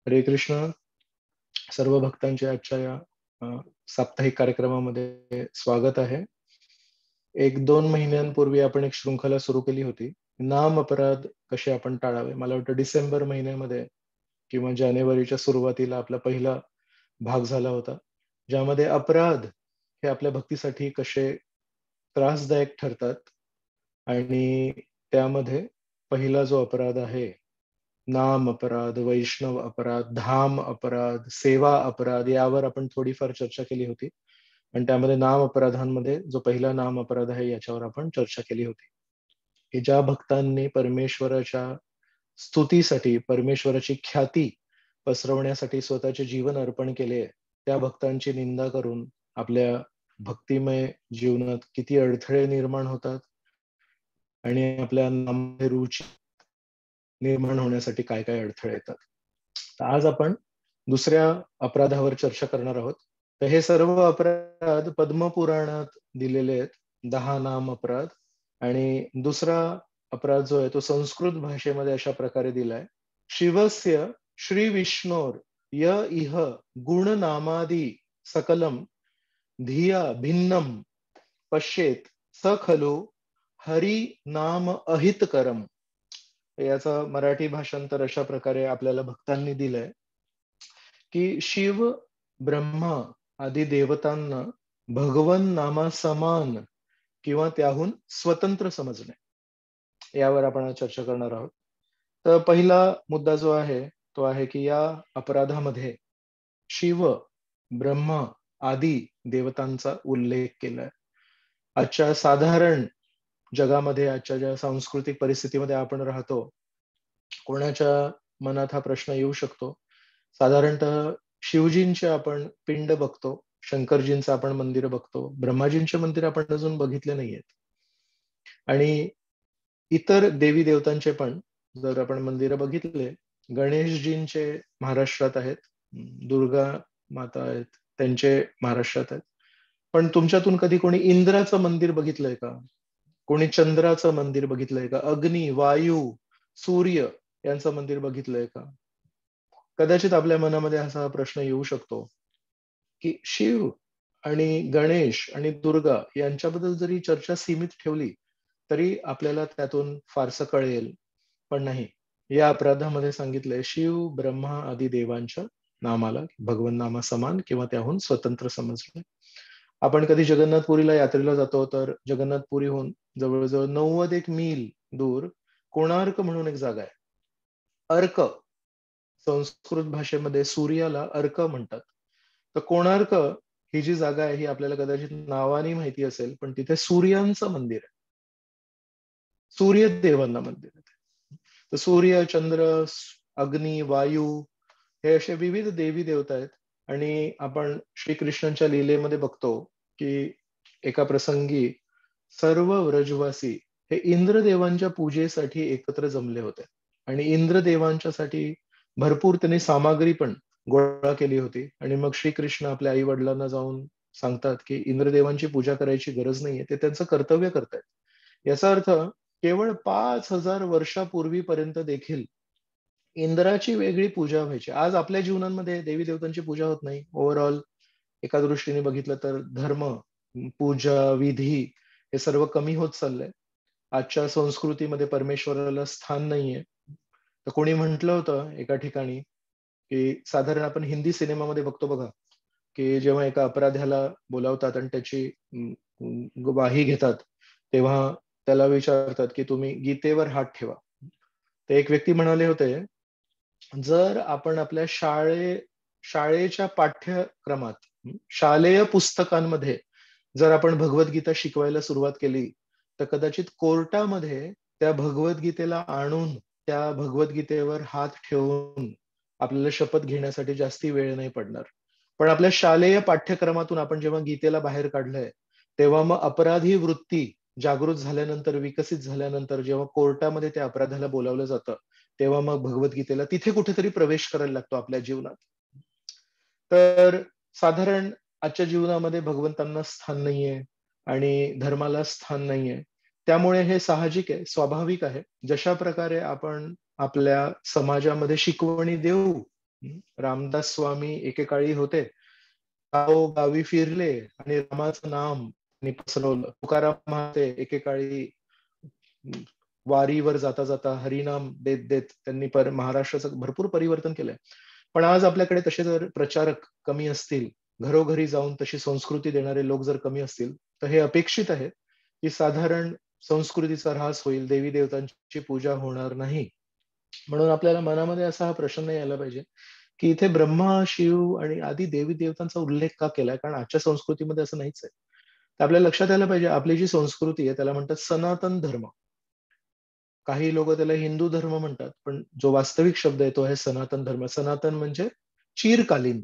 हरे कृष्ण. सर्व भक्तांचे आजच्या या साप्ताहिक कार्यक्रमामध्ये स्वागत आहे. 1-2 महिन्यांपूर्वी आपण एक शृंखला सुरू केली होती, नाम अपराध कसे आपण टाळावे. मला वाटतं डिसेंबर महिन्यामध्ये किंवा जानेवारीच्या सुरुवातीला आपला पहिला भाग झाला होता, ज्यामध्ये अपराध हे आपल्या भक्तीसाठी कसे त्रासदायक ठरतात. आणि त्यामध्ये पहिला जो अपराध आहे, नाम अपराध, वैष्णव अपराध, धाम अपराध, सेवा अपराध, यावर आपण थोडीफार चर्चा केली होती. आणि त्यामध्ये नाम अपराधांमध्ये जो पहिला नाम अपराध आहे याच्यावर आपण चर्चा केली होती, की ज्या भक्तांनी परमेश्वराच्या स्तुतीसाठी, परमेश्वराची ख्याती पसरवण्यासाठी स्वतःचे जीवन अर्पण केले, त्या भक्तांची निंदा करून आपल्या भक्तिमय जीवनात किती अडथळे निर्माण होतात आणि आपल्या नामामध्ये रुची निर्माण होण्यासाठी काय काय अडथळे येतात. तर आज आपण दुसऱ्या अपराधावर चर्चा करणार आहोत. तर हे सर्व अपराध पद्मपुराणात दिलेले आहेत, 10 नाम अपराध. आणि दुसरा अपराध जो आहे तो संस्कृत भाषेमध्ये अशा प्रकारे दिलाय, शिवस्य श्री विष्णोर य इह गुण नामादी सकलम धिया भिन्नम पश्येत स खलु हरी नाम अहितकरम. याचं मराठी भाषांतर अशा प्रकारे आपल्याला भक्तांनी दिलंय, की शिव ब्रह्मा आदी देवतांना भगवन नामा समान किंवा त्याहून स्वतंत्र समजणे, यावर आपण आज चर्चा करणार आहोत. तर पहिला मुद्दा जो आहे तो आहे की या अपराधामध्ये शिव, ब्रह्मा आदी देवतांचा उल्लेख केलाय. आजच्या साधारण जगामध्ये, आजच्या ज्या सांस्कृतिक परिस्थितीमध्ये आपण राहतो, कोणाच्या मनात हा प्रश्न येऊ शकतो. साधारणतः शिवजींचे आपण पिंड बघतो, शंकरजींचं आपण मंदिर बघतो, ब्रह्माजींचे मंदिर आपण अजून बघितले नाहीयेत. आणि इतर देवी देवतांचे पण जर आपण मंदिर बघितले, गणेशजींचे महाराष्ट्रात आहेत, दुर्गा माता आहेत त्यांचे महाराष्ट्रात आहेत. पण तुमच्यातून कधी कोणी इंद्राचं मंदिर बघितलंय का? कोणी चंद्राचं मंदिर बघितलंय का? अग्नी, वायू, सूर्य यांचं मंदिर बघितलंय का? कदाचित आपल्या मनामध्ये असा प्रश्न येऊ शकतो की शिव आणि गणेश आणि दुर्गा यांच्याबद्दल जरी चर्चा सीमित ठेवली तरी आपल्याला त्यातून फारसं कळेल. पण नाही, या अपराधामध्ये सांगितलंय शिव, ब्रह्मा आदी देवांच्या नामाला भगवन नामा समान किंवा त्याहून स्वतंत्र समजले. आपण कधी जगन्नाथपुरीला यात्रेला जातो, तर जगन्नाथपुरीहून जवळजवळ 90 मील दूर कोणार्क म्हणून एक जागा आहे. अर्क, संस्कृत भाषेमध्ये सूर्याला अर्क म्हणतात. तर कोणार्क ही जी जागा आहे ही आपल्याला कदाचित नावाने माहिती असेल, पण तिथे सूर्यांचं मंदिर आहे, सूर्यदेवांना मंदिर आहे. तर सूर्य, चंद्र, अग्नी, वायू हे असे विविध देवी देवता आहेत. आणि आपण श्रीकृष्णांच्या लीलेमध्ये बघतो की एका प्रसंगी सर्व व्रजवासी हे इंद्रदेवांच्या पूजेसाठी एकत्र जमले होते. आणि इंद्रदेवांच्यासाठी भरपूर त्यांनी सामग्री पण गोळा केली होती. आणि मग श्रीकृष्ण आपल्या आई वडिलांना जाऊन सांगतात की इंद्रदेवांची पूजा करायची गरज नाहीये, ते त्यांचं कर्तव्य करतायत. याचा अर्थ केवळ 5000 वर्षापूर्वीपर्यंत देखील इंद्राची वेगळी पूजा व्हायची. आज आपल्या जीवनांमध्ये देवी देवतांची पूजा होत नाही. ओव्हरऑल एका दृष्टीने बघितलं तर धर्म, पूजा, विधी हे सर्व कमी होत चाललंय. आजच्या संस्कृतीमध्ये परमेश्वराला स्थान नाहीये. तर कोणी म्हटलं होतं एका ठिकाणी की साधारण आपण हिंदी सिनेमामध्ये बघतो बघा, की जेव्हा एका अपराध्याला बोलावतात आणि त्याची ग्वाही घेतात, तेव्हा त्याला विचारतात की तुम्ही गीतेवर हात ठेवा. तर एक व्यक्ती म्हणाले होते, जर आपण आपल्या शाळेच्या पाठ्यक्रमात, शालेय पुस्तकांमध्ये जर आपण भगवद्गीता शिकवायला सुरुवात केली, तर कदाचित कोर्टामध्ये त्या भगवद्गीतेला आणून त्या भगवद्गीतेवर हात ठेवून आपल्याला शपथ घेण्यासाठी जास्ती वेळ नाही पडणार. पण आपल्या शालेय पाठ्यक्रमातून आपण जेव्हा गीतेला बाहेर काढलंय, तेव्हा मग अपराधी वृत्ती जागृत झाल्यानंतर, विकसित झाल्यानंतर जेव्हा कोर्टामध्ये त्या अपराधाला बोलावलं जातं, तेव्हा मग भगवद्गीतेला तिथे कुठेतरी प्रवेश करायला लागतो आपल्या जीवनात. तर साधारण आजच्या जीवनामध्ये भगवंतांना स्थान नाहीये आणि धर्माला स्थान नाहीये. त्यामुळे हे साहजिक आहे, स्वाभाविक आहे. जशा प्रकारे आपण आपल्या समाजामध्ये शिकवणी देऊ रामदास स्वामी एकेकाळी होते, गावी फिरले आणि रामाचं नाम त्यांनी पसरवलं. तुकाराम महाते एकेकाळी वारीवर जाता जाता हरिनाम देत देत त्यांनी महाराष्ट्राचं भरपूर परिवर्तन केलंय. पण आज आपल्याकडे तसे जर प्रचारक कमी असतील, घरोघरी जाऊन तशी संस्कृती देणारे लोक जर कमी असतील, तर हे अपेक्षित आहे की साधारण संस्कृतीचा ऱ्हास होईल, देवी देवतांची पूजा होणार नाही. म्हणून आपल्याला मनामध्ये असा हा प्रश्न नाही यायला पाहिजे की इथे ब्रह्मा, शिव आणि आदी देवी देवतांचा उल्लेख का केलाय, कारण आजच्या संस्कृतीमध्ये असं नाहीच आहे. तर आपल्याला लक्षात यायला पाहिजे, आपली जी संस्कृती आहे त्याला म्हणतात सनातन धर्म. काही लोक त्याला हिंदू धर्म म्हणतात, पण जो वास्तविक शब्द आहे तो आहे सनातन धर्म. सनातन म्हणजे चिरकालीन.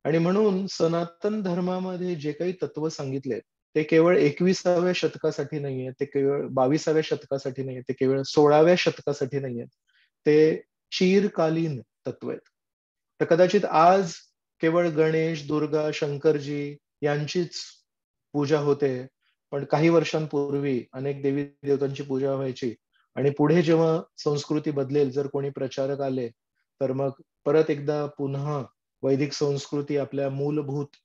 आणि म्हणून सनातन धर्मामध्ये जे काही तत्व सांगितले ते केवळ 21व्या शतकासाठी नाहीये, ते केवळ 22व्या शतकासाठी नाहीये, ते केवळ 16व्या शतकासाठी नाहीये, ते चिरकालीन तत्व आहेत. तर कदाचित आज केवळ गणेश, दुर्गा, शंकरजी यांचीच पूजा होते, पण काही वर्षांपूर्वी अनेक देवी देवतांची पूजा व्हायची. आणि पुढे जेव्हा संस्कृती बदलेल, जर कोणी प्रचारक आले, तर मग परत एकदा पुन्हा वैदिक संस्कृती आपल्या मूलभूत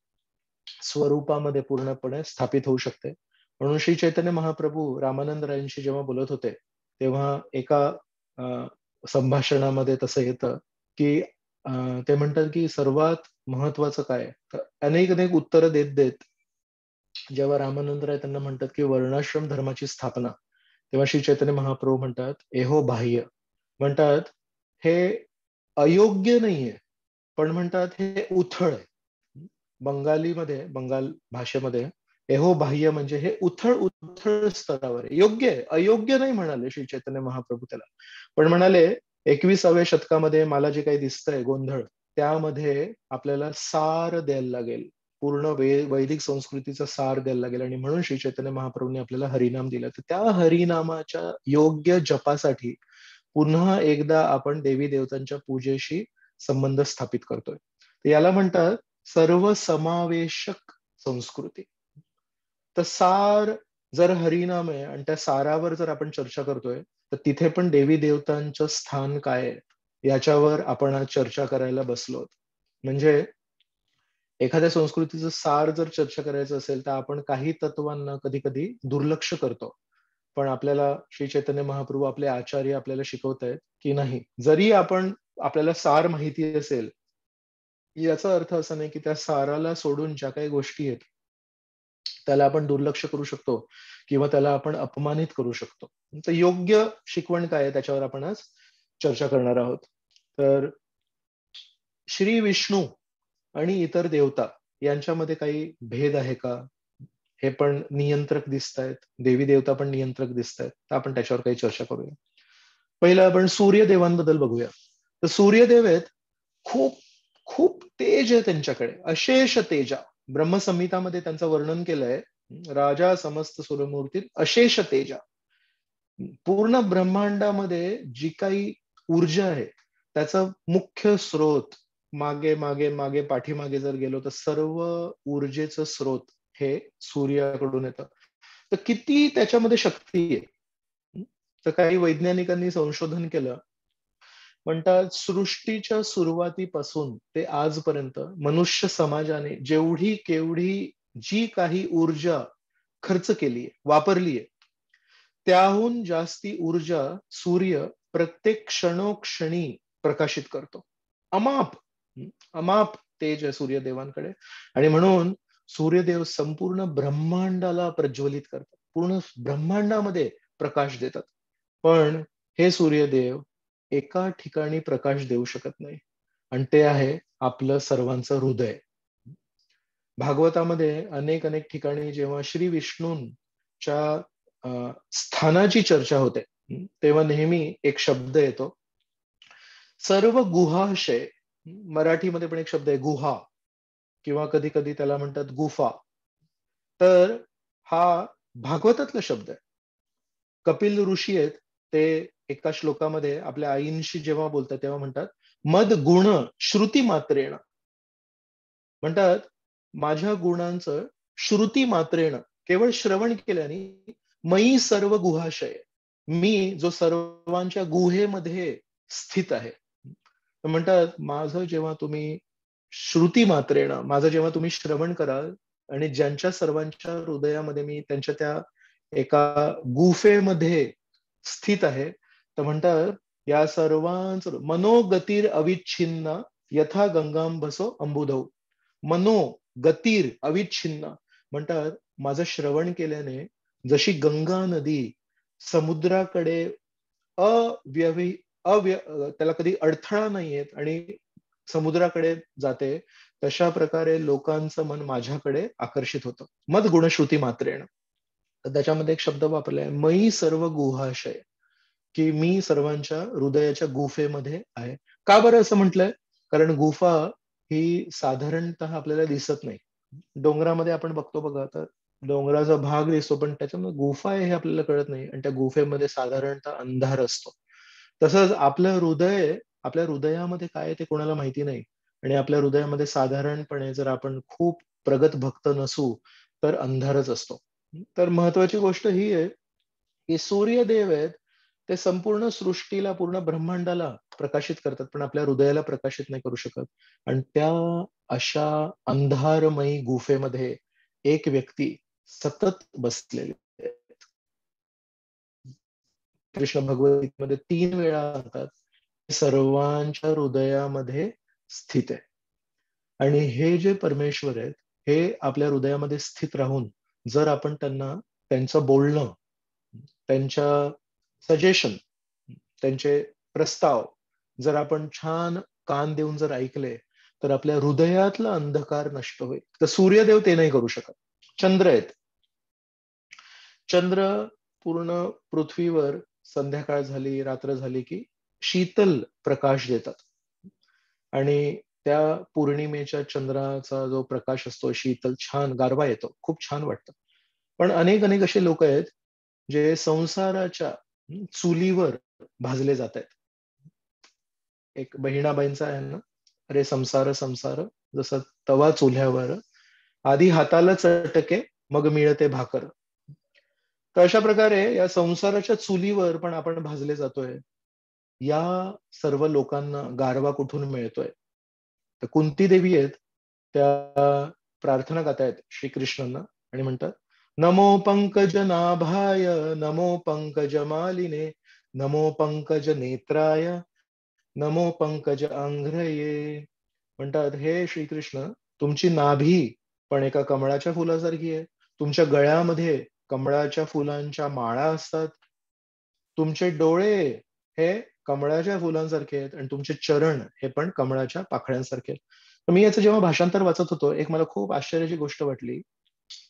स्वरूपामध्ये पूर्णपणे स्थापित होऊ शकते. म्हणून श्री चैतन्य महाप्रभू रामानंद रायांशी जेव्हा बोलत होते, तेव्हा एका संभाषणामध्ये तसं येतं की ते म्हणतात की सर्वात महत्वाचं काय, तर अनेक अनेक उत्तरं देत देत जेव्हा रामानंद राय त्यांना म्हणतात की वर्णाश्रम धर्माची स्थापना, तेव्हा श्री चैतन्य महाप्रभू म्हणतात एहो बाह्य, म्हणतात हे अयोग्य नाहीये, पण म्हणतात हे उथळ आहे. बंगालीमध्ये, बंगाल भाषेमध्ये एहो बाह्य म्हणजे हे उथळ उथळ स्तरावर आहे. योग्य आहे, अयोग्य नाही म्हणाले श्री चैतन्य महाप्रभू त्याला, पण म्हणाले 21व्या शतकामध्ये मला जे काही दिसतंय गोंधळ, त्यामध्ये आपल्याला सार द्यायला लागेल, पूर्ण वैदिक संस्कृतीचा सार द्यायला लागेल. आणि म्हणून श्री चैतन्य महाप्रभूंनी आपल्याला हरिनाम दिलं. तर त्या हरिनामाच्या योग्य जपासाठी पुन्हा एकदा आपण देवी देवतांच्या पूजेशी संबंध स्थापित करतोय. तर याला म्हणतात सर्वसमावेशक संस्कृती. तर सार जर हरिनाम आहे आणि त्या सारावर जर आपण चर्चा करतोय, तर तिथे पण देवी देवतांचं स्थान काय आहे याच्यावर आपण आज चर्चा करायला बसलो. म्हणजे एखाद्या संस्कृतीचं सार जर चर्चा करायचं असेल तर आपण काही तत्वांना कधी कधी दुर्लक्ष करतो. पण आपल्याला श्री चैतन्य महाप्रभू आपले आचार्य आपल्याला शिकवत आहेत की नाही, जरी आपल्याला सार माहिती असेल, याचा अर्थ असा नाही की त्या साराला सोडून ज्या काही गोष्टी आहेत त्याला आपण दुर्लक्ष करू शकतो किंवा त्याला आपण अपमानित करू शकतो. तर योग्य शिकवण काय आहे त्याच्यावर आपण आज चर्चा करणार आहोत. तर श्री विष्णू आणि इतर देवता यांच्यामध्ये काही भेद आहे का, हे पण नियंत्रक दिसत आहेत, देवी देवता पण नियंत्रक दिसत आहेत, तर आपण त्याच्यावर काही चर्चा करूया. पहिलं आपण सूर्यदेवांबद्दल बघूया. तर सूर्यदेव आहेत, खूप खूप तेज आहे त्यांच्याकडे, अशेष तेजा. ब्रह्मसंहितामध्ये त्यांचं वर्णन केलंय, राजा समस्त सूर्यमूर्तीत अशेष तेजा. पूर्ण ब्रह्मांडामध्ये जी काही ऊर्जा आहे त्याचा मुख्य स्रोत, मागे मागे मागे पाठीमागे जर गेलो तर सर्व ऊर्जेचं स्रोत हे सूर्याकडून येतं. तर किती त्याच्यामध्ये शक्ती आहे. तर काही वैज्ञानिकांनी संशोधन केलं, म्हणतात सृष्टीच्या सुरुवातीपासून ते आजपर्यंत मनुष्य समाजाने जेवढी केवढी जी काही ऊर्जा खर्च केली, वापरली आहे, त्याहून जास्ती ऊर्जा सूर्य प्रत्येक क्षणोक्षणी प्रकाशित करतो. अमाप अमाप तेज आहे सूर्यदेवांकडे. आणि म्हणून सूर्यदेव संपूर्ण ब्रह्मांडाला प्रज्वलित करतात, पूर्ण ब्रह्मांडामध्ये प्रकाश देतात. पण हे सूर्यदेव एका ठिकाणी प्रकाश देऊ शकत नाही, आणि ते आहे आपलं सर्वांचं हृदय. भागवतामध्ये अनेक अनेक ठिकाणी जेव्हा श्री विष्णूंच्या स्थानाची चर्चा होते, तेव्हा नेहमी एक शब्द येतो, सर्व गुहाशय. मराठीमध्ये पण एक शब्द आहे गुहा, किंवा कधी कधी त्याला म्हणतात गुफा. तर हा भागवतातला शब्द आहे. कपिल ऋषी आहेत, ते एका श्लोकामध्ये आपल्या आईंशी जेव्हा बोलतात तेव्हा म्हणतात मद गुण श्रुती मात्रेण, म्हणतात माझ्या गुणांचं श्रुती मात्रेण, केवळ श्रवण केल्याने, मयी सर्व गुहाशय, मी जो सर्वांच्या गुहेमध्ये स्थित आहे. तर म्हणतात माझं जेव्हा तुम्ही श्रुती मात्रेनं, माझं जेव्हा तुम्ही श्रवण कराल आणि ज्यांच्या सर्वांच्या हृदयामध्ये मी त्यांच्या त्या एका गुफेमध्ये स्थित आहे, तर म्हणतात या सर्वांच मनोगतीर अविच्छिन्न यथा गंगांबसो अंबुधौ. मनोगतीर अविच्छिन्न म्हणतात माझं श्रवण केल्याने जशी गंगा नदी समुद्राकडे अव्यवी त्याला कधी अडथळा नाही येत आणि समुद्राकडे जाते, तशा प्रकारे लोकांचं मन माझ्याकडे आकर्षित होतं. मद गुणश्रुती मात्रेण. तर त्याच्यामध्ये एक शब्द वापरलाय, मयी सर्व गुहाशय, की मी सर्वांच्या हृदयाच्या गुफेमध्ये आहे. का बरं असं म्हटलंय? कारण गुफा ही साधारणतः आपल्याला दिसत नाही. डोंगरामध्ये आपण बघतो बघा, तर डोंगराचा भाग दिसतो, पण त्याच्यामध्ये गुफा आहे हे आपल्याला कळत नाही आणि त्या गुफेमध्ये साधारणतः अंधार असतो. तसंच आपलं हृदय, आपल्या हृदयामध्ये काय आहे ते कोणाला माहिती नाही. आणि आपल्या हृदयामध्ये साधारणपणे जर आपण खूप प्रगत भक्त नसू तर अंधारच असतो. तर महत्वाची गोष्ट ही आहे की सूर्यदेव आहेत, ते संपूर्ण सृष्टीला, पूर्ण ब्रह्मांडाला प्रकाशित करतात, पण आपल्या हृदयाला प्रकाशित नाही करू शकत. आणि त्या अशा अंधारमयी गुफेमध्ये एक व्यक्ती सतत बसलेली आहे. कृष्ण भगवद्गीतेमध्ये 3 वेळा म्हणतात, सर्वांच्या हृदयामध्ये स्थित आहे. आणि हे जे परमेश्वर आहेत, हे आपल्या हृदयामध्ये स्थित राहून जर आपण त्यांना त्यांचं बोलणं, त्यांच्या सजेशन, त्यांचे प्रस्ताव जर आपण छान कान देऊन जर ऐकले, तर आपल्या हृदयातला अंधकार नष्ट होईल. तर सूर्यदेव ते नाही करू शकत. चंद्र आहेत. चंद्र पूर्ण पृथ्वीवर संध्याकाळ झाली, रात्र झाली की शीतल प्रकाश देतात. आणि त्या पौर्णिमेच्या चंद्राचा जो प्रकाश असतो, शीतल छान गारवा येतो, खूप छान वाटतं. पण अनेक अनेक असे लोक आहेत जे संसाराच्या चुलीवर भाजले जात आहेत. एक बहिणाबाईंचा आहे ना, अरे संसार संसार जसं तवा चुल्यावर, आधी हाताला चटके मग मिळते भाकर. तर अशा प्रकारे या संसाराच्या चुलीवर पण आपण भाजले जातोय. या सर्व लोकांना गारवा कुठून मिळतोय? तर कुंती देवी आहेत, त्या प्रार्थना गातायत श्रीकृष्णांना आणि म्हणतात, नमो पंकज नाभाय, नमो पंकज मालिने, नमो पंकज नेत्राय, नमो पंकज अंघ्रये. म्हणतात हे श्रीकृष्ण, तुमची नाभी पण एका कमळाच्या फुलासारखी आहे. तुमच्या गळ्यामध्ये कमळाच्या फुलांच्या माळा असतात. तुमचे डोळे हे कमळाच्या फुलांसारखे आहेत आणि तुमचे चरण हे पण कमळाच्या पाकळ्यांसारखे आहेत. तर मी याचं जेव्हा भाषांतर वाचत होतो, एक मला खूप आश्चर्याची गोष्ट वाटली.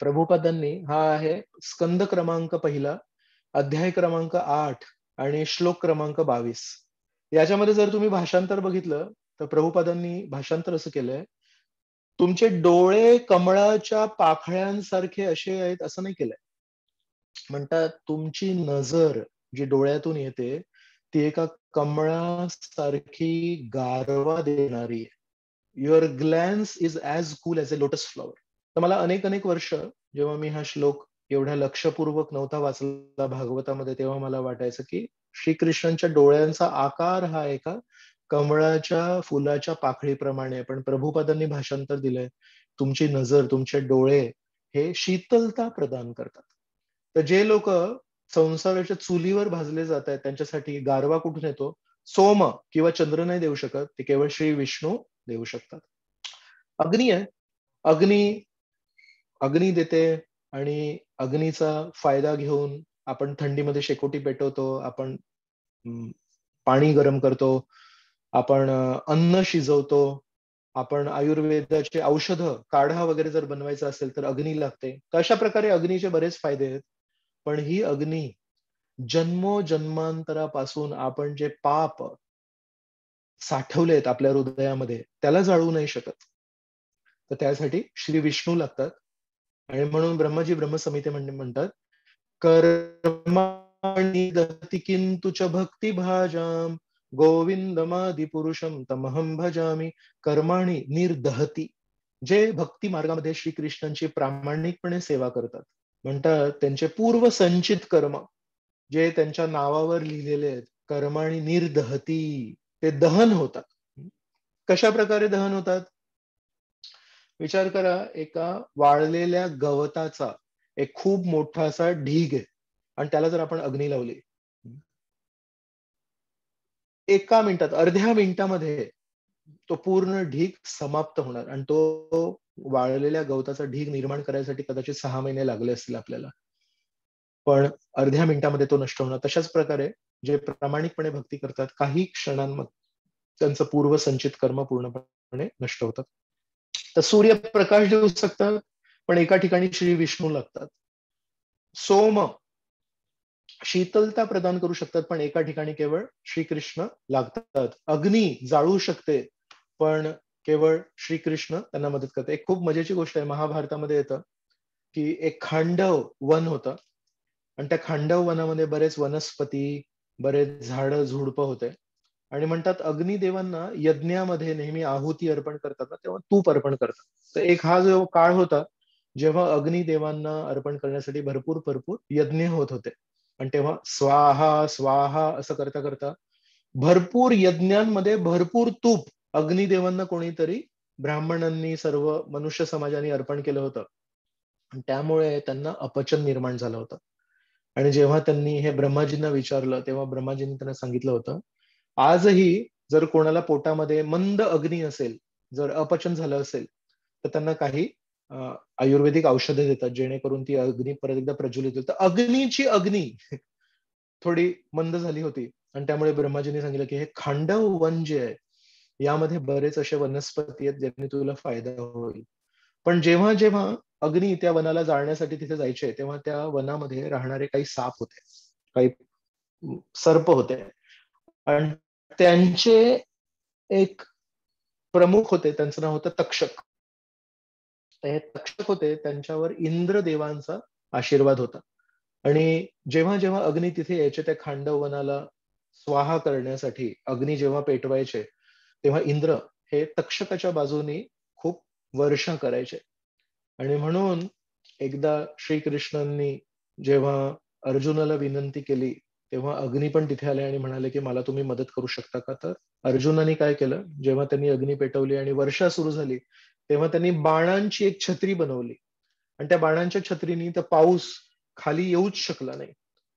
प्रभुपादांनी, हा आहे स्कंद क्रमांक पहिला, अध्याय क्रमांक 8 आणि श्लोक क्रमांक 22. याच्यामध्ये जर तुम्ही भाषांतर बघितलं, तर प्रभुपादांनी भाषांतर असं केलंय, तुमचे डोळे कमळाच्या पाकळ्यांसारखे असे आहेत असं नाही केलंय. म्हणतात तुमची नजर जी डोळ्यातून येते ती एका कमळासारखी गारवा देणारी आहे. Your glance is as cool as a lotus flower. तर मला अनेक अनेक वर्ष जेव्हा मी हा श्लोक एवढ्या लक्षपूर्वक नव्हता वाचला भागवतामध्ये, तेव्हा मला वाटायचं की श्रीकृष्णांच्या डोळ्यांचा आकार हा एका कमळाच्या फुलाच्या पाकळीप्रमाणे आहे. पण प्रभुपादांनी भाषांतर दिलंय, तुमची नजर, तुमचे डोळे हे शीतलता प्रदान करतात. तर जे लोक संसाराच्या चुलीवर भाजले जात आहेत, त्यांच्यासाठी गारवा कुठून येतो? सोम किंवा चंद्र नाही देऊ शकत, ते केवळ श्री विष्णू देऊ शकतात. अग्नी आहे. अग्नी अग्नी देते आणि अग्नीचा फायदा घेऊन आपण थंडीमध्ये शेकोटी पेटवतो, आपण पाणी गरम करतो, आपण अन्न शिजवतो, आपण आयुर्वेदाचे औषधं, काढा वगैरे जर बनवायचा असेल तर अग्नी लागते. तर अशा प्रकारे अग्नीचे बरेच फायदे आहेत. पण ही अग्नी जन्मोजन्मांतरापासून आपण जे पाप साठवलेत आपल्या हृदयामध्ये त्याला जाळू नाही शकत. तर त्यासाठी श्री विष्णू लागतात. आणि म्हणून ब्रह्मजी ब्रह्मसंहिते म्हणतात, कर्माणि दहति किंतु च भक्ती भाजाम, गोविंदमादि पुरुषम तमहम भजामी. कर्माणि निर्दहती, जे भक्ती मार्गामध्ये श्रीकृष्णांची प्रामाणिकपणे सेवा करतात, म्हणतात त्यांचे पूर्व संचित कर्म जे त्यांच्या नावावर लिहिलेले आहेत, कर्माणि निर्दहती, ते दहन होतात. कशा प्रकारे दहन होतात? विचार करा, एका वाळलेल्या गवताचा एक खूप मोठा असा ढीग आहे आणि त्याला जर आपण अग्नी लावली, एका मिनिटात, अर्ध्या मिनिटामध्ये तो पूर्ण ढीग समाप्त होणार. आणि तो वाळलेल्या गवताचा ढीग निर्माण करायसाठी कदाचित 6 महिने लागले असतील आपल्याला, पण अर्ध्या मिनिटामध्ये तो नष्ट होणार. तशाच प्रकारे जे प्रामाणिकपणे भक्ती करतात, काही क्षणांमध्ये त्यांचं पूर्व संचित कर्म पूर्णपणे नष्ट होतात. तर सूर्य प्रकाश देऊ शकतात, पण एका ठिकाणी श्री विष्णू लागतात. सोम शीतलता प्रदान करू शकतात, पण एका ठिकाणी केवळ श्रीकृष्ण लागतात. अग्नी जाळू शकते, पण केवळ श्रीकृष्ण त्यांना मदत करते. एक खूप मजेची गोष्ट आहे, महाभारतामध्ये येतं की एक खांडव वन होतं आणि त्या खांडव वनामध्ये बरेच वनस्पती, बरेच झाडं झुडपं होते. आणि म्हणतात अग्निदेवांना यज्ञामध्ये नेहमी आहुती अर्पण करतात ना, तेव्हा तूप अर्पण करतात. तर एक हा जो काळ होता जेव्हा अग्निदेवांना अर्पण करण्यासाठी भरपूर भरपूर यज्ञ होत होते. आणि तेव्हा स्वाहा स्वाहा असं करता करता भरपूर यज्ञांमध्ये भरपूर तूप अग्निदेवांना कोणीतरी ब्राह्मणांनी, सर्व मनुष्य समाजाने अर्पण केलं होतं. आणि त्यामुळे त्यांना अपचन निर्माण झालं होतं. आणि जेव्हा त्यांनी हे ब्रह्माजींना विचारलं, तेव्हा ब्रह्माजींनी त्यांना सांगितलं होतं, आजही जर कोणाला पोटामध्ये मंद अग्नी असेल, जर अपचन झालं असेल, तर त्यांना काही आयुर्वेदिक औषधे देतात, जेणेकरून ती अग्नी परत एकदा प्रज्वलित होईल. तर अग्नीची अग्नी थोडी मंद झाली होती. आणि त्यामुळे ब्रह्माजींनी सांगितलं की हे खांडव वन जे आहे, यामध्ये बरेच असे वनस्पती आहेत ज्याने तुला फायदा होईल. पण जेव्हा जेव्हा अग्नी त्या वनाला जाळण्यासाठी तिथे जायचे, तेव्हा त्या वनामध्ये राहणारे काही साप होते, काही सर्प होते. आणि त्यांचे एक प्रमुख होते, त्यांचं नाव होतं तक्षक. तर हे तक्षक होते, त्यांच्यावर इंद्रदेवांचा आशीर्वाद होता. आणि जेव्हा जेव्हा अग्नी तिथे यायचे त्या खांडव वनाला स्वाहा करण्यासाठी, अग्नी जेव्हा पेटवायचे, तेव्हा इंद्र हे तक्षकाच्या बाजूने खूप वर्षा करायचे. आणि म्हणून एकदा श्रीकृष्णांनी जेव्हा अर्जुनाला विनंती केली, तेव्हा अग्नी पण तिथे आले आणि म्हणाले की मला तुम्ही मदत करू शकता का? तर अर्जुनाने काय केलं, जेव्हा त्यांनी अग्नी पेटवली आणि वर्षा सुरू झाली, तेव्हा त्यांनी बाणांची एक छत्री बनवली. आणि त्या बाणांच्या छत्रीने तर पाऊस खाली येऊच शकला नाही.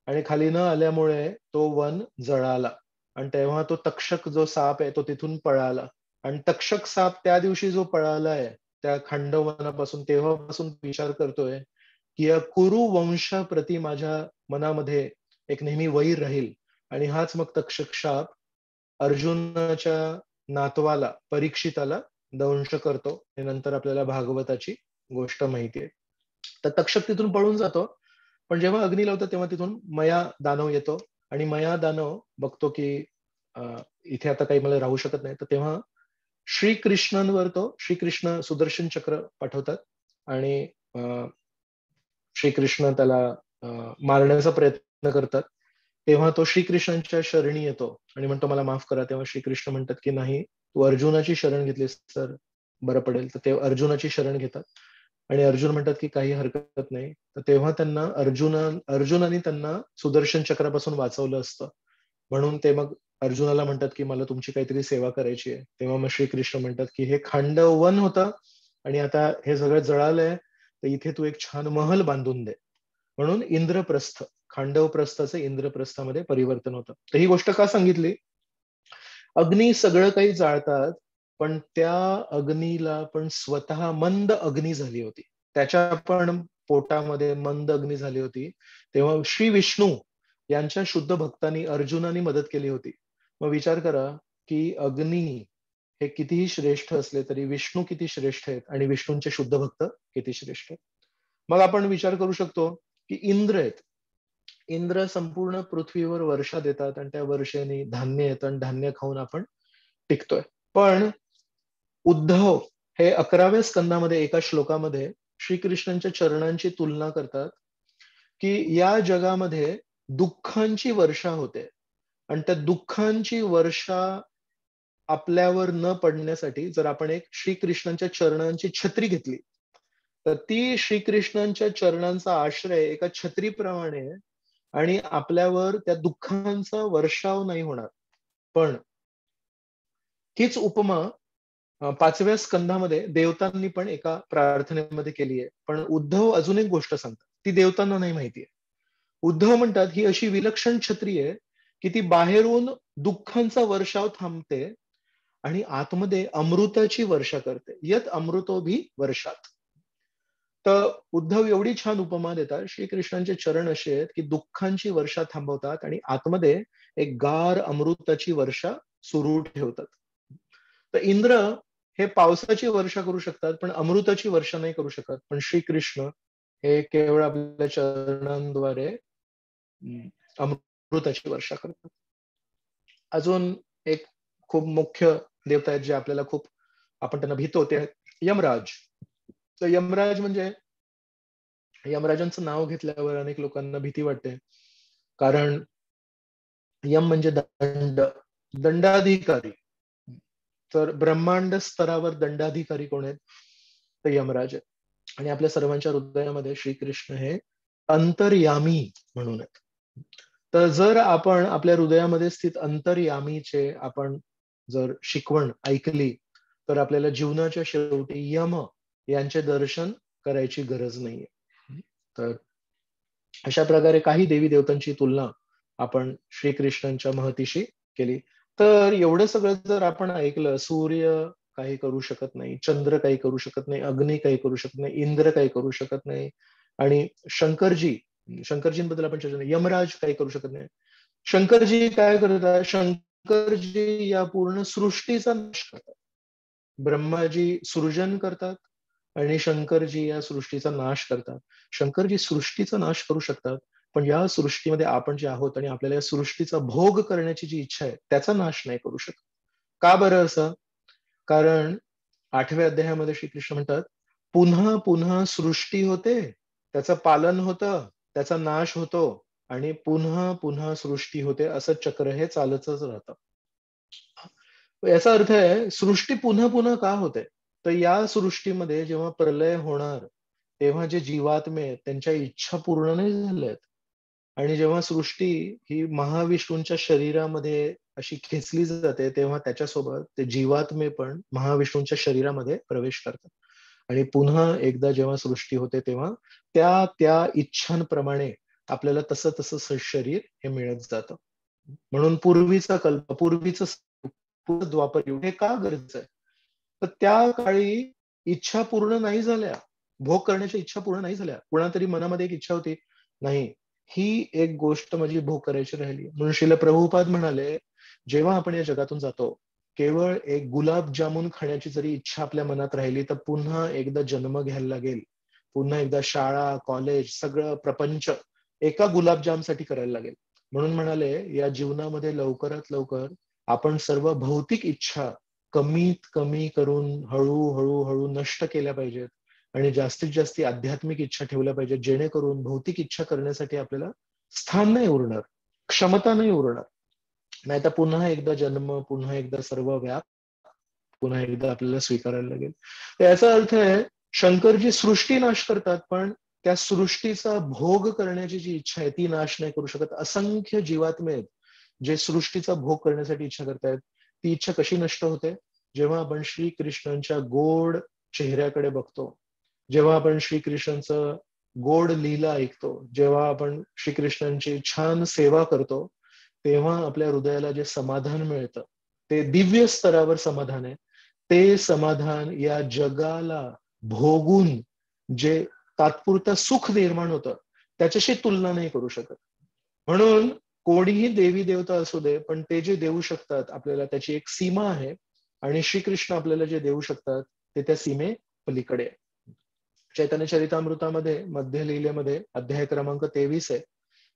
आणि खाली न आल्यामुळे तो वन जळाला. आणि तेव्हा तो तक्षक जो साप आहे तो तिथून पळाला. आणि तक्षक साप त्या दिवशी जो पळालाय त्या खंडवनापासून, तेव्हापासून विचार करतोय की या कुरु वंशाप्रती माझ्या मनामध्ये एक नेहमी वैर राहील. आणि हाच मग तक्षक शाप अर्जुनाच्या नातवाला परीक्षिताला दंश करतो. हे नंतर आपल्याला भागवताची गोष्ट माहिती आहे. तर तक्षक तिथून पळून जातो. पण जेव्हा अग्नी लावतो तेव्हा तिथून मया दानव येतो. आणि मया दानव बघतो की इथे आता काही मला राहू शकत नाही. तर तेव्हा श्रीकृष्णांवर तो श्रीकृष्ण सुदर्शन चक्र पाठवतात. आणि श्रीकृष्ण त्याला मारण्याचा प्रयत्न करतात. तेव्हा तो श्रीकृष्णांच्या शरणी येतो आणि म्हणतो मला माफ करा. तेव्हा श्रीकृष्ण म्हणतात की नाही, तू अर्जुनाची शरण घेतलीस तर बरं पडेल. तर ते अर्जुनाची शरण घेतात. आणि अर्जुन म्हणतात की काही हरकत नाही. तर तेव्हा त्यांना अर्जुनाने त्यांना सुदर्शन चक्रापासून वाचवलं असतं. म्हणून ते मग अर्जुनाला म्हणतात की मला तुमची काहीतरी सेवा करायची आहे. तेव्हा मग श्रीकृष्ण म्हणतात की हे खांडव वन होतं आणि आता हे सगळं जळालंय, तर इथे तू एक छान महल बांधून दे. म्हणून इंद्रप्रस्थ, खांडवप्रस्थाचं इंद्रप्रस्थामध्ये परिवर्तन होतं. तर ही गोष्ट का सांगितली? अग्नी सगळं काही जाळतात, पण त्या अग्नीला पण स्वतः मंद अग्नी झाली होती. त्याच्या पण पोटामध्ये मंद अग्नी झाली होती. तेव्हा श्री विष्णू यांच्या शुद्ध भक्तांनी अर्जुनानी मदत केली होती. मग विचार करा की अग्नी हे कितीही श्रेष्ठ असले तरी विष्णू किती श्रेष्ठ आहेत आणि विष्णूंचे शुद्ध भक्त किती श्रेष्ठ आहेत. मग आपण विचार करू शकतो की इंद्र आहेत. इंद्र संपूर्ण पृथ्वीवर वर्षा देतात आणि त्या वर्षाने धान्य येतं आणि धान्य खाऊन आपण टिकतोय. पण उद्धव हे 11व्या स्कंदामध्ये एका श्लोकामध्ये श्रीकृष्णांच्या चरणांची तुलना करतात की या जगामध्ये दुःखांची वर्षा होते. आणि त्या दुःखांची वर्षा आपल्यावर न पडण्यासाठी जर आपण एक श्रीकृष्णांच्या चरणांची छत्री घेतली, तर ती श्रीकृष्णांच्या चरणांचा आश्रय एका छत्रीप्रमाणे आहे. आणि आपल्यावर त्या दुःखांचा वर्षाव नाही होणार. पण हीच उपमा 5व्या स्कंधामध्ये देवतांनी पण एका प्रार्थनेमध्ये केली आहे. पण उद्धव अजून एक गोष्ट सांगतात, ती देवतांना नाही माहितीये. उद्धव म्हणतात ही अशी विलक्षण छत्री आहे की ती बाहेरून दुःखांचा वर्षाव थांबते आणि आतमध्ये अमृताची वर्षा करते. यत अमृतोभी वर्षात. तर उद्धव एवढी छान उपमा देतात. श्रीकृष्णांचे चरण असे आहेत की दुःखांची वर्षा थांबवतात आणि आतमध्ये एक गार अमृताची वर्षा सुरू ठेवतात. तर इंद्र हे पावसाची वर्षा करू शकतात, पण अमृताची वर्षा नाही करू शकत. पण श्रीकृष्ण हे केवळ आपल्या चरणांद्वारे अमृताची वर्षा करतात. अजून एक खूप मुख्य देवता आहेत जे आपल्याला खूप आपण त्यांना भीतो, ते यमराज. तर यमराज म्हणजे यमराजांचं नाव घेतल्यावर अनेक लोकांना भीती वाटते. कारण यम म्हणजे दंड, दंडाधिकारी. तर ब्रह्मांड स्तरावर दंडाधिकारी कोण आहेत? तर यमराज आहेत. आणि आपल्या सर्वांच्या हृदयामध्ये श्रीकृष्ण हे अंतर्यामी म्हणून आहेत. तर जर आपण आपल्या हृदयामध्ये स्थित अंतर्यामीचे आपण जर शिकवण ऐकली, तर आपल्याला जीवनाच्या शेवटी यम यांचे दर्शन करायची गरज नाहीये. तर अशा प्रकारे काही देवी देवतांची तुलना आपण श्रीकृष्णांच्या महतीशी केली. तर एवढं सगळं जर आपण ऐकलं, सूर्य काही करू शकत नाही, चंद्र काही करू शकत नाही, अग्नी काही करू शकत नाही, इंद्र काही करू शकत नाही, आणि शंकरजींबद्दल आपण चर्चा नाही, यमराज काही करू शकत नाही. शंकरजी काय करतात? शंकरजी या पूर्ण सृष्टीचा नाश करतात. ब्रह्माजी सृजन करतात आणि शंकरजी या सृष्टीचा नाश करतात. शंकरजी सृष्टीचा नाश करू शकतात, पण या सृष्टीमध्ये आपण जे आहोत आणि आपल्याला या सृष्टीचा भोग करण्याची जी इच्छा आहे त्याचा नाश नाही करू शकत. का बरं असं? कारण 8व्या अध्यायामध्ये श्रीकृष्ण म्हणतात, पुन्हा पुन्हा सृष्टी होते, त्याचं पालन होतं, त्याचा नाश होतो आणि पुन्हा पुन्हा सृष्टी होते, असं चक्र हे चालतच राहतं. याचा अर्थ आहे सृष्टी पुन्हा पुन्हा का होते? तर या सृष्टीमध्ये जेव्हा प्रलय होणार तेव्हा जे जीवात्मे आहेत त्यांच्या इच्छा पूर्ण नाही झाल्यात, आणि जेव्हा सृष्टी ही महाविष्णूंच्या शरीरामध्ये अशी खेचली जाते तेव्हा त्याच्यासोबत ते जीवात्मे पण महाविष्णूंच्या शरीरामध्ये प्रवेश करतात. आणि पुन्हा एकदा जेव्हा सृष्टी होते तेव्हा त्या त्या इच्छांप्रमाणे आपल्याला तसं तसं शरीर हे मिळत जातं. म्हणून पूर्वीचा कल्प, पूर्वीचं द्वापर युग हे का गरजेचं आहे? तर त्या काळी इच्छा पूर्ण नाही झाल्या, भोग करण्याच्या इच्छा पूर्ण नाही झाल्या. कुणातरी मनामध्ये एक इच्छा होती, नाही ही एक गोष्ट माझी भोग करायची राहिली. म्हणून श्रील प्रभुपाद म्हणाले, जेव्हा आपण या जगातून जातो, केवळ एक गुलाबजामुन खाण्याची जरी इच्छा आपल्या मनात राहिली तर पुन्हा एकदा जन्म घ्यायला लागेल. पुन्हा एकदा शाळा, कॉलेज, सगळं प्रपंच एका गुलाबजामसाठी करायला लागेल. म्हणून म्हणाले, या जीवनामध्ये लवकरात लवकर आपण सर्व भौतिक इच्छा कमीत कमी करून हळू नष्ट केल्या पाहिजेत आणि जास्तीत जास्त आध्यात्मिक इच्छा ठेवल्या पाहिजेत, जेणेकरून भौतिक इच्छा करण्यासाठी आपल्याला स्थान नाही उरणार, क्षमता नाही उरणार. नाही तर पुन्हा एकदा जन्म, पुन्हा एकदा सर्व व्याप, पुन्हा एकदा आपल्याला स्वीकारायला लागेल. तर याचा अर्थ आहे शंकरजी सृष्टी नाश करतात, पण त्या सृष्टीचा भोग करण्याची जी इच्छा आहे ती नाश नाही करू शकत. असंख्य जीवात्मे आहेत जे सृष्टीचा भोग करण्यासाठी इच्छा करतायत. ती इच्छा कशी नष्ट होते? जेव्हा आपण श्रीकृष्णांच्या गोड चेहऱ्याकडे बघतो, जेव्हा आपण श्रीकृष्णांचं गोड लीला ऐकतो, जेव्हा आपण श्रीकृष्णांची छान सेवा करतो, तेव्हा आपल्या हृदयाला जे समाधान मिळतं ते दिव्य स्तरावर समाधान आहे. ते समाधान या जगाला भोगून जे तात्पुरतं सुख निर्माण होतं त्याच्याशी तुलना नाही करू शकत. म्हणून कोणीही देवी देवता असू दे, पण ते जे देऊ शकतात आपल्याला त्याची एक सीमा आहे, आणि श्रीकृष्ण आपल्याला जे देऊ शकतात ते त्या सीमे पलीकडे आहे. चैतन्य चरितामृतामध्ये मध्य लीलेमध्ये अध्याय क्रमांक 23 आहे.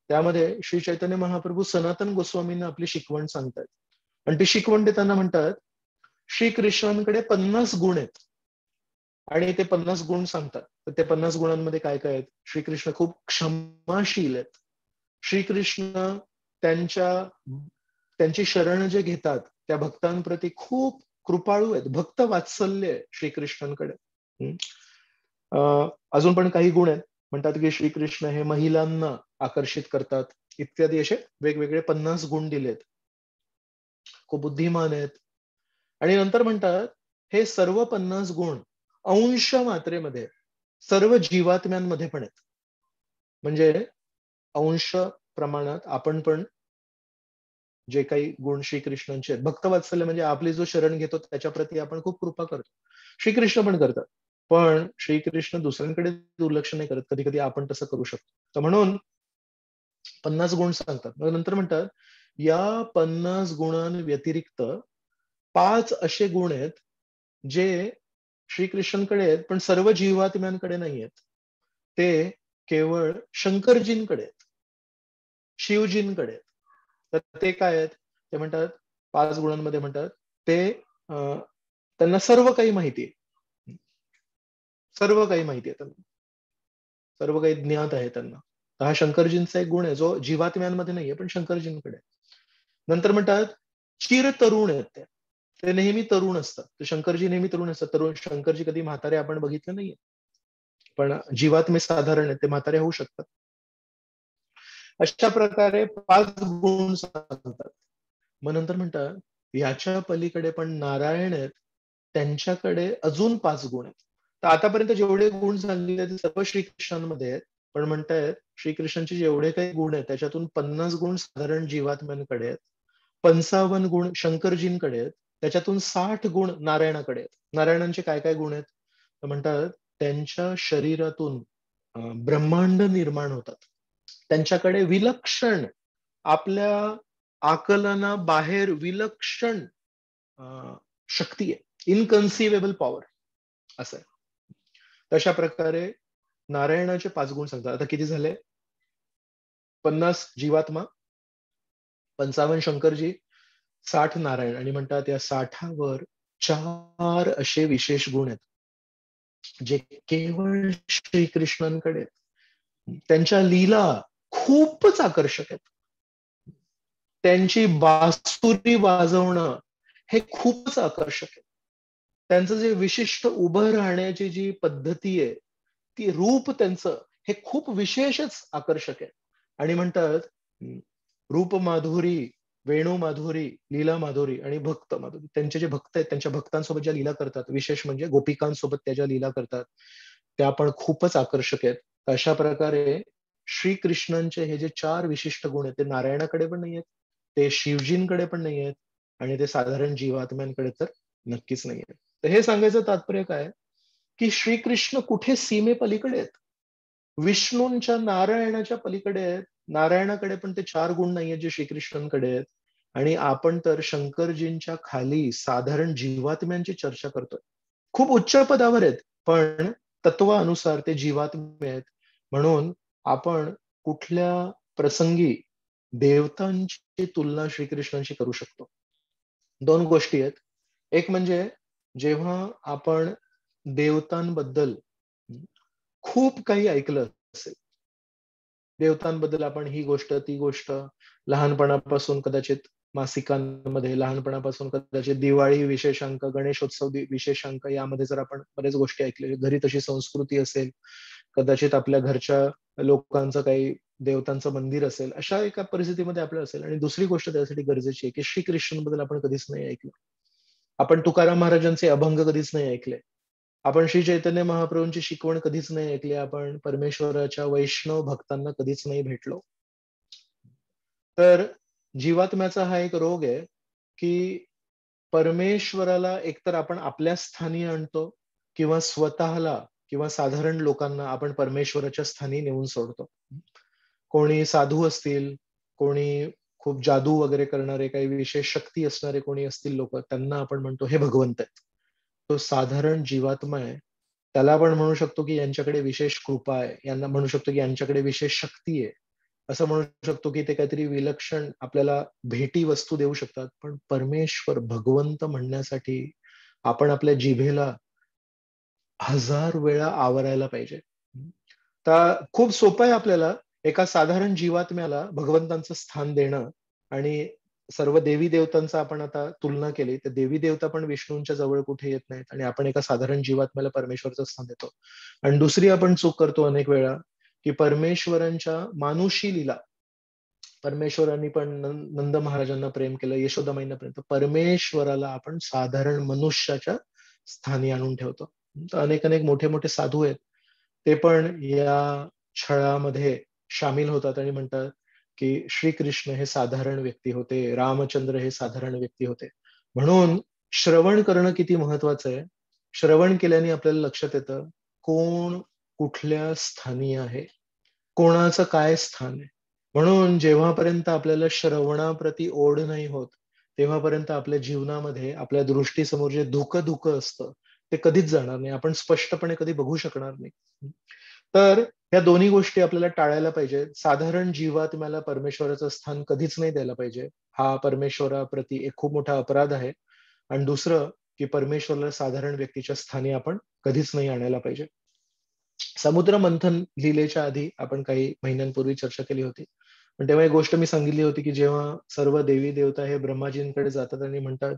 त्यामध्ये श्री चैतन्य महाप्रभू सनातन गोस्वामींना आपली शिकवण सांगतात. आणि ती शिकवण देताना म्हणतात, श्रीकृष्णांकडे 50 गुण आहेत आणि ते 50 गुण सांगतात. तर ते 50 गुणांमध्ये काय काय आहेत? श्रीकृष्ण खूप क्षमाशील आहेत. श्रीकृष्ण त्यांची शरण जे घेतात त्या भक्तांप्रती खूप कृपाळू आहेत. भक्त वात्सल्य आहे श्रीकृष्णांकडे. अजून पण काही गुण आहेत. म्हणतात की श्रीकृष्ण हे महिलांना आकर्षित करतात, इत्यादी असे वेगवेगळे 50 गुण दिलेत. खूप बुद्धिमान आहेत. आणि नंतर म्हणतात हे सर्व 50 गुण अंश मात्रेमध्ये सर्व जीवात्म्यांमध्ये पण आहेत. म्हणजे अंश प्रमाणात आपण पण जे काही गुण श्रीकृष्णांचे आहेत, भक्तवात्सल्य म्हणजे आपली जो शरण घेतो त्याच्याप्रती आपण खूप कृपा करतो. श्रीकृष्ण पण करतात. पण श्रीकृष्ण दुसऱ्यांकडे दुर्लक्ष नाही करत. कधी कधी आपण तसं करू शकतो. तर म्हणून 50 गुण सांगतात. मग नंतर म्हणतात, या 50 गुणांव्यतिरिक्त 5 असे गुण आहेत जे श्रीकृष्णांकडे आहेत, पण सर्व जीवात्म्यांकडे नाही आहेत. ते केवळ शंकरजींकडे आहेत, शिवजींकडे आहेत. तर ते काय आहेत? ते म्हणतात 5 गुणांमध्ये म्हणतात ते त्यांना सर्व काही माहिती आहे. सर्व काही माहिती आहे त्यांना. सर्व काही ज्ञात आहे त्यांना. तर हा शंकरजींचा एक गुण आहे जो जीवात्म्यांमध्ये नाहीये, पण शंकरजींकडे आहे. नंतर म्हणतात चिरतरुण आहेत ते. ते नेहमी तरुण असतात. तर शंकरजी नेहमी तरुण असतात. तरुण शंकरजी कधी म्हातारे आपण बघितलं नाहीये. पण जीवात्मे साधारण आहेत, ते म्हातारे होऊ शकतात. अशा प्रकारे 5 गुण सांगतात. मग नंतर म्हणतात, याच्या पलीकडे पण नारायण आहेत, त्यांच्याकडे अजून 5 गुण आहेत. तर आतापर्यंत जेवढे गुण सांगितले ते सर्व श्रीकृष्णांमध्ये आहेत. पण म्हणतायत श्रीकृष्णांचे जेवढे काही गुण आहेत त्याच्यातून 50 गुण साधारण जीवात्म्यांकडे आहेत, 55 गुण शंकरजींकडे आहेत, त्याच्यातून 60 गुण नारायणाकडे आहेत. नारायणांचे काय काय गुण आहेत? तर म्हणतात त्यांच्या शरीरातून ब्रह्मांड निर्माण होतात. त्यांच्याकडे विलक्षण, आपल्या आकलना बाहेर विलक्षण शक्ती आहे, इनकन्सिवेबल पॉवर असं आहे. तशा प्रकारे नारायणाचे 5 गुण सांगतात. आता किती झाले? 50 जीवात्मा, 55 शंकरजी, 60 नारायण. आणि म्हणतात या 60वर 4 असे विशेष गुण आहेत जे केवळ श्रीकृष्णांकडे आहेत. त्यांच्या लीला खूपच आकर्षक आहेत. त्यांची बासुरी वाजवणं हे खूपच आकर्षक आहे. त्यांचं जे विशिष्ट उभं राहण्याची जी पद्धती आहे, ती रूप त्यांचं हे खूप विशेषच आकर्षक आहे. आणि म्हणतात रूप माधुरी, वेणू माधुरी, लीला माधुरी आणि भक्त माधुरी. त्यांचे जे भक्त आहेत त्यांच्या भक्तांसोबत ज्या लीला करतात, विशेष म्हणजे गोपिकांसोबत त्या ज्या लीला करतात त्या पण खूपच आकर्षक आहेत. अशा प्रकारे श्रीकृष्णांचे हे जे 4 विशिष्ट गुण आहेत ते नारायणाकडे पण नाही आहेत, ते शिवजींकडे पण नाही आहेत, आणि ते साधारण जीवात्म्यांकडे तर नक्कीच नाही आहेत. तर हे सांगायचं तात्पर्य काय, की श्रीकृष्ण कुठे सीमेपलीकडे आहेत, विष्णूंच्या नारायणाच्या पलीकडे आहेत. नारायणाकडे पण ते 4 गुण नाही आहेत जे श्रीकृष्णांकडे आहेत. आणि आपण तर शंकरजींच्या खाली साधारण जीवात्म्यांची चर्चा करतोय. खूप उच्च पदावर आहेत, पण तत्वानुसार ते जीवात्मे आहेत. म्हणून आपण कुठल्या प्रसंगी देवतांची तुलना श्रीकृष्णांशी करू शकतो. 2 गोष्टी आहेत. एक म्हणजे जेव्हा आपण देवतांबद्दल खूप काही ऐकलं असेल, देवतांबद्दल आपण ही गोष्ट ती गोष्ट लहानपणापासून कदाचित मासिकांमध्ये, लहानपणापासून कदाचित दिवाळी विशेषांक, गणेशोत्सव विशेषांक यामध्ये जर आपण बऱ्याच गोष्टी ऐकल्या, घरी तशी संस्कृती असेल, कदाचित आपल्या घरच्या लोकांचं काही देवतांचं मंदिर असेल, अशा एका परिस्थितीमध्ये आपलं असेल. आणि दुसरी गोष्ट त्यासाठी गरजेची आहे की श्रीकृष्णांबद्दल आपण कधीच नाही ऐकलं. आपण तुकाराम महाराजांचे अभंग कधीच नाही ऐकले. आपण श्री चैतन्य महाप्रभूंची शिकवण कधीच नाही ऐकली. आपण परमेश्वराच्या वैष्णव भक्तांना कधीच नाही भेटलो. तर जीवात्म्याचा हा एक रोग आहे की परमेश्वराला एकतर आपण आपल्या स्थानी आणतो, किंवा स्वतःला किंवा साधारण लोकांना आपण परमेश्वराच्या स्थानी नेऊन सोडतो. कोणी साधू असतील, कोणी खूप जादू वगैरे करणारे, काही विशेष शक्ती असणारे कोणी असतील लोक, त्यांना आपण म्हणतो हे भगवंत आहेत. तो साधारण जीवात्मा आहे, त्याला आपण म्हणू शकतो की यांच्याकडे विशेष कृपा आहे, यांना म्हणू शकतो की यांच्याकडे विशेष शक्ती आहे, असं म्हणू शकतो की ते काहीतरी विलक्षण आपल्याला भेटी वस्तू देऊ शकतात. पण परमेश्वर, भगवंत म्हणण्यासाठी आपण आपल्या जिभेला 1000 वेळा आवरायला पाहिजे. तर खूप सोपं आहे आपल्याला एका साधारण जीवात्म्याला भगवंतांचं स्थान देणं. आणि सर्व देवी देवतांचा आपण आता तुलना केली तर देवी देवता पण विष्णूंच्या जवळ कुठे येत नाहीत, आणि आपण एका साधारण जीवात्म्याला परमेश्वरचं स्थान देतो. आणि दुसरी आपण चूक करतो अनेक वेळा की परमेश्वरांच्या मानुषी लीला, परमेश्वरांनी पण नंद महाराजांना प्रेम केलं, यशोदामाईंना प्रेम केलं, परमेश्वराला आपण साधारण मनुष्याच्या स्थानी आणून ठेवतो. तर अनेक अनेक मोठे मोठे साधू आहेत, ते पण या छळामध्ये सामील होतात आणि म्हणतात की श्रीकृष्ण हे साधारण व्यक्ती होते, रामचंद्र हे साधारण व्यक्ती होते. म्हणून श्रवण करणं किती महत्वाचं आहे. श्रवण केल्याने आपल्याला लक्षात येतं कोण कुठल्या स्थानी आहे, कोणाचं काय स्थान आहे. म्हणून जेव्हापर्यंत आपल्याला श्रवणाप्रती ओढ नाही होत, तेव्हापर्यंत आपल्या जीवनामध्ये आपल्या दृष्टीसमोर जे धुकं धुकं असतं ते कधीच जाणार नाही. आपण स्पष्टपणे कधी बघू शकणार नाही. तर या दोन्ही गोष्टी आपल्याला टाळायला पाहिजे. साधारण जीवात्म्याला परमेश्वराचं स्थान कधीच नाही द्यायला पाहिजे. हा परमेश्वराप्रती एक खूप मोठा अपराध आहे. आणि दुसरं की परमेश्वराला साधारण व्यक्तीच्या स्थानी आपण कधीच नाही आणायला पाहिजे. समुद्र मंथन लीलेच्या आधी आपण काही महिन्यांपूर्वी चर्चा केली होती. पण तेव्हा एक गोष्ट मी सांगितली होती की जेव्हा सर्व देवी देवता हे ब्रह्माजींकडे जातात आणि म्हणतात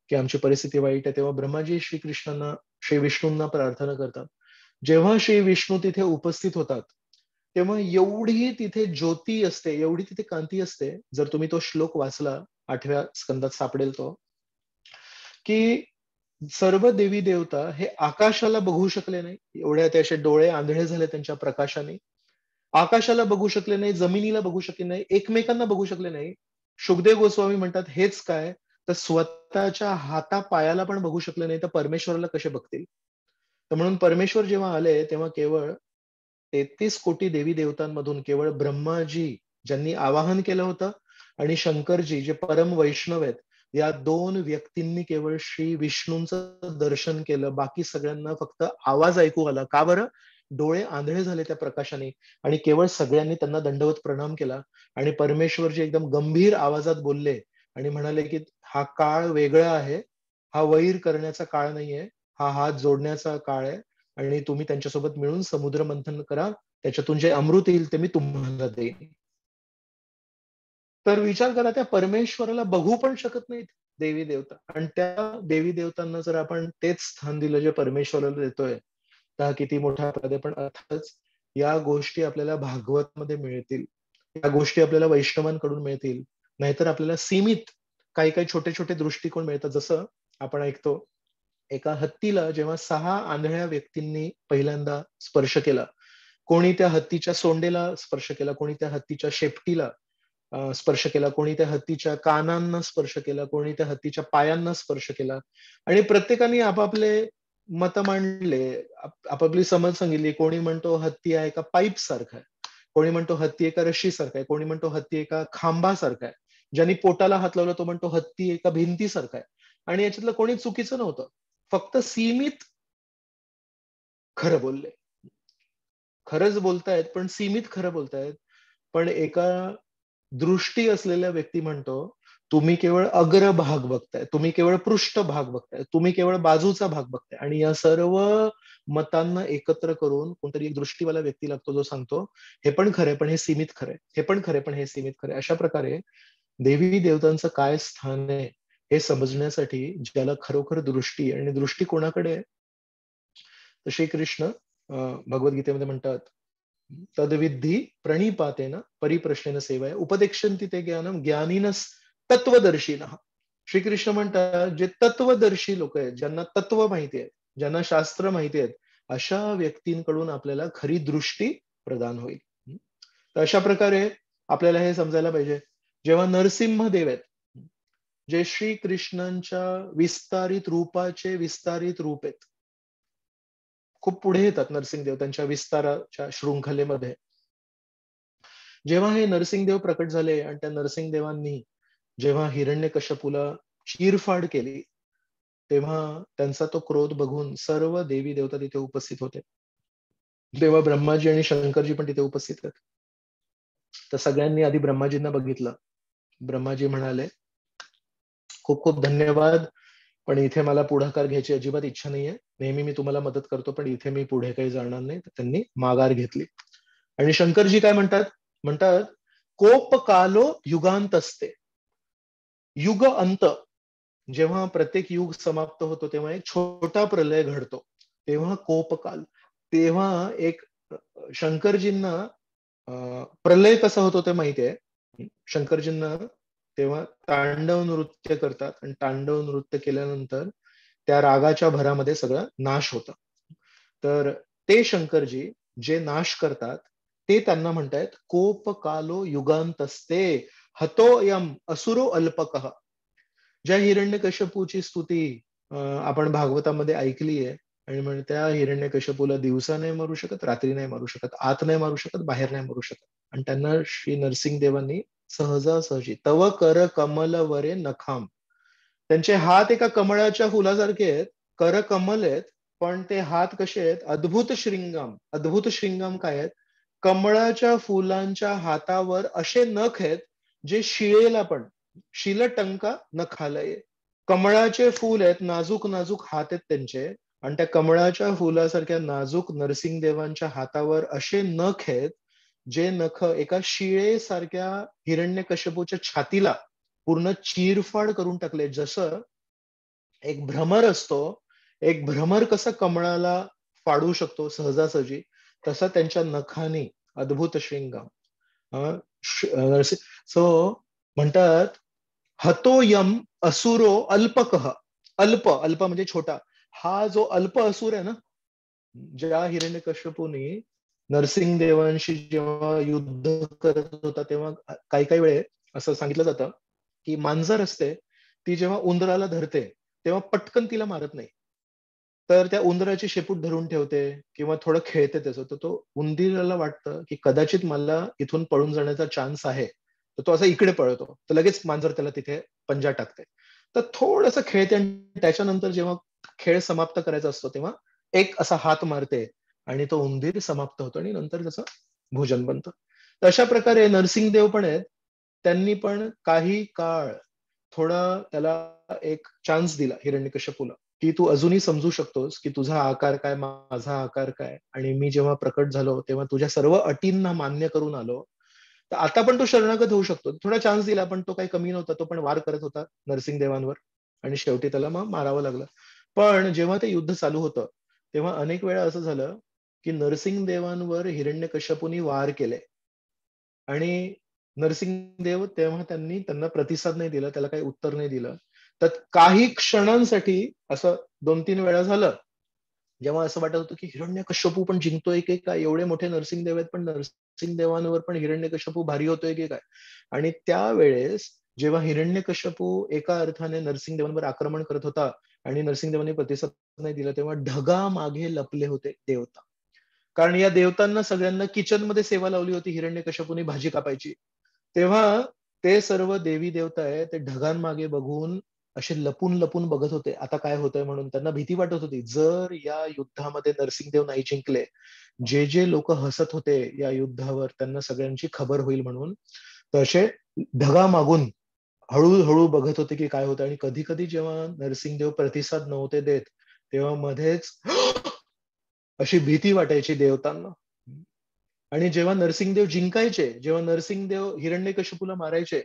की आमची परिस्थिती वाईट आहे, तेव्हा ब्रह्माजी श्रीकृष्णांना, श्री विष्णूंना प्रार्थना करतात. जेव्हा श्री विष्णू तिथे उपस्थित होतात, तेव्हा एवढी तिथे ज्योती असते, एवढी तिथे कांती असते. जर तुम्ही तो श्लोक वाचला, 8व्या स्कंदात सापडेल तो, की सर्व देवी देवता हे आकाशाला बघू शकले नाही. एवढ्या ते असे डोळे आंधळे झाले त्यांच्या प्रकाशाने. आकाशाला बघू शकले नाही, जमिनीला बघू शकले नाही, एकमेकांना बघू शकले नाही. शुकदेव गोस्वामी म्हणतात हेच काय, तर स्वतःच्या हातापायाला पण बघू शकले नाही, तर परमेश्वराला कसे बघतील. तर म्हणून परमेश्वर जेव्हा आले तेव्हा केवळ 33 कोटी देवी देवतांमधून केवळ ब्रह्माजी ज्यांनी आवाहन केलं होतं आणि शंकरजी जे परम वैष्णव आहेत, या 2 व्यक्तींनी केवळ श्री विष्णूंचं दर्शन केलं. बाकी सगळ्यांना फक्त आवाज ऐकू आला. का बरं? डोळे आंधळे झाले त्या प्रकाशाने. आणि केवळ सगळ्यांनी त्यांना दंडवत प्रणाम केला. आणि परमेश्वरजी एकदम गंभीर आवाजात बोलले आणि म्हणाले की हा काळ वेगळा आहे, हा वैर करण्याचा काळ नाहीये, हा हात जोडण्याचा काळ आहे. आणि तुम्ही त्यांच्यासोबत मिळून समुद्र मंथन करा, त्याच्यातून जे अमृत येईल ते मी तुम्हाला देईन. तर विचार करा, त्या परमेश्वराला बघू पण शकत नाहीत देवी देवता, आणि त्या देवी देवतांना जर आपण तेच स्थान दिलं जे परमेश्वराला देतोय, तर हा किती मोठा अपराध आहे. पण अर्थातच या गोष्टी आपल्याला भागवत मध्ये मिळतील, या गोष्टी आपल्याला वैष्णवांकडून मिळतील. नाहीतर आपल्याला सीमित काही काही छोटे छोटे दृष्टिकोन मिळतात. जसं आपण ऐकतो, एका हत्तीला जेव्हा 6 आंधळ्या व्यक्तींनी पहिल्यांदा स्पर्श केला, कोणी त्या हत्तीच्या सोंडेला स्पर्श केला, कोणी त्या हत्तीच्या शेपटीला स्पर्श केला, कोणी त्या हत्तीच्या कानांना स्पर्श केला, कोणी त्या हत्तीच्या पायांना स्पर्श केला. आणि प्रत्येकाने आपापले मत मांडले, आपापली समज सांगितली. कोणी म्हणतो हत्ती आहे एका पाईप सारखा आहे, कोणी म्हणतो हत्ती एका रशी सारखा आहे, कोणी म्हणतो हत्ती एका खांबासारखा आहे, ज्यांनी पोटाला हात लावला तो म्हणतो हत्ती एका भिंतीसारखा आहे. आणि याच्यातलं कोणी चुकीचं नव्हतं, फक्त सीमित खरं बोलले. खरंच बोलतायत पण सीमित खरं बोलतायत. पण एका दृष्टी असलेल्या व्यक्ती म्हणतो, तुम्ही केवळ अग्रभाग बघताय, तुम्ही केवळ पृष्ठभाग बघताय, तुम्ही केवळ बाजूचा भाग बघताय. आणि या सर्व मतांना एकत्र करून कोणतरी एक दृष्टीवाला व्यक्ती लागतो जो सांगतो, हे पण खरंय पण हे सीमित खरंय, हे पण खरंय पण हे सीमित खरंय. अशा प्रकारे देवी देवतांचं काय स्थान आहे हे समजण्यासाठी ज्याला खरोखर दृष्टी आहे, आणि दृष्टी कोणाकडे आहे, तर श्रीकृष्ण भगवद्गीतेमध्ये म्हणतात, तद्विधी प्रणिपातेन परिप्रश्नेन सेवाय उपदेक्षन्ति ते ज्ञानम ज्ञानिनस तत्वदर्शिनः. श्रीकृष्ण म्हणतात जे तत्वदर्शी लोक आहेत, ज्यांना तत्व माहिती आहे, ज्यांना शास्त्र माहिती आहेत, अशा व्यक्तींकडून आपल्याला खरी दृष्टी प्रदान होईल. तर अशा प्रकारे आपल्याला हे समजायला पाहिजे. जेव्हा नरसिंहदेव आहेत, जे श्रीकृष्णांच्या विस्तारित रूपाचे विस्तारित रूप आहेत, खूप पुढे येतात नरसिंहदेव त्यांच्या विस्ताराच्या शृंखलेमध्ये. जेव्हा हे नरसिंहदेव प्रकट झाले आणि त्या नरसिंहदेवांनी जेव्हा हिरण्यकश्यपूला चीरफाड केली, तेव्हा त्यांचा तो क्रोध बघून सर्व देवी देवता तिथे उपस्थित होते. तेव्हा ब्रह्माजी आणि शंकरजी पण तिथे उपस्थित आहेत. तर सगळ्यांनी आधी ब्रह्माजींना बघितलं. ब्रह्माजी म्हणाले, खूप खूप धन्यवाद, पण इथे मला पुढाकार घ्यायची अजिबात इच्छा नाहीये. नेहमी मी तुम्हाला मदत करतो, पण इथे मी पुढे काही जाणार नाही. तर त्यांनी माघार घेतली. आणि शंकरजी काय म्हणतात, म्हणतात कोप कालो युगांत असते. युग अंत, जेव्हा प्रत्येक युग समाप्त होतो तेव्हा एक छोटा प्रलय घडतो, तेव्हा कोपकाल. तेव्हा एक शंकरजींना प्रलय कसा होतो ते माहिती आहे. शंकरजींना तेव्हा तांडव नृत्य करतात, आणि तांडव नृत्य केल्यानंतर त्या रागाच्या भरामध्ये सगळं नाश होतं. तर ते शंकरजी जे नाश करतात ते त्यांना म्हणतायत कोप कालो युगांतस्ते हतोयम असुरो अल्पकः. ज्या हिरण्यकश्यपूची स्तुती आपण भागवतामध्ये ऐकली आहे, आणि म्हणजे त्या हिरण्यकश्यपूला दिवसा नाही मारू शकत, रात्री नाही मारू शकत, आत नाही मारू शकत, बाहेर नाही मारू शकत, आणि त्यांना श्री नरसिंहदेवांनी सहजासहजी तव कर कमल वरे नखाम, त्यांचे हात एका कमळाच्या फुलासारखे आहेत, कर कमल आहेत, पण ते हात कसे आहेत, अद्भुत श्रींगम. अद्भुत श्रींगम काय आहेत? कमळाच्या फुलांच्या हातावर असे नख आहेत जे शिळेला पण शिलटंका नखालय. कमळाचे फूल आहेत, नाजूक नाजूक हात आहेत त्यांचे, आणि त्या कमळाच्या फुलासारख्या नाजूक नरसिंहदेवांच्या हातावर असे नख आहेत जे नख एका शिळेसारख्या हिरण्यकश्यपूच्या छातीला पूर्ण चिरफाड करून टाकले. जसं एक भ्रमर असतो, एक भ्रमर कसं कमळाला फाडू शकतो सहजासहजी, तसा त्यांच्या नखाने अद्भुत श्रींगम. सो म्हणतात हतोयम असुरो अल्पकः. अल्प, अल्प म्हणजे छोटा. हा जो अल्प असुर आहे ना, ज्या हिरण्यकश्यपूने नरसिंहदेवांशी जेव्हा युद्ध करत होता, तेव्हा काही काही वेळे असं सांगितलं जातं की मांजर असते, ती जेव्हा उंदराला धरते तेव्हा पटकन तिला मारत नाही, तर त्या उंदराची शेपूट धरून ठेवते किंवा थोडं खेळते त्याचं. तर तो उंदीराला वाटतं की कदाचित मला इथून पळून जाण्याचा चान्स आहे, तर तो असा इकडे पळतो, तर लगेच मांजर त्याला तिथे पंजा टाकते. तर थोडस खेळते, आणि त्याच्यानंतर जेव्हा खेळ समाप्त करायचा असतो तेव्हा एक असा हात मारते आणि तो उंदीर समाप्त होतो, आणि नंतर त्याचं भोजन बनतं. तर अशा प्रकारे नरसिंहदेव पण आहेत, त्यांनी पण काही काळ थोडा त्याला एक चान्स दिला हिरण्यकश्यपूला, की तू अजूनही समजू शकतोस की तुझा आकार काय, माझा आकार काय, आणि मी जेव्हा प्रकट झालो तेव्हा तुझ्या सर्व अटींना मान्य करून आलो, तर आता पण तो शरणागत होऊ शकतो. थोडा चान्स दिला, पण तो काही कमी नव्हता, तो पण वार करत होता नरसिंहदेवांवर, आणि शेवटी त्याला मग मारावं लागलं. पण जेव्हा ते युद्ध चालू होतं तेव्हा अनेक वेळा असं झालं की नरसिंहदेवांवर हिरण्यकश्यपूनी वार केले, आणि नरसिंहदेव तेव्हा त्यांना प्रतिसाद नाही दिला, त्याला काही उत्तर नाही दिलं. तर काही क्षणांसाठी असं 2-3 वेळा झालं, जेव्हा असं वाटत होतं की हिरण्यकश्यपू पण जिंकतोय की काय, एवढे मोठे नरसिंहदेव आहेत पण नरसिंहदेवांवर पण हिरण्यकश्यपू भारी होतोय की काय. आणि त्यावेळेस जेव्हा हिरण्यकश्यपू एका अर्थाने नरसिंहदेवांवर आक्रमण करत होता आणि नरसिंहदेवांनी प्रतिसाद नाही दिला, तेव्हा ढगा मागे लपले होते देवता. कारण या देवतांना सगळ्यांना किचन मध्ये सेवा लावली होती हिरण्यकश्यपूने भाजी कापायची. तेव्हा ते सर्व देवी देवता आहे ते ढगांमागे बघून असे लपून लपून बघत होते आता काय होतंय म्हणून. त्यांना भीती वाटत होती, जर या युद्धामध्ये नरसिंहदेव नाही जिंकले, जे जे लोक हसत होते या युद्धावर त्यांना सगळ्यांची खबर होईल म्हणून, तर असे ढगा मागून हळूहळू बघत होते की काय होतं. आणि कधी कधी जेव्हा नरसिंहदेव प्रतिसाद नव्हते देत, तेव्हा मध्येच अशी भीती वाटायची देवतांना. आणि जेव्हा नरसिंहदेव जिंकायचे, जेव्हा नरसिंहदेव हिरण्यकशिपूला मारायचे,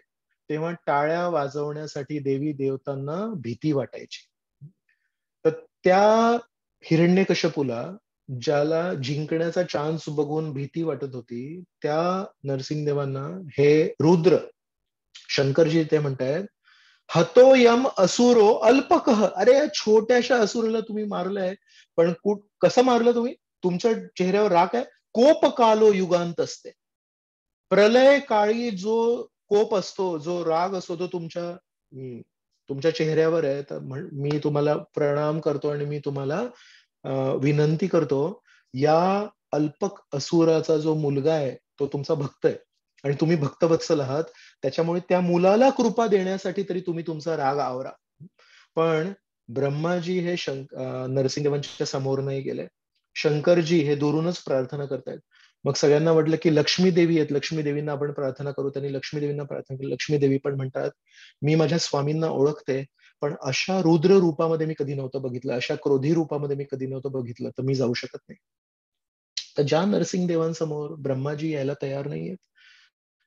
तेव्हा टाळ्या वाजवण्यासाठी देवी देवतांना भीती वाटायची. तर त्या हिरण्यकशिपूला ज्याला जिंकण्याचा चान्स बघून भीती वाटत होती, त्या नरसिंहदेवांना हे रुद्र शंकरजी ते म्हणतायत हतोयम असुरो अल्पकः. अरे या छोट्याशा असुराला तुम्ही मारलंय, पण कसं मारलं तुम्ही? तुमच्या चेहऱ्यावर राख आहे. कोप कालो युगांत असते. प्रलय काळी जो कोप असतो, जो राग असतो, तो तुमच्या चेहऱ्यावर आहे. तर मी तुम्हाला प्रणाम करतो आणि मी तुम्हाला विनंती करतो, या अल्पक असुराचा जो मुलगा आहे तो तुमचा भक्त आहे, आणि तुम्ही भक्तवत्सल आहात, त्याच्यामुळे त्या मुलाला कृपा देण्यासाठी तरी तुम्ही तुमचा राग आवरा. पण ब्रह्माजी हे नरसिंहदेवांच्या समोर नाही गेले. शंकरजी हे दुरूनच प्रार्थना करतायत. मग सगळ्यांना वाटलं की लक्ष्मी देवी आहेत, लक्ष्मी देवींना आपण प्रार्थना करू. त्यांनी लक्ष्मी देवींना प्रार्थना केली. लक्ष्मी देवी पण म्हणतात, मी माझ्या स्वामींना ओळखते, पण अशा रुद्र रूपामध्ये मी कधी नव्हतं बघितलं, अशा क्रोधी रूपामध्ये मी कधी नव्हतं बघितलं, तर मी जाऊ शकत नाही. तर ज्या नरसिंहदेवांसमोर ब्रह्माजी यायला तयार नाहीयेत,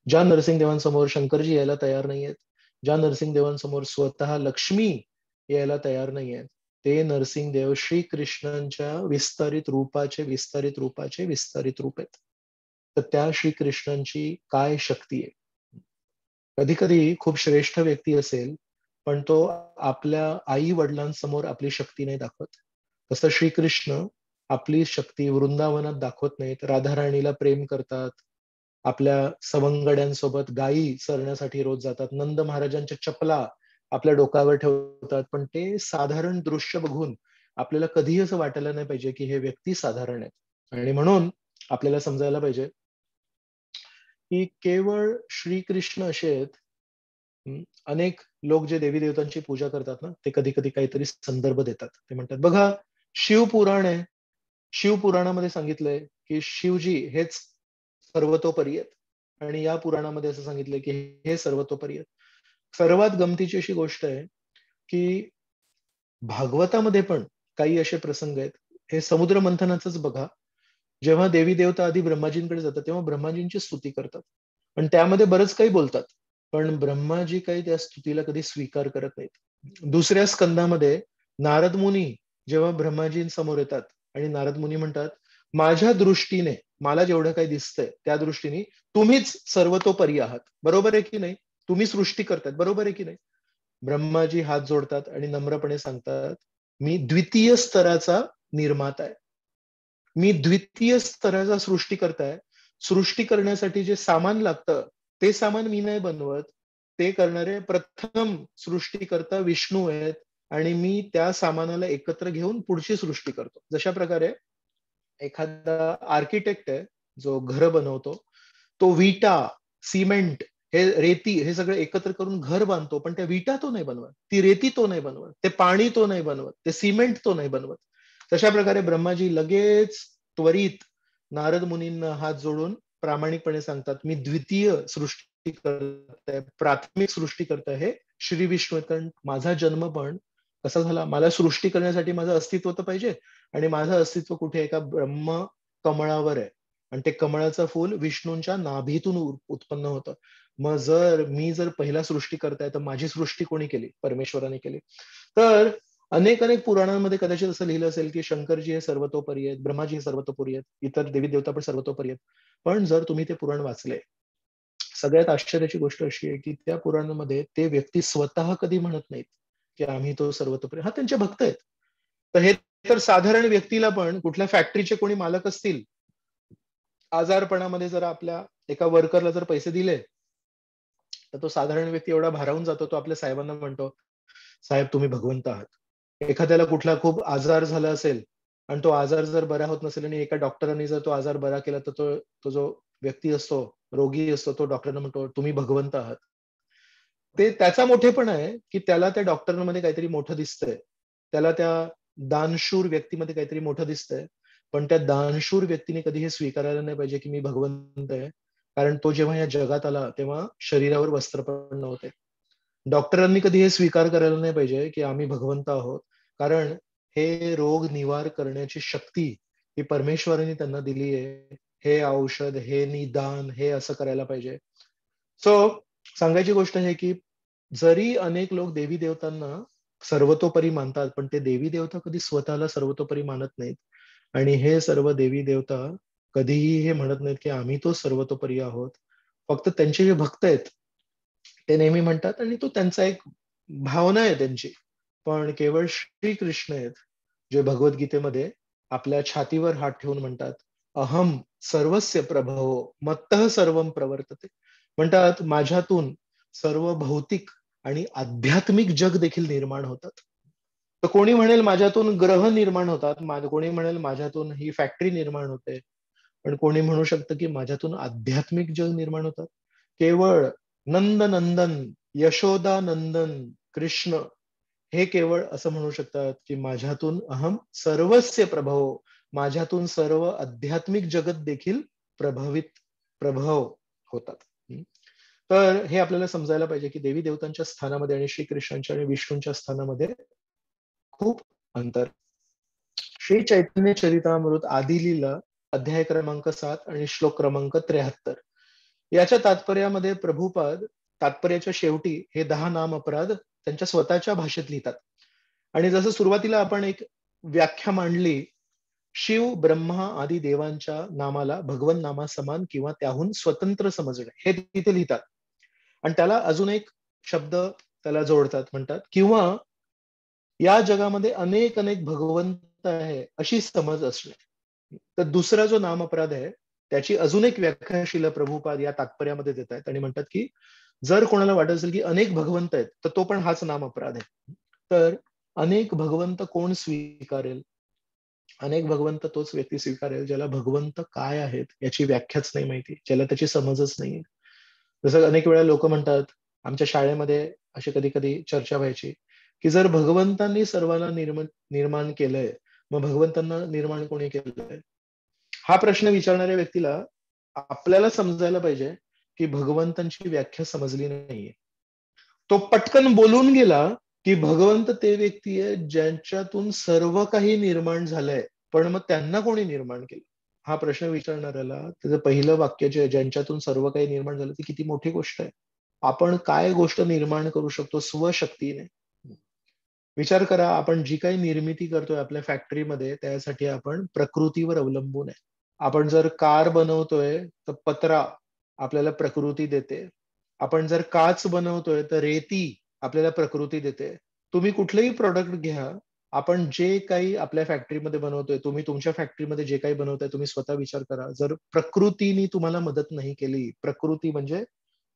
ज्या नरसिंहदेवांसमोर शंकरजी यायला तयार नाहीयेत, ज्या नरसिंहदेवांसमोर स्वतः लक्ष्मी यायला तयार नाहीयेत, ते नरसिंहदेव श्रीकृष्णांच्या विस्तारित रूप आहेत. तर त्या श्रीकृष्णांची काय शक्ती आहे. कधी कधी खूप श्रेष्ठ व्यक्ती असेल, पण तो आपल्या आई वडिलांसमोर आपली शक्ती नाही दाखवत. तसं श्रीकृष्ण आपली शक्ती वृंदावनात दाखवत नाहीत. राधाराणीला प्रेम करतात, आपल्या सवंगड्यांसोबत गायी चरण्यासाठी रोज जातात, नंद महाराजांच्या चपला आपल्या डोक्यावर ठेवतात. पण ते साधारण दृश्य बघून आपल्याला कधीही असं वाटायला नाही पाहिजे की हे व्यक्ती साधारण आहेत. आणि म्हणून आपल्याला समजायला पाहिजे की केवळ श्रीकृष्ण असे आहेत. अनेक लोक जे देवी देवतांची पूजा करतात ना, ते कधी कधी काहीतरी संदर्भ देतात. ते म्हणतात बघा, शिवपुराण आहे, शिवपुराणामध्ये सांगितलंय की शिवजी हेच सर्वतोपरी आहेत, आणि या पुराणामध्ये असं सांगितलंय की हे सर्वतोपरी आहेत. सर्वात गमतीची अशी गोष्ट आहे की भागवतामध्ये पण काही असे प्रसंग आहेत. हे समुद्र मंथनाचंच बघा. जेव्हा देवी देवता आधी ब्रह्माजींकडे जातात तेव्हा ब्रह्माजींची स्तुती करतात, आणि त्यामध्ये बरंच काही बोलतात. पण ब्रह्माजी काही त्या स्तुतीला कधी स्वीकार करत नाहीत. दुसऱ्या स्कंदामध्ये नारद मुनी जेव्हा ब्रह्माजींसमोर येतात आणि नारद मुनी म्हणतात, माझ्या दृष्टीने मला जेवढं काही दिसतंय त्या दृष्टीने तुम्हीच सर्वतोपरी आहात, बरोबर आहे की नाही? तुम्ही सृष्टी करतायत, बरोबर आहे की नाही? ब्रह्माजी हात जोडतात आणि नम्रपणे सांगतात, मी द्वितीय स्तराचा निर्माता आहे, मी द्वितीय स्तराचा सृष्टी करताय. सृष्टी करण्यासाठी जे सामान लागतं ते सामान मी नाही बनवत, ते करणारे प्रथम सृष्टीकर्ता विष्णू आहेत, आणि मी त्या सामानाला एकत्र घेऊन पुढची सृष्टी करतो. जशा प्रकारे एखादा आर्किटेक्ट आहे जो घर बनवतो, तो विटा, सिमेंट, हे रेती हे सगळं एकत्र करून घर बांधतो, पण त्या विटा तो नाही बनवत, ती रेती तो नाही बनवत, ते पाणी तो नाही बनवत, ते सिमेंट तो नाही बनवत. तशा प्रकारे ब्रह्माजी लगेच त्वरित नारद मुनींना हात जोडून प्रामाणिकपणे सांगतात, मी द्वितीय सृष्टी करताय, प्राथमिक सृष्टी करताय हे श्री विष्णू आहेत. कारण माझा जन्म पण कसा झाला, मला सृष्टी करण्यासाठी माझं अस्तित्व तर पाहिजे, आणि माझं अस्तित्व कुठे? एका ब्रह्म कमळावर आहे, आणि ते कमळाचं फूल विष्णूंच्या नाभीतून उत्पन्न होतं. मग जर पहिला सृष्टी करताय तर माझी सृष्टी कोणी केली? परमेश्वराने केली. तर अनेक अनेक पुराणांमध्ये कदाचित असं लिहिलं असेल की शंकरजी हे सर्वतोपरी आहेत, ब्रह्माजी हे सर्वतोपरी आहेत, इतर देवी देवता पण सर्वतोपरी आहेत. पण जर तुम्ही ते पुराण वाचले, सगळ्यात आश्चर्याची गोष्ट अशी आहे की त्या पुराणामध्ये ते व्यक्ती स्वतः कधी म्हणत नाहीत की आम्ही तो सर्वतोपरी. हा, त्यांचे भक्त आहेत. तर हे तर साधारण व्यक्तीला पण, कुठल्या फॅक्टरीचे कोणी मालक असतील, आजारपणामध्ये जर आपल्या एका वर्करला जर पैसे दिले, तर तो साधारण व्यक्ती एवढा भारावून जातो, तो आपल्या साहेबांना म्हणतो, साहेब तुम्ही भगवंत आहात. एखाद्याला कुठला खूप आजार झाला असेल आणि तो आजार जर बरा होत नसेल आणि एका डॉक्टरांनी जर तो आजार बरा केला, तर तो जो व्यक्ती असतो, रोगी असतो, तो डॉक्टरना म्हणतो तुम्ही भगवंत आहात. ते त्याचा मोठेपणा आहे की त्याला त्या डॉक्टरमध्ये काहीतरी मोठं दिसतंय, त्याला त्या दानशूर व्यक्तीमध्ये काहीतरी मोठं दिसतंय. पण त्या दानशूर व्यक्तीने कधी हे स्वीकारायला नाही पाहिजे की मी भगवंत आहे. कारण तो जेव्हा या जगात आला तेव्हा शरीरावर वस्त्र पण नव्हते. डॉक्टरांनी कधी हे स्वीकार करायला नाही पाहिजे की आम्ही भगवंत आहोत, कारण हे रोग निवार करण्याची शक्ती ही परमेश्वराने त्यांना दिली आहे. हे औषध, हे निदान, हे असं करायला पाहिजे. सो सांगायची गोष्ट आहे की जरी अनेक लोक देवी देवतांना सर्वतोपरी मानतात, पण ते देवी देवता कधी स्वतःला सर्वतोपरी मानत नाहीत. आणि हे सर्व देवी देवता कधीही हे म्हणत नाहीत की आम्ही तो सर्वतोपरी आहोत. फक्त त्यांचे जे भक्त आहेत ते नेहमी म्हणतात, आणि तो त्यांचा एक भावना आहे त्यांची. पण केवळ श्रीकृष्ण आहेत जे भगवद्गीतेमध्ये आपल्या छातीवर हात ठेवून म्हणतात, अहम सर्वस्य प्रभवो मत्तः सर्वं प्रवर्तते. म्हणतात माझ्यातून सर्व भौतिक आणि आध्यात्मिक जग देखील निर्माण होतात. तर कोणी म्हणेल माझ्यातून ग्रह निर्माण होतात, कोणी म्हणेल माझ्यातून ही फॅक्टरी निर्माण होते, पण कोणी म्हणू शकतं की माझ्यातून आध्यात्मिक जग निर्माण होतात. केवळ नंद नंदन, यशोदा नंदन कृष्ण हे केवळ असं म्हणू शकतात की माझ्यातून अहम सर्वस्य प्रभव, माझ्यातून सर्व आध्यात्मिक जगत देखील प्रभव होतात. तर हे आपल्याला समजायला पाहिजे की देवी देवतांच्या स्थानामध्ये आणि श्रीकृष्णांच्या आणि विष्णूंच्या स्थानामध्ये खूप अंतर. श्री चैतन्य चरितामृत आदिलीला अध्याय क्रमांक 7 आणि श्लोक क्रमांक 73 याच्या तात्पर्यामध्ये प्रभुपाद तात्पर्याच्या शेवटी हे 10 नाम अपराध त्यांच्या स्वतःच्या भाषेत लिहितात. आणि जसं सुरुवातीला आपण एक व्याख्या मांडली, शिव ब्रह्मा आदी देवांच्या नामाला भगवन नामा समान किंवा त्याहून स्वतंत्र समजणे, हे तिथे लिहितात. आणि त्याला अजून एक शब्द त्याला जोडतात, म्हणतात किंवा या जगामध्ये अनेक अनेक भगवंत आहे अशी समज असणे. तर दुसरा जो नाम अपराध आहे त्याची अजून एक व्याख्या श्रील प्रभुपाद या तात्पर्यामध्ये देत आहेत आणि म्हणतात की जर कोणाला वाटत असेल की अनेक भगवंत आहेत तर तो पण हाच नाम अपराध आहे. तर अनेक भगवंत कोण स्वीकारेल? अनेक भगवंत तोच व्यक्ती स्वीकारेल ज्याला भगवंत काय आहेत याची व्याख्याच नाही माहिती, ज्याला त्याची समजच नाहीये. जसं अनेक वेळा लोक म्हणतात, आमच्या शाळेमध्ये अशी कधी कधी चर्चा व्हायची की जर भगवंतांनी सर्वांना निर्माण केलंय, मग भगवंतांना निर्माण कोणी केलंय? हा प्रश्न विचारणाऱ्या व्यक्तीला आपल्याला समजायला पाहिजे की भगवंतांची व्याख्या समजली नाहीये. तो पटकन बोलून गेला की भगवंत ते व्यक्ती आहे ज्यांच्यातून सर्व काही निर्माण झालंय, पण मग त्यांना कोणी निर्माण केलं? हा प्रश्न विचारणाऱ्याला त्याचं पहिलं वाक्य जे ज्यांच्यातून सर्व काही निर्माण झालं ती किती मोठी गोष्ट आहे. आपण काय गोष्ट निर्माण करू शकतो स्वशक्तीने? विचार करा, आपण जी काही निर्मिती करतोय आपल्या फॅक्टरीमध्ये त्यासाठी आपण प्रकृतीवर अवलंबून आहे. आपण जर कार बनवतोय तर पत्रा आपल्याला प्रकृती देते. आपण जर काच बनवतोय तर रेती आपल्याला प्रकृती देते. तुम्ही कुठलेही प्रोडक्ट घ्या, आपण जे काही आपल्या फॅक्टरीमध्ये बनवतोय, तुम्ही तुमच्या फॅक्टरीमध्ये जे काही बनवताय, तुम्ही स्वतः विचार करा, जर प्रकृतीने तुम्हाला मदत नाही केली, प्रकृती म्हणजे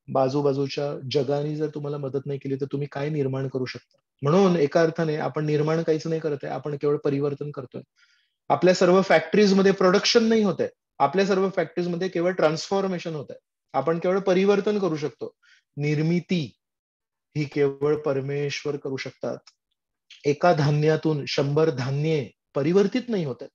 बाजूबाजूच्या जगाने जर तुम्हाला मदत नाही केली तर तुम्ही काय निर्माण करू शकता? म्हणून एका अर्थाने आपण निर्माण काहीच नाही करत आहे, आपण केवळ परिवर्तन करतोय. आपल्या सर्व फॅक्टरीजमध्ये प्रोडक्शन नाही होत आहे, आपल्या सर्व फॅक्टरीजमध्ये केवळ ट्रान्सफॉर्मेशन होत आहे. आपण केवळ परिवर्तन करू शकतो. निर्मिती ही केवळ परमेश्वर करू शकतात. एका धान्यातून 100 धान्ये परिवर्तित नाही होत आहेत.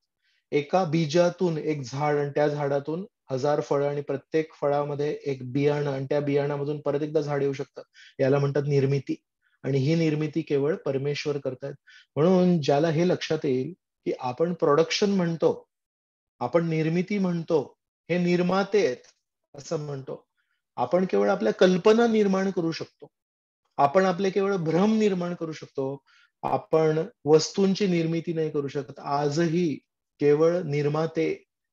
एका बीजातून एक झाड आणि त्या झाडातून 1000 फळं आणि प्रत्येक फळामध्ये एक बियाणं आणि त्या बियाणामधून परत एकदा झाड येऊ शकतं. याला म्हणतात निर्मिती. आणि ही निर्मिती केवळ परमेश्वर करतायत. म्हणून ज्याला हे लक्षात येईल की आपण प्रोडक्शन म्हणतो, आपण निर्मिती म्हणतो, हे निर्माते आहेत असं म्हणतो. आपण केवळ आपल्या कल्पना निर्माण करू शकतो. आपण आपले केवळ भ्रम निर्माण करू शकतो. आपण वस्तूंची निर्मिती नाही करू शकत. आजही केवळ निर्माते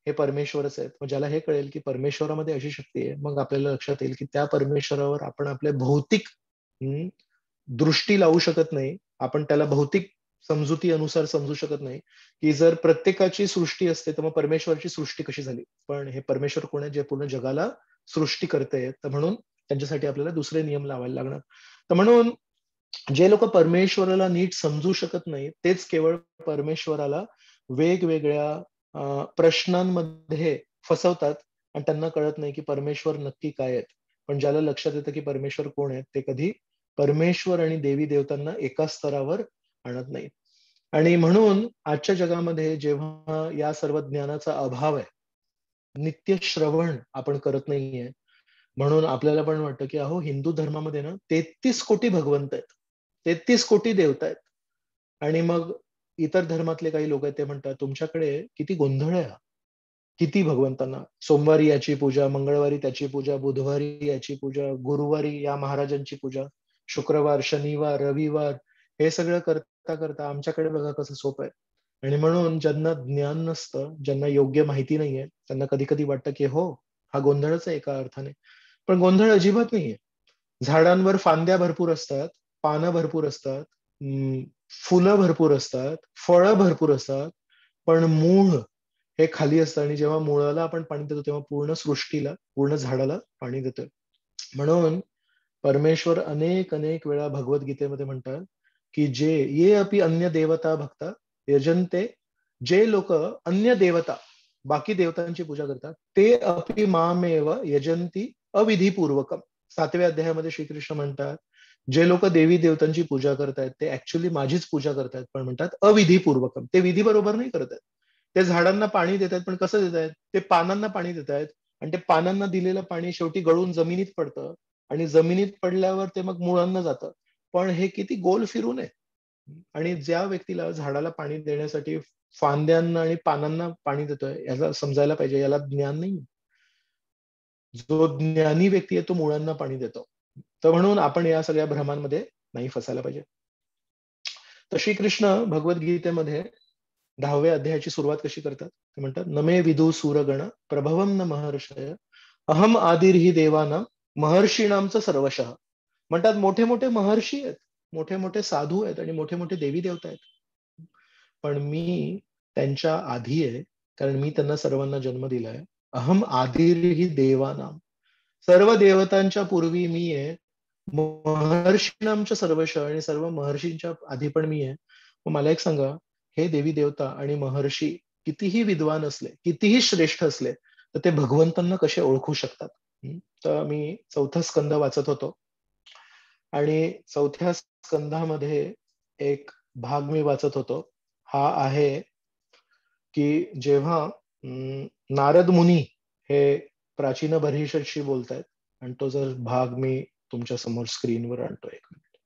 हे परमेश्वरच आहेत. मग ज्याला हे कळेल की परमेश्वरामध्ये अशी शक्ती आहे, मग आपल्याला लक्षात येईल की त्या परमेश्वरावर आपण आपल्या भौतिक दृष्टी लावू शकत नाही. आपण त्याला भौतिक समजुती अनुसार समजू शकत नाही की जर प्रत्येकाची सृष्टी असते तर मग परमेश्वराची सृष्टी कशी झाली. पण हे परमेश्वर कोण आहे जे पूर्ण जगाला सृष्टी करते. तर म्हणून त्यांच्यासाठी आपल्याला दुसरे नियम लावायला लागणार. तर म्हणून जे लोक परमेश्वराला नीट समजू शकत नाही तेच केवळ परमेश्वराला वेगवेगळ्या प्रश्नांमध्ये फसवतात आणि त्यांना कळत नाही की परमेश्वर नक्की काय आहेत. पण ज्याला लक्षात येतं की परमेश्वर कोण आहेत ते कधी परमेश्वर आणि देवी देवतांना एका स्तरावर आणत नाही. आणि म्हणून आजच्या जगामध्ये जेव्हा या सर्व ज्ञानाचा अभाव आहे, नित्य श्रवण आपण करत नाहीये, म्हणून आपल्याला पण वाटतं की अहो हिंदू धर्मामध्ये ना 33 कोटी भगवंत आहेत, 33 कोटी देवता आहेत. आणि मग इतर धर्मातले काही लोक आहेत ते म्हणतात तुमच्याकडे किती गोंधळ आहे हा. किती भगवंतांना, सोमवारी याची पूजा, मंगळवारी त्याची पूजा, बुधवारी याची पूजा, गुरुवारी या महाराजांची पूजा, शुक्रवार, शनिवार, रविवार, हे सगळं करता करता आमच्याकडे बघा कसं सोपं आहे. आणि म्हणून ज्यांना ज्ञान नसतं, ज्यांना योग्य माहिती नाहीये, त्यांना कधी कधी वाटतं की हो हा गोंधळच आहे एका अर्थाने. पण गोंधळ अजिबात नाहीये. झाडांवर फांद्या भरपूर असतात, पानं भरपूर असतात, फुलं भरपूर असतात, फळं भरपूर असतात, पण मूळ हे खाली असतं. आणि जेव्हा मुळाला आपण पाणी देतो तेव्हा पूर्ण सृष्टीला, पूर्ण झाडाला पाणी देतोय. म्हणून परमेश्वर अनेक अनेक वेळा भगवद्गीतेमध्ये म्हणतात की जे ये अपि अन्य देवता भक्ता यजन्ते, जे लोक अन्य देवता बाकी देवतांची पूजा करतात ते अपि मामेव यजंती अविधीपूर्वकम. 7व्या अध्यायामध्ये श्रीकृष्ण म्हणतात जे लोक देवी देवतांची पूजा करतायत ते ऍक्च्युली माझीच पूजा करतायत, पण म्हणतात अविधीपूर्वकम. ते विधी बरोबर नाही करत आहेत. ते झाडांना पाणी देत आहेत, पण कसं देत आहेत? ते पानांना पाणी देत आहेत आणि ते पानांना दिलेलं पाणी शेवटी गळून जमिनीत पडतं आणि जमिनीत पडल्यावर ते मग मुळांना जातं. पण हे किती गोल फिरून आहे. आणि ज्या व्यक्तीला झाडाला पाणी देण्यासाठी फांद्यांना आणि पानांना पाणी देतोय याला समजायला पाहिजे याला ज्ञान नाही. जो ज्ञानी व्यक्ती आहे तो मुळांना पाणी देतो. तर म्हणून आपण या सगळ्या भ्रमांमध्ये नाही फसायला पाहिजे. तर श्रीकृष्ण भगवद्गीतेमध्ये 10व्या अध्यायाची सुरुवात कशी करतात ते म्हणतात नमे विदु सूरगण प्रभवम न महर्षय अहम आदिर्हि देवानां महर्षीणांच सर्वशः. म्हणतात मोठे मोठे महर्षी आहेत, मोठे मोठे साधू आहेत आणि मोठे मोठे देवी देवता आहेत, पण मी त्यांच्या आधी आहे, कारण मी त्यांना सर्वांना जन्म दिलाय. अहम आदिर्हि देवानाम, सर्व देवतांच्या पूर्वी मी आहे. महर्षीणामच्या सर्वश, आणि सर्व महर्षींच्या आधी पण मी आहे. मग मला एक सांगा, हे देवी देवता आणि महर्षी कितीही विद्वान असले, कितीही श्रेष्ठ असले, तर ते भगवंतांना कसे ओळखू शकतात? तर मी चौथा स्कंद वाचत होतो, आणि चौथ्या स्कंधामध्ये एक भाग मी वाचत होतो. हा आहे की जेव्हा नारद मुनी हे प्राचीन बर्हिषशी बोलतायत, आणि तो जर भाग मी तुमच्या समोर स्क्रीनवर आणतो, एक मिनिट.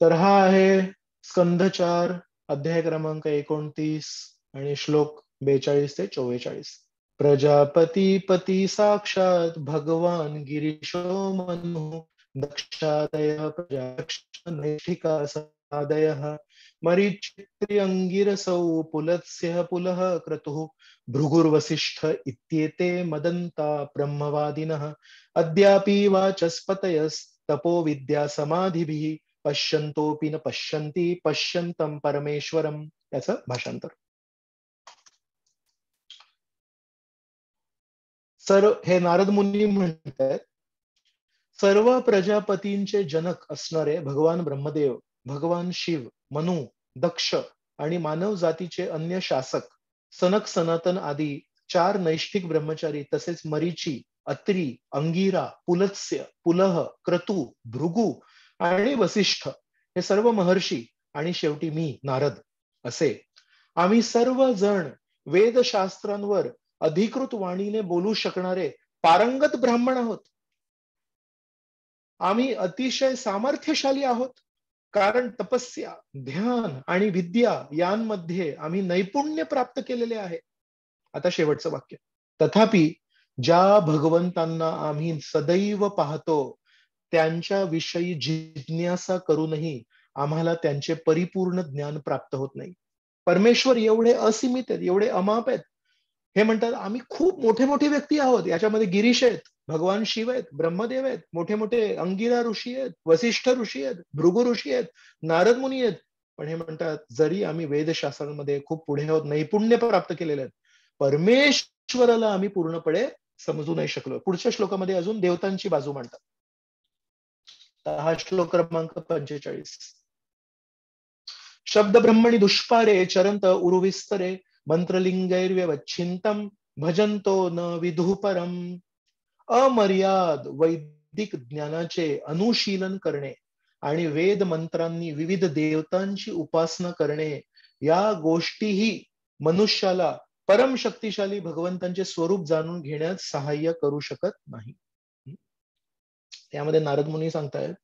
तर हा आहे स्कंध 4, अध्याय क्रमांक 29 आणि श्लोक 42 ते 44. प्रजापती पती साक्षात भगवान गिरीशो मनु, दक्षादय प्रजाक्षिका सादय, मरीचित्र्यंगिरसौ पुलत्स्य पुलः क्रतुः, भृगुर्वसिष्ठ इत्येते मदन्ता ब्रह्मवादिनः, अद्यापि वाचस्पतयस्तपो विद्या समाधिभिः, पश्यन्तोऽपि न पश्यन्ति पश्यन्तं परमेश्वरम. याचं भाषांतर. सर्व हे नारद मुनी म्हणतात, सर्व प्रजापतींचे जनक असणारे भगवान ब्रह्मदेव, भगवान शिव, मनु, दक्ष आणि मानव जातीचे अन्य शासक सनक, सनातन आदी 4 नैष्ठिक ब्रह्मचारी, तसेच मरीची, अत्री, अंगिरा, पुलत्स्य, पुलह, क्रतू, भृगु आणि वसिष्ठ हे सर्व महर्षी, आणि शेवटी मी नारद, असे आम्ही सर्व जण वेदशास्त्रांवर अधिकृत वाणीने बोलू शकणारे पारंगत ब्राह्मण आहोत. आम्ही अतिशय सामर्थ्यशाली आहोत, कारण तपस्या, ध्यान आणि विद्या यांमध्ये आम्ही नैपुण्य प्राप्त केलेले आहे. आता शेवटचं वाक्य. तथापि ज्या भगवंतांना आम्ही सदैव पाहतो, त्यांच्या विषयी जिज्ञासा करूनही आम्हाला त्यांचे परिपूर्ण ज्ञान प्राप्त होत नाही. परमेश्वर एवढे असीमित आहेत, एवढे अमाप आहेत. हे म्हणतात आम्ही खूप मोठे मोठे व्यक्ती आहोत. याच्यामध्ये गिरीश आहेत, भगवान शिव आहेत, ब्रह्मदेव आहेत, मोठे मोठे अंगिरा ऋषी आहेत, वसिष्ठ ऋषी आहेत, भृगु ऋषी आहेत, नारद मुनी आहेत. पण हे म्हणतात जरी आम्ही वेदशास्त्रांमध्ये खूप पुढे आहोत, नैपुण्य प्राप्त केलेले आहेत, परमेश्वराला आम्ही पूर्णपणे समजू नाही शकलो. पुढच्या श्लोकामध्ये अजून देवतांची बाजू मांडतात. हा श्लोक क्रमांक 45. शब्द ब्रह्मणी दुष्पारे चरंत उरुविस्तरे, मंत्रलिंगैर्व्यवच्छिन्तं भजंतो न विदुः परम. अमर्याद वैदिक ज्ञानाचे अनुशीलन करणे आणि वेद मंत्रांनी विविध देवतांची उपासना करणे, या गोष्टीही मनुष्याला परम शक्तिशाली भगवंतांचे स्वरूप जाणून घेण्यात सहाय्य करू शकत नाही. त्यामध्ये नारद मुनी सांगतायत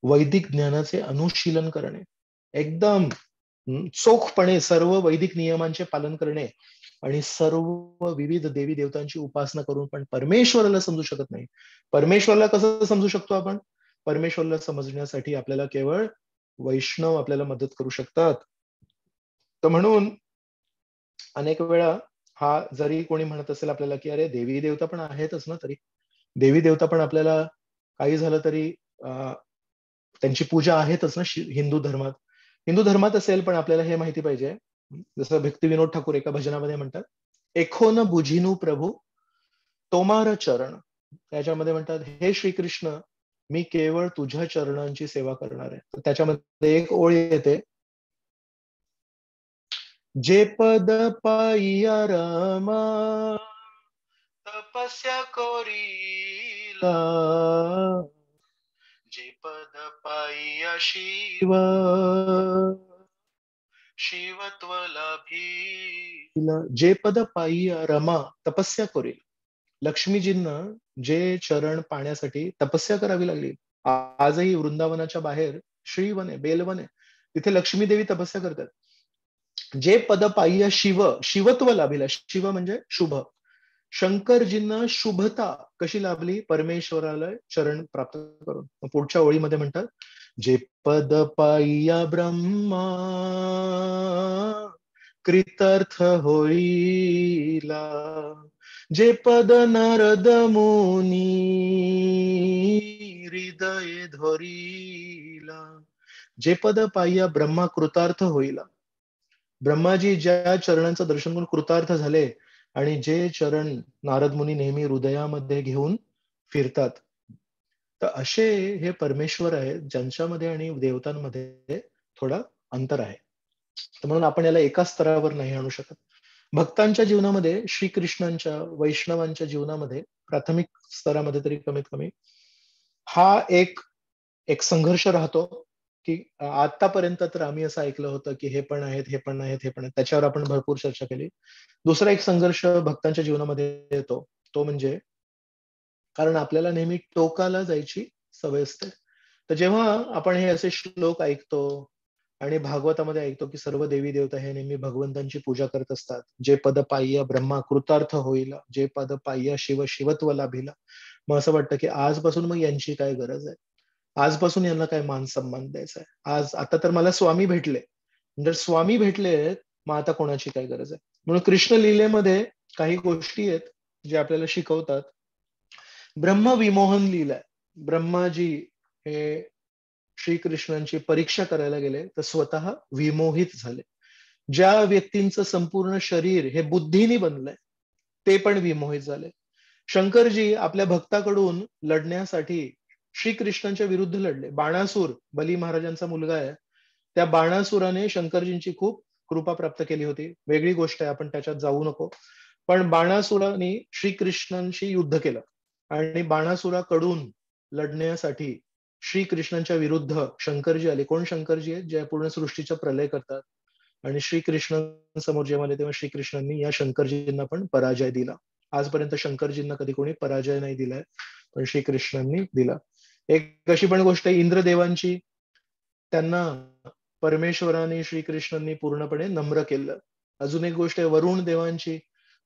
वैदिक ज्ञानाचे अनुशीलन करणे, एकदम चोखपणे सर्व वैदिक नियमांचे पालन करणे, आणि सर्व विविध देवी देवतांची उपासना करून पण परमेश्वराला समजू शकत नाही. परमेश्वराला कसं समजू शकतो आपण? परमेश्वराला समजण्यासाठी आपल्याला केवळ वैष्णव आपल्याला मदत करू शकतात. तर म्हणून अनेक वेळा हा जरी कोणी म्हणत असेल आपल्याला की अरे देवी देवता पण आहेतच ना, तरी देवी देवता पण आपल्याला काही झालं तरी त्यांची पूजा आहेतच ना हिंदू धर्मात. हिंदू धर्मात असेल पण आपल्याला हे माहिती पाहिजे, जसं भक्ती विनोद ठाकूर एका भजनामध्ये म्हणतात, एखो न बुझिनू प्रभू तोमार चरण. त्याच्यामध्ये म्हणतात हे श्रीकृष्ण मी केवळ तुझ्या चरणांची सेवा करणार आहे. तर त्याच्यामध्ये एक ओळ येते, जे पद पाय्या रमा तपस्या कोरीला, जे पद पाय्या शिव शिवत्व लाभीला. जे पद पायी रमा तपस्या करेल. लक्ष्मीजींना जे चरण पाण्यासाठी तपस्या करावी लागली. आजही वृंदावनाच्या बाहेर श्रीवन आहे, बेलवन आहे, तिथे लक्ष्मी देवी तपस्या करतात. जे पद पाय्य शिव शिवत्व लाभिला, शिव म्हणजे शुभ. शंकरजींना शुभता कशी लाभली? परमेश्वराला चरण प्राप्त करून. पुढच्या ओळीमध्ये म्हणतात, जे पद पाय्या ब्रह्मा कृतार्थ होईला, जे पद नारद मुनी हृदय धोरीला. जे पद पाह्या ब्रह्मा कृतार्थ होईला. ब्रह्माजी ज्या चरणांचं दर्शन करून कृतार्थ झाले आणि जे चरण नारद मुनी नेहमी हृदयामध्ये घेऊन फिरतात, तर असे हे परमेश्वर आहेत ज्यांच्यामध्ये आणि देवतांमध्ये थोडा अंतर आहे. तर म्हणून आपण याला एका स्तरावर नाही आणू शकत. भक्तांच्या जीवनामध्ये, श्रीकृष्णांच्या वैष्णवांच्या जीवनामध्ये प्राथमिक स्तरामध्ये तरी कमीत कमी हा एक एक संघर्ष राहतो, की आतापर्यंत तर आम्ही असं ऐकलं होतं की हे पण आहेत, हे पण आहेत, हे पण आहेत. त्याच्यावर आपण भरपूर चर्चा केली. दुसरा एक संघर्ष भक्तांच्या जीवनामध्ये येतो, तो म्हणजे कारण आपल्याला नेहमी टोकाला जायची सवय असते. तर जेव्हा आपण हे असे श्लोक ऐकतो आणि भागवतामध्ये ऐकतो की सर्व देवी देवता हे नेहमी भगवंतांची पूजा करत असतात. जे पद पाह्य ब्रह्मा कृतार्थ होईला, जे पद पाह्य शिव शिवत्व लाभिला. मग असं वाटतं की आजपासून मग यांची काय गरज आहे, आजपासून यांना काय मान सन्मान द्यायचा आहे. आज आता तर मला स्वामी भेटले, जर स्वामी भेटले मग आता कोणाची काय गरज आहे. म्हणून कृष्ण लीलेमध्ये काही गोष्टी आहेत जे आपल्याला शिकवतात. ब्रह्म विमोहन लीला. ब्रह्माजी हे श्रीकृष्णांची परीक्षा करायला गेले तर स्वतः विमोहित झाले. ज्या व्यक्तींचं संपूर्ण शरीर हे बुद्धीने बनलंय ते पण विमोहित झाले. शंकरजी आपल्या भक्ताकडून लढण्यासाठी श्रीकृष्णांच्या विरुद्ध लढले. बाणासूर बली महाराजांचा मुलगा आहे, त्या बाणासुराने शंकरजींची खूप कृपा प्राप्त केली होती. वेगळी गोष्ट आहे, आपण त्याच्यात जाऊ नको. पण बाणासुराने श्रीकृष्णांशी युद्ध केलं आणि बाणासुराकडून लढण्यासाठी श्रीकृष्णांच्या विरुद्ध शंकरजी आले. कोण शंकरजी आहेत? जे पूर्ण सृष्टीचा प्रलय करतात. आणि श्रीकृष्णांसमोर जेव्हा आले तेव्हा श्रीकृष्णांनी या शंकरजींना पण पराजय दिला. आजपर्यंत शंकरजींना कधी कोणी पराजय नाही दिलाय, पण श्रीकृष्णांनी दिला. एक अशी पण गोष्ट आहे इंद्रदेवांची, त्यांना परमेश्वराने श्रीकृष्णांनी पूर्णपणे नम्र केलं. अजून एक गोष्ट आहे वरुण देवांची.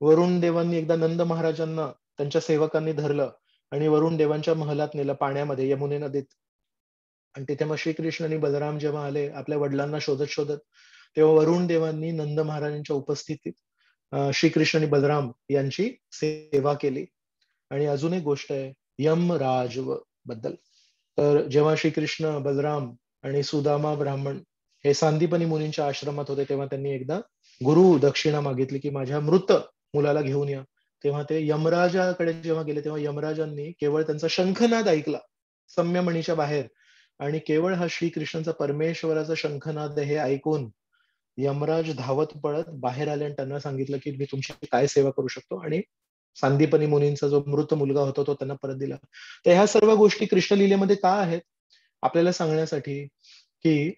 वरुण देवांनी एकदा नंद महाराजांना त्यांच्या सेवकांनी धरलं आणि वरुण देवांच्या महलात नेलं, पाण्यामध्ये, यमुने नदीत. आणि तिथे मग श्रीकृष्ण आणि बलराम जेव्हा आले आपल्या वडिलांना शोधत शोधत, तेव्हा वरुण देवांनी नंद महाराजांच्या उपस्थितीत श्रीकृष्ण आणि बलराम यांची सेवा केली. आणि अजून एक गोष्ट आहे यमराज बद्दल. तर जेव्हा श्रीकृष्ण बलराम आणि सुदामा ब्राह्मण हे सांदीपनी मुनींच्या आश्रमात होते तेव्हा त्यांनी एकदा गुरु दक्षिणा मागितली की माझ्या मृत मुलाला घेऊन या. तेव्हा ते यमराजाकडे जेव्हा गेले तेव्हा यमराजांनी केवळ त्यांचा शंखनाद ऐकला सम्यमणीच्या बाहेर, आणि केवळ हा श्रीकृष्णांचा परमेश्वराचा शंखनाद हे ऐकून यमराज धावत पळत बाहेर आले आणि त्यांना सांगितलं की मी तुमची काय सेवा करू शकतो, आणि सांदीपनी मुनींचा जो मृत मुलगा होता तो त्यांना परत दिला. तर ह्या सर्व गोष्टी कृष्णलीलेमध्ये का आहेत? आपल्याला सांगण्यासाठी की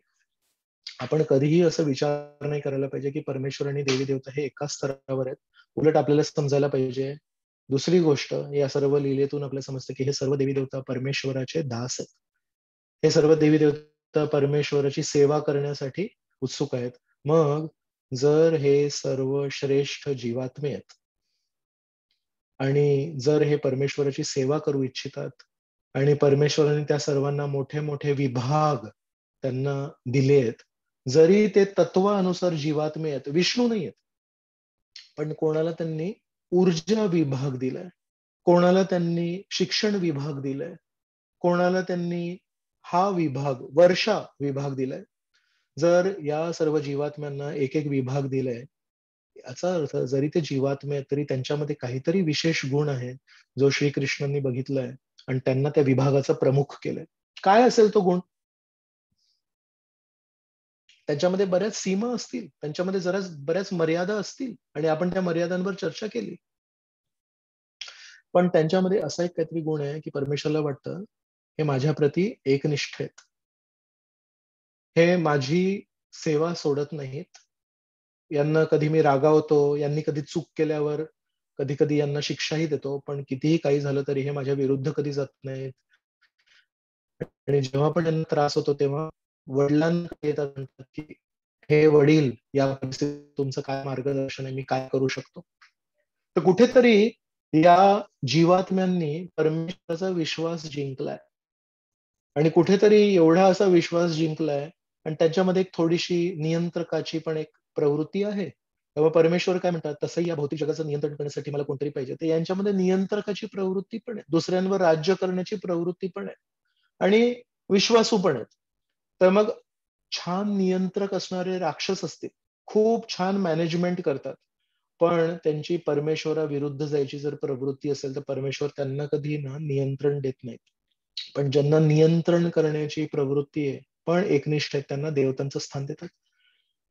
आपण कधीही असं विचार नाही करायला पाहिजे की परमेश्वर आणि देवी देवता हे एकाच स्तरावर आहेत. उलट आपल्याला समजायला पाहिजे, दुसरी गोष्ट या सर्व लीलेतून आपल्याला समजतं की हे सर्व देवी देवता परमेश्वराचे दास आहेत. हे सर्व देवी देवता परमेश्वराची सेवा करण्यासाठी उत्सुक आहेत. मग जर हे सर्व श्रेष्ठ जीवात्मे आहेत आणि जर हे परमेश्वराची सेवा करू इच्छितात आणि परमेश्वराने त्या सर्वांना मोठे मोठे विभाग त्यांना दिले आहेत, जरी ते तत्वानुसार जीवात्मे आहेत, विष्णू नाही आहेत, पण कोणाला त्यांनी ऊर्जा विभाग दिलाय, कोणाला त्यांनी शिक्षण विभाग दिलाय, कोणाला त्यांनी हा विभाग वर्षा विभाग दिलाय. जर या सर्व जीवात्म्यांना एक एक विभाग दिलाय, याचा अर्थ जरी ते जीवात्मे आहेत तरी त्यांच्यामध्ये काहीतरी विशेष गुण आहे जो श्रीकृष्णांनी बघितलाय आणि त्यांना त्या विभागाचा प्रमुख केलंय. काय असेल तो गुण? त्यांच्यामध्ये बऱ्याच सीमा असतील, त्यांच्यामध्ये जरा बऱ्याच मर्यादा असतील आणि आपण त्या मर्यादांवर चर्चा केली. पण त्यांच्यामध्ये असा एक काहीतरी गुण आहे की परमेश्वरला वाटतं हे माझ्या प्रती एकनिष्ठ आहेत, हे माझी सेवा सोडत नाहीत. यांना कधी मी रागावतो, यांनी कधी चूक केल्यावर कधी कधी यांना शिक्षाही देतो, पण कितीही काही झालं तरी हे माझ्या विरुद्ध कधी जात नाहीत. आणि जेव्हा पण त्यांना त्रास होतो तेव्हा वडिलांकडे येतात, म्हणतात की हे वडील या परिस्थितीत तुमचं काय मार्गदर्शन आहे, मी काय करू शकतो. तर कुठेतरी या जीवात्म्यांनी परमेश्वराचा विश्वास जिंकलाय आणि कुठेतरी एवढा असा विश्वास जिंकलाय आणि त्याच्यामध्ये एक थोडीशी नियंत्रकाची पण एक प्रवृत्ती आहे तेव्हा परमेश्वर काय म्हणतात, तसंही या भौतिक जगाचं नियंत्रण करण्यासाठी मला कोणतरी पाहिजे. तर यांच्यामध्ये नियंत्रकाची प्रवृत्ती पण आहे, दुसऱ्यांवर राज्य करण्याची प्रवृत्ती पण आहे आणि विश्वासू पण आहेत. तर मग छान नियंत्रक असणारे राक्षस असतील, खूप छान मॅनेजमेंट करतात, पण त्यांची परमेश्वराविरुद्ध जायची जर प्रवृत्ती असेल तर परमेश्वर त्यांना कधी ना नियंत्रण देत नाहीत. पण ज्यांना नियंत्रण करण्याची प्रवृत्ती आहे, पण एकनिष्ठ आहेत, त्यांना देवतांचं स्थान देतात.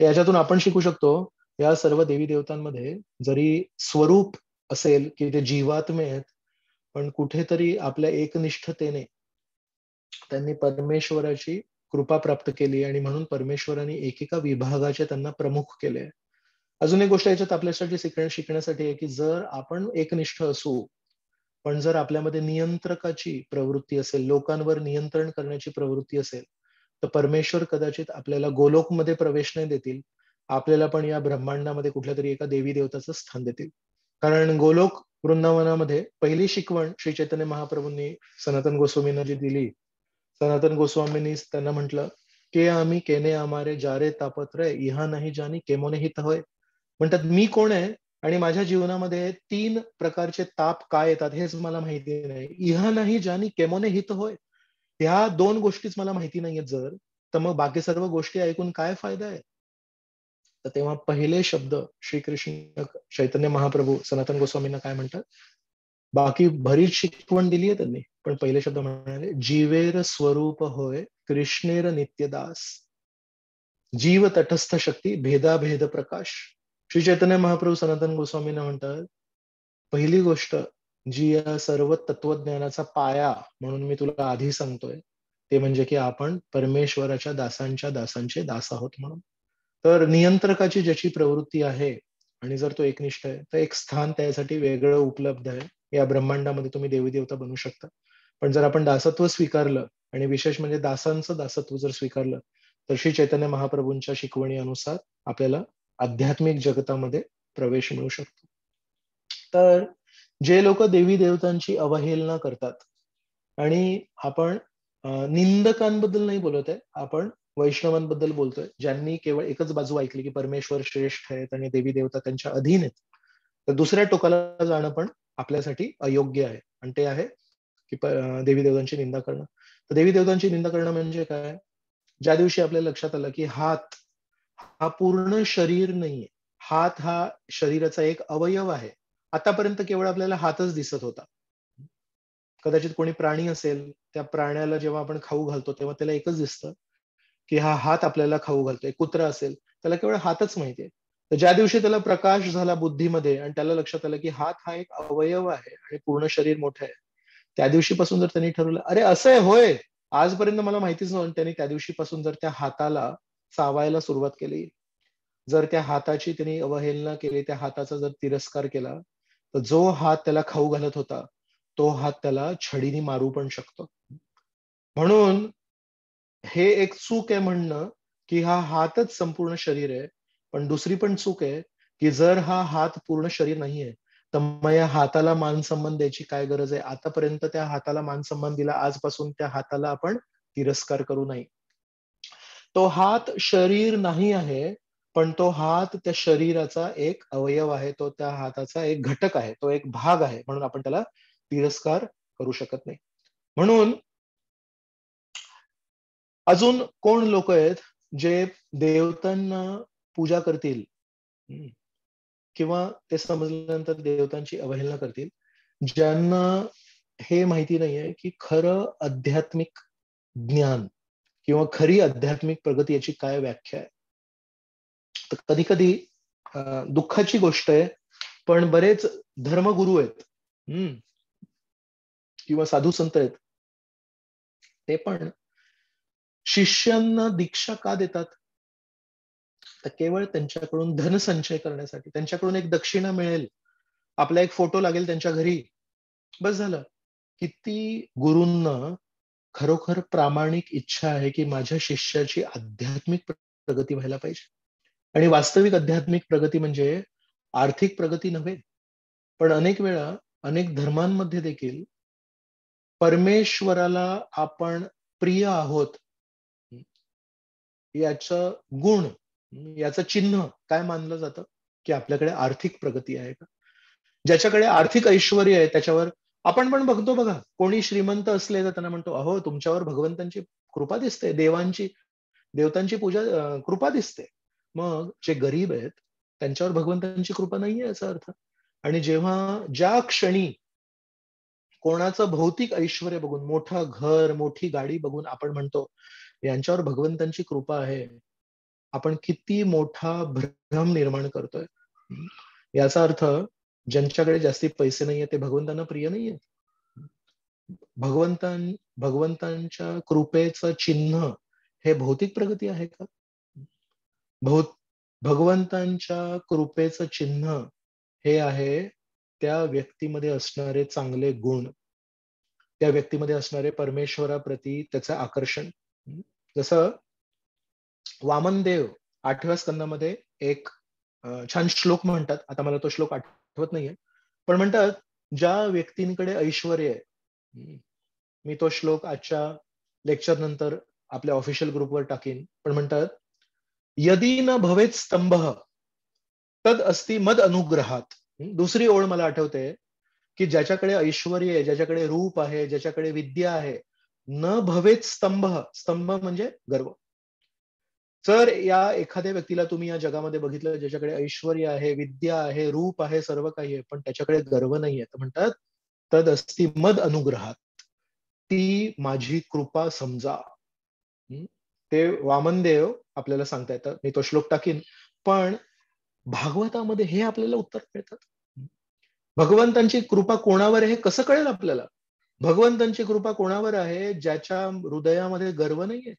याच्यातून आपण शिकू शकतो, या सर्व देवी देवतांमध्ये जरी स्वरूप असेल की ते जीवात्मे आहेत, पण कुठेतरी आपल्या एकनिष्ठतेने त्यांनी परमेश्वराची कृपा प्राप्त केली आणि म्हणून परमेश्वराने एकेका विभागाचे त्यांना प्रमुख केले. अजून एक गोष्ट याच्यात आपल्यासाठी शिकण्यासाठी आहे की जर आपण एकनिष्ठ असू, पण जर आपल्यामध्ये नियंत्रकाची प्रवृत्ती असेल, लोकांवर नियंत्रण करण्याची प्रवृत्ती असेल, तर परमेश्वर कदाचित आपल्याला गोलोकमध्ये प्रवेश नाही देतील, आपल्याला पण या ब्रह्मांडामध्ये कुठल्या तरी एका देवी देवताचं स्थान देतील. कारण गोलोक वृंदावनामध्ये पहिली शिकवण श्री चैतन्य महाप्रभूंनी सनातन गोस्वामींना जी दिली, सनातन गोस्वामींनी त्यांना म्हटलं के आम्ही केने आमारे जारे तापत्रय इहा नाही जाणी केमोने हित होय. म्हणतात मी कोण आहे आणि माझ्या जीवनामध्ये 3 प्रकारचे ताप काय येतात हेच मला माहिती नाही. इहा नाही जाणी केमोने हित होय. ह्या 2 गोष्टीच मला माहिती नाहीयेत जर, तर मग बाकी सर्व गोष्टी ऐकून काय फायदा आहे? तर तेव्हा पहिले शब्द श्रीकृष्ण चैतन्य महाप्रभू सनातन गोस्वामींना काय म्हणतात? बाकी बरीच शिकवण दिली आहे त्यांनी, पण पहिले शब्द म्हणाले, जीवेर स्वरूप होय कृष्णेर नित्यदास, जीव तटस्थ शक्ती भेदाभेद प्रकाश. श्री चैतन्य महाप्रभू सनातन गोस्वामींना म्हणतात, पहिली गोष्ट जी या सर्व तत्वज्ञानाचा पाया म्हणून मी तुला आधी सांगतोय, ते म्हणजे की आपण परमेश्वराच्या दासांच्या दासांचे दास आहोत म्हणून. तर नियंत्रकाची ज्याची प्रवृत्ती आहे आणि जर तो एकनिष्ठ आहे, तर एक स्थान त्यासाठी वेगळं उपलब्ध आहे. या ब्रह्मांडामध्ये तुम्ही देवी देवता बनू शकता. पण जर आपण दासत्व स्वीकारलं आणि विशेष म्हणजे दासांचं दासत्व जर स्वीकारलं, तर श्री चैतन्य महाप्रभूंच्या शिकवणी अनुसार आपल्याला आध्यात्मिक जगतामध्ये प्रवेश मिळू शकतो. तर जे लोक देवी देवतांची अवहेलना करतात, आणि आपण निंदकांबद्दल नाही बोलत आहे, आपण वैष्णवांबद्दल बोलतोय, ज्यांनी केवळ एकच बाजू ऐकली की परमेश्वर श्रेष्ठ आहेत आणि देवी देवता त्यांच्या अधीन आहेत. तर दुसऱ्या टोकाला जाणं पण आपल्यासाठी अयोग्य आहे, आणि ते आहे की देवी देवतांची निंदा करणं. तर देवी देवतांची निंदा करणं म्हणजे काय? ज्या दिवशी आपल्या लक्षात आलं की हात हा पूर्ण शरीर नाहीये, हात हा शरीराचा एक अवयव आहे. आतापर्यंत केवळ आपल्याला हातच दिसत होता. कदाचित कोणी प्राणी असेल, त्या प्राण्याला जेव्हा आपण खाऊ घालतो तेव्हा त्याला एकच दिसतं की हा हात आपल्याला खाऊ घालतोय. कुत्रा असेल, त्याला केवळ हातच माहितीये. तर ज्या दिवशी त्याला प्रकाश झाला बुद्धीमध्ये आणि त्याला लक्षात आलं की हात हा एक अवयव आहे आणि पूर्ण शरीर मोठं आहे, त्या दिवशीपासून जर त्यांनी ठरवलं, अरे असं आहे होय, आजपर्यंत मला माहितीच नव्हतं, त्यांनी त्या दिवशीपासून जर त्या हाताला चावायला सुरुवात केली, जर त्या हाताची त्यांनी अवहेलना केली, त्या हाताचा जर तिरस्कार केला, तर जो हात त्याला खाऊ घालत होता, तो हात त्याला छडीने मारू पण शकतो. म्हणून हे एक चूक आहे म्हणणं की हा हातच संपूर्ण शरीर आहे. पण दुसरी पण चूक आहे की जर हा हात पूर्ण शरीर नाहीये, तर मग या हाताला मान सन्मान द्यायची काय गरज आहे? आतापर्यंत त्या हाताला मान सन्मान दिला, आजपासून त्या हाताला आपण तिरस्कार करू नये. तो हात शरीर नाही आहे, पण तो हात त्या शरीराचा एक अवयव आहे, तो त्या हाताचा एक घटक आहे, तो एक भाग आहे, म्हणून आपण त्याला तिरस्कार करू शकत नाही. म्हणून अजून कोण लोक आहेत जे देवतांना पूजा करतील, हम्म, किंवा ते समजल्यानंतर देवतांची अवहेलना करतील, ज्यांना हे माहिती नाहीये की खरं आध्यात्मिक ज्ञान किंवा खरी आध्यात्मिक प्रगती याची काय व्याख्या आहे. तर कधी कधी दुःखाची गोष्ट आहे, पण बरेच धर्मगुरू आहेत, हम्म, किंवा साधू संत आहेत, ते पण शिष्यांना दीक्षा का देतात? तर केवळ त्यांच्याकडून धनसंचय करण्यासाठी, त्यांच्याकडून एक दक्षिणा मिळेल, आपला एक फोटो लागेल त्यांच्या घरी, बस झालं. किती गुरूंना खरोखर प्रामाणिक इच्छा आहे की माझ्या शिष्याची आध्यात्मिक प्रगती व्हायला पाहिजे. आणि वास्तविक आध्यात्मिक प्रगती म्हणजे आर्थिक प्रगती नव्हे, पण अनेक वेळा अनेक धर्मांमध्ये देखील परमेश्वराला आपण प्रिय आहोत याचं गुण, याचं चिन्ह काय मानलं जातं? की आपल्याकडे आर्थिक प्रगती आहे का? ज्याच्याकडे आर्थिक ऐश्वर्य आहे त्याच्यावर आपण पण बघतो बघा, कोणी श्रीमंत असले तर त्यांना म्हणतो, अहो तुमच्यावर भगवंतांची कृपा दिसते, देवतांची पूजा कृपा दिसते. मग जे गरीब आहेत त्यांच्यावर भगवंतांची कृपा नाहीये याचा अर्थ. आणि ज्या क्षणी कोणाचं भौतिक ऐश्वर्य बघून, मोठं घर, मोठी गाडी बघून आपण म्हणतो, यांच्यावर भगवंतांची कृपा आहे. आपण किती मोठा भ्रम निर्माण करतोय. याचा अर्थ ज्यांच्याकडे जास्ती पैसे नाहीये ते भगवंतांना प्रिय नाहीये. भगवंतां भगवंतांच्या कृपेचं चिन्ह हे भौतिक प्रगती आहे का? भौ भगवंतांच्या कृपेचं चिन्ह हे आहे त्या व्यक्तीमध्ये असणारे चांगले गुण, त्या व्यक्तीमध्ये असणारे परमेश्वराप्रती त्याचं आकर्षण. जसं वामनदेव 8व्या स्कंदामध्ये एक छान श्लोक म्हणतात. आता मला तो श्लोक आठवत नाहीये, पण म्हणतात ज्या व्यक्तींकडे ऐश्वर्य आहे, मी तो श्लोक आजच्या लेक्चर नंतर आपल्या ऑफिशियल ग्रुपवर टाकीन, पण म्हणतात यदी न भवेत स्तंभ तद अस्ति मद अनुग्रहात. दुसरी ओळ मला आठवते की ज्याच्याकडे ऐश्वर्य आहे, ज्याच्याकडे रूप आहे, ज्याच्याकडे विद्या आहे, न भवेत स्तंभ. स्तंभ म्हणजे गर्व. जर या एखाद्या व्यक्तीला तुम्ही या जगामध्ये बघितलं ज्याच्याकडे ऐश्वर्य आहे, विद्या आहे, रूप आहे, सर्व काही आहे, पण त्याच्याकडे गर्व नाहीये, तर म्हणतात तद अस्ति मद अनुग्रहात, ती माझी कृपा समजा. ते वामनदेव आपल्याला सांगता येतं, मी तो श्लोक टाकीन. पण भागवतामध्ये हे आपल्याला उत्तर मिळतात. भगवंतांची कृपा कोणावर आहे हे कसं कळेल आपल्याला? भगवंतांची कृपा कोणावर आहे? ज्याच्या हृदयामध्ये गर्व नाहीये,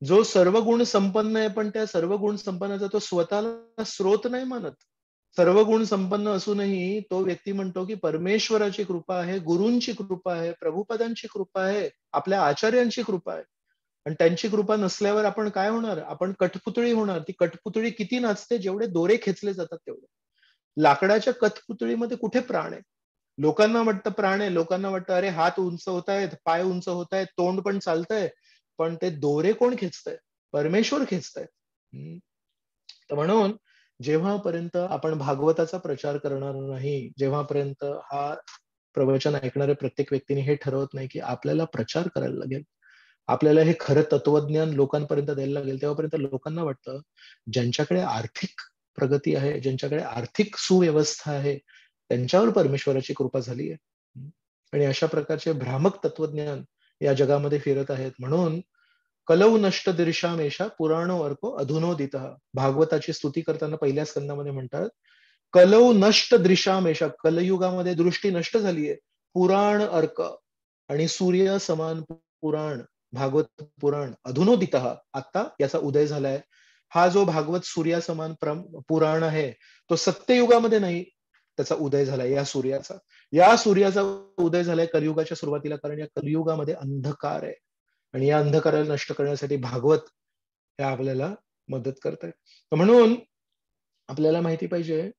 जो सर्व गुण संपन्न आहे, पण त्या सर्व गुण संपन्नाचा तो स्वतःला स्रोत नाही मानत. सर्व गुण संपन्न असूनही तो व्यक्ती म्हणतो की परमेश्वराची कृपा आहे, गुरूंची कृपा आहे, प्रभुपदांची कृपा आहे, आपल्या आचार्यांची कृपा आहे. आणि त्यांची कृपा नसल्यावर आपण काय होणार? आपण कठपुतळी होणार. ती कठपुतळी किती नाचते? जेवढे दोरे खेचले जातात तेवढे. लाकडाच्या कठपुतळीमध्ये कुठे प्राण आहे? लोकांना वाटतं प्राण आहे, लोकांना वाटतं अरे हात उंच होत आहेत, पाय उंच होत आहेत, तोंड पण चालतंय, पण ते दोरे कोण खेचतंय? परमेश्वर खेचतंय. तर म्हणून जेव्हापर्यंत आपण भागवताचा प्रचार करणार नाही, जेव्हापर्यंत हा प्रवचन ऐकणाऱ्या प्रत्येक व्यक्तीने हे ठरवत नाही की आपल्याला प्रचार करायला लागेल, आपल्याला हे खरं तत्वज्ञान लोकांपर्यंत द्यायला लागेल, तेव्हापर्यंत लोकांना वाटतं ज्यांच्याकडे आर्थिक प्रगती आहे, ज्यांच्याकडे आर्थिक सुव्यवस्था आहे, त्यांच्यावर परमेश्वराची कृपा झाली आहे. आणि अशा प्रकारचे भ्रामक तत्वज्ञान या जगामध्ये फिरत आहेत. म्हणून कलौ नष्ट दीर्षामेषा पुराणो अर्को अधुनोदित. भागवताची स्तुती करताना पहिल्या स्कंदामध्ये म्हणतात कलौ नष्ट दृशामेषा, कलयुगामध्ये दृष्टी नष्ट झालीये, पुराण अर्क आणि सूर्य समान पुराण, भागवत पुराण अधुनोदित, आता याचा उदय झालाय. हा जो भागवत सूर्यासमान पुराण आहे तो सत्ययुगामध्ये नाही, त्याचा उदय झालाय या सूर्याचा उदय झालाय कलियुगाच्या सुरुवातीला, कारण या कलियुगामध्ये अंधकार आहे आणि या अंधकाराला नष्ट करण्यासाठी भागवत हे आपल्याला मदत करत आहे. म्हणून आपल्याला माहिती पाहिजे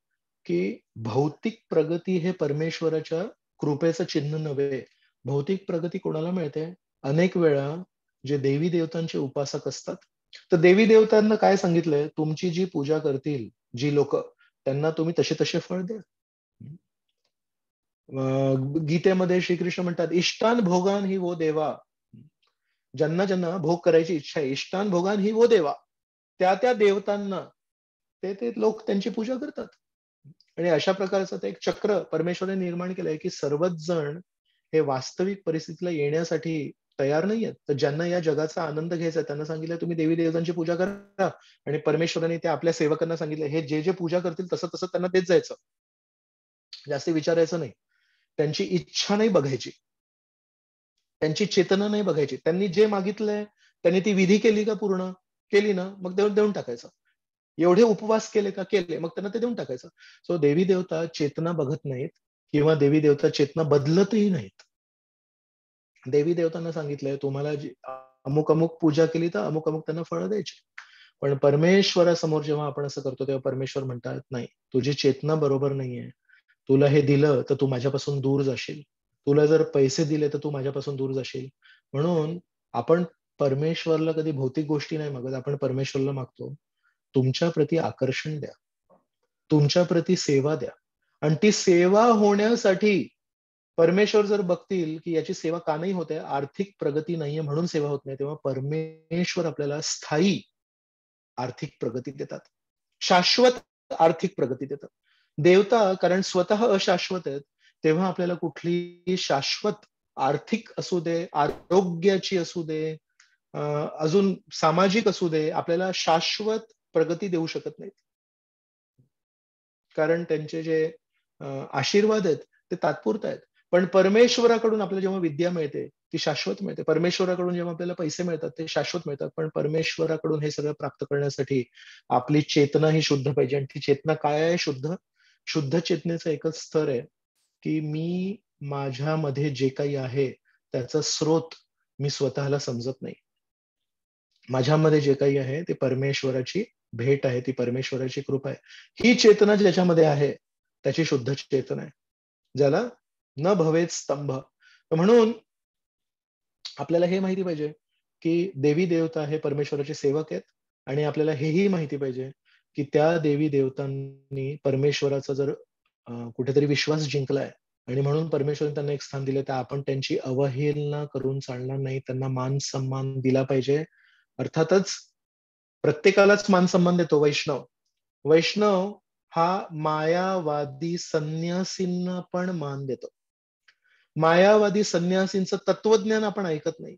की भौतिक प्रगती हे परमेश्वराच्या कृपेचं चिन्ह नव्हे. भौतिक प्रगती कोणाला मिळते? अनेक वेळा जे देवी देवतांचे उपासक असतात, तर देवी देवतांना काय सांगितलंय? तुमची जी पूजा करतील जी लोक, त्यांना तुम्ही तसे तसे फळ द्या. गीतेमध्ये श्रीकृष्ण म्हणतात इष्टान भोगान ही वो देवा, ज्यांना ज्यांना भोग करायची इच्छा आहे, इष्टान भोगान ही वो देवा, त्या देवतांना ते लोक त्यांची पूजा करतात. आणि अशा प्रकारचं ते एक चक्र परमेश्वराने निर्माण केलंय की सर्वच जण हे वास्तविक परिस्थितीला येण्यासाठी तयार नाहीयेत. तर ज्यांना या जगाचा आनंद घ्यायचा त्यांना सांगितलं तुम्ही देवी देवतांची पूजा करा, आणि परमेश्वराने ते आपल्या सेवकांना सांगितलं हे जे जे पूजा करतील तसं तसं त्यांना देत जायचं, जास्त विचारायचं नाही, त्यांची इच्छा नाही बघायची, त्यांची चेतना नाही बघायची. त्यांनी जे मागितलंय त्यांनी ती विधी केली का? पूर्ण केली ना, मग देऊन टाकायचं. एवढे उपवास केले का? केले, मग त्यांना ते देऊन टाकायचं. सो देवी देवता चेतना बघत नाहीत किंवा देवी देवता चेतना बदलतही नाहीत. देवी देवतांना सांगितलंय तुम्हाला अमुक अमुक पूजा केली तर अमुक अमुक त्यांना फळं द्यायची. पण परमेश्वरासमोर जेव्हा आपण असं करतो तेव्हा परमेश्वर म्हणतात नाही, तुझी चेतना बरोबर नाहीये. तुला हे दिलं तर तू माझ्यापासून दूर जाशील, तुला जर पैसे दिले तर तू माझ्यापासून दूर जाशील. म्हणून आपण परमेश्वरला कधी भौतिक गोष्टी नाही मागत, आपण परमेश्वरला मागतो तुमच्या प्रती आकर्षण द्या. तुमच्या प्रती सेवा द्या. आणि ती सेवा होण्यासाठी परमेश्वर जर बघतील की याची सेवा का नाही होते, आर्थिक प्रगती नाहीये म्हणून सेवा होत नाही, तेव्हा परमेश्वर आपल्याला स्थायी आर्थिक प्रगती देतात, शाश्वत आर्थिक प्रगती देतात. देवता कारण स्वतः अशाश्वत आहेत, तेव्हा आपल्याला कुठली शाश्वत आर्थिक असू दे, आरोग्याची असू दे, अजून सामाजिक असू दे, आपल्याला शाश्वत प्रगती देऊ शकत नाहीत. कारण त्यांचे जे आशीर्वाद आहेत ते तात्पुरते आहेत. पण परमेश्वराकडून आपल्याला जेव्हा विद्या मिळते ती शाश्वत मिळते. परमेश्वराकडून जेव्हा आपल्याला पैसे मिळतात ते शाश्वत मिळतात. पण परमेश्वराकडून हे सगळं प्राप्त करण्यासाठी आपली चेतना ही शुद्ध पाहिजे. आणि ती चेतना काय आहे? शुद्ध. शुद्ध चेतनेचं एकच स्तर आहे की मी माझ्यामध्ये जे काही आहे त्याचा स्रोत मी स्वतःला समजत नाही. माझ्यामध्ये जे काही आहे ते परमेश्वराची भेट आहे, ती परमेश्वराची कृपा आहे. ही चेतना ज्याच्यामध्ये आहे त्याची शुद्ध चेतना आहे, ज्याला न भवेत स्तंभ. म्हणून आपल्याला हे माहिती पाहिजे की देवी देवता हे परमेश्वराचे सेवक आहेत. आणि आपल्याला हेही माहिती पाहिजे की त्या देवी देवतांनी परमेश्वराचा जर कुठेतरी विश्वास जिंकलाय आणि म्हणून परमेश्वराने त्यांना एक स्थान दिले, तर आपण त्यांची अवहेलना करून चालणार नाही. त्यांना मान सन्मान दिला पाहिजे. अर्थातच प्रत्येकालाच मान सन्मान देतो वैष्णव. वैष्णव हा मायावादी संन्यासींना पण मान देतो. मायावादी संन्यासींचं तत्वज्ञान आपण ऐकत नाही.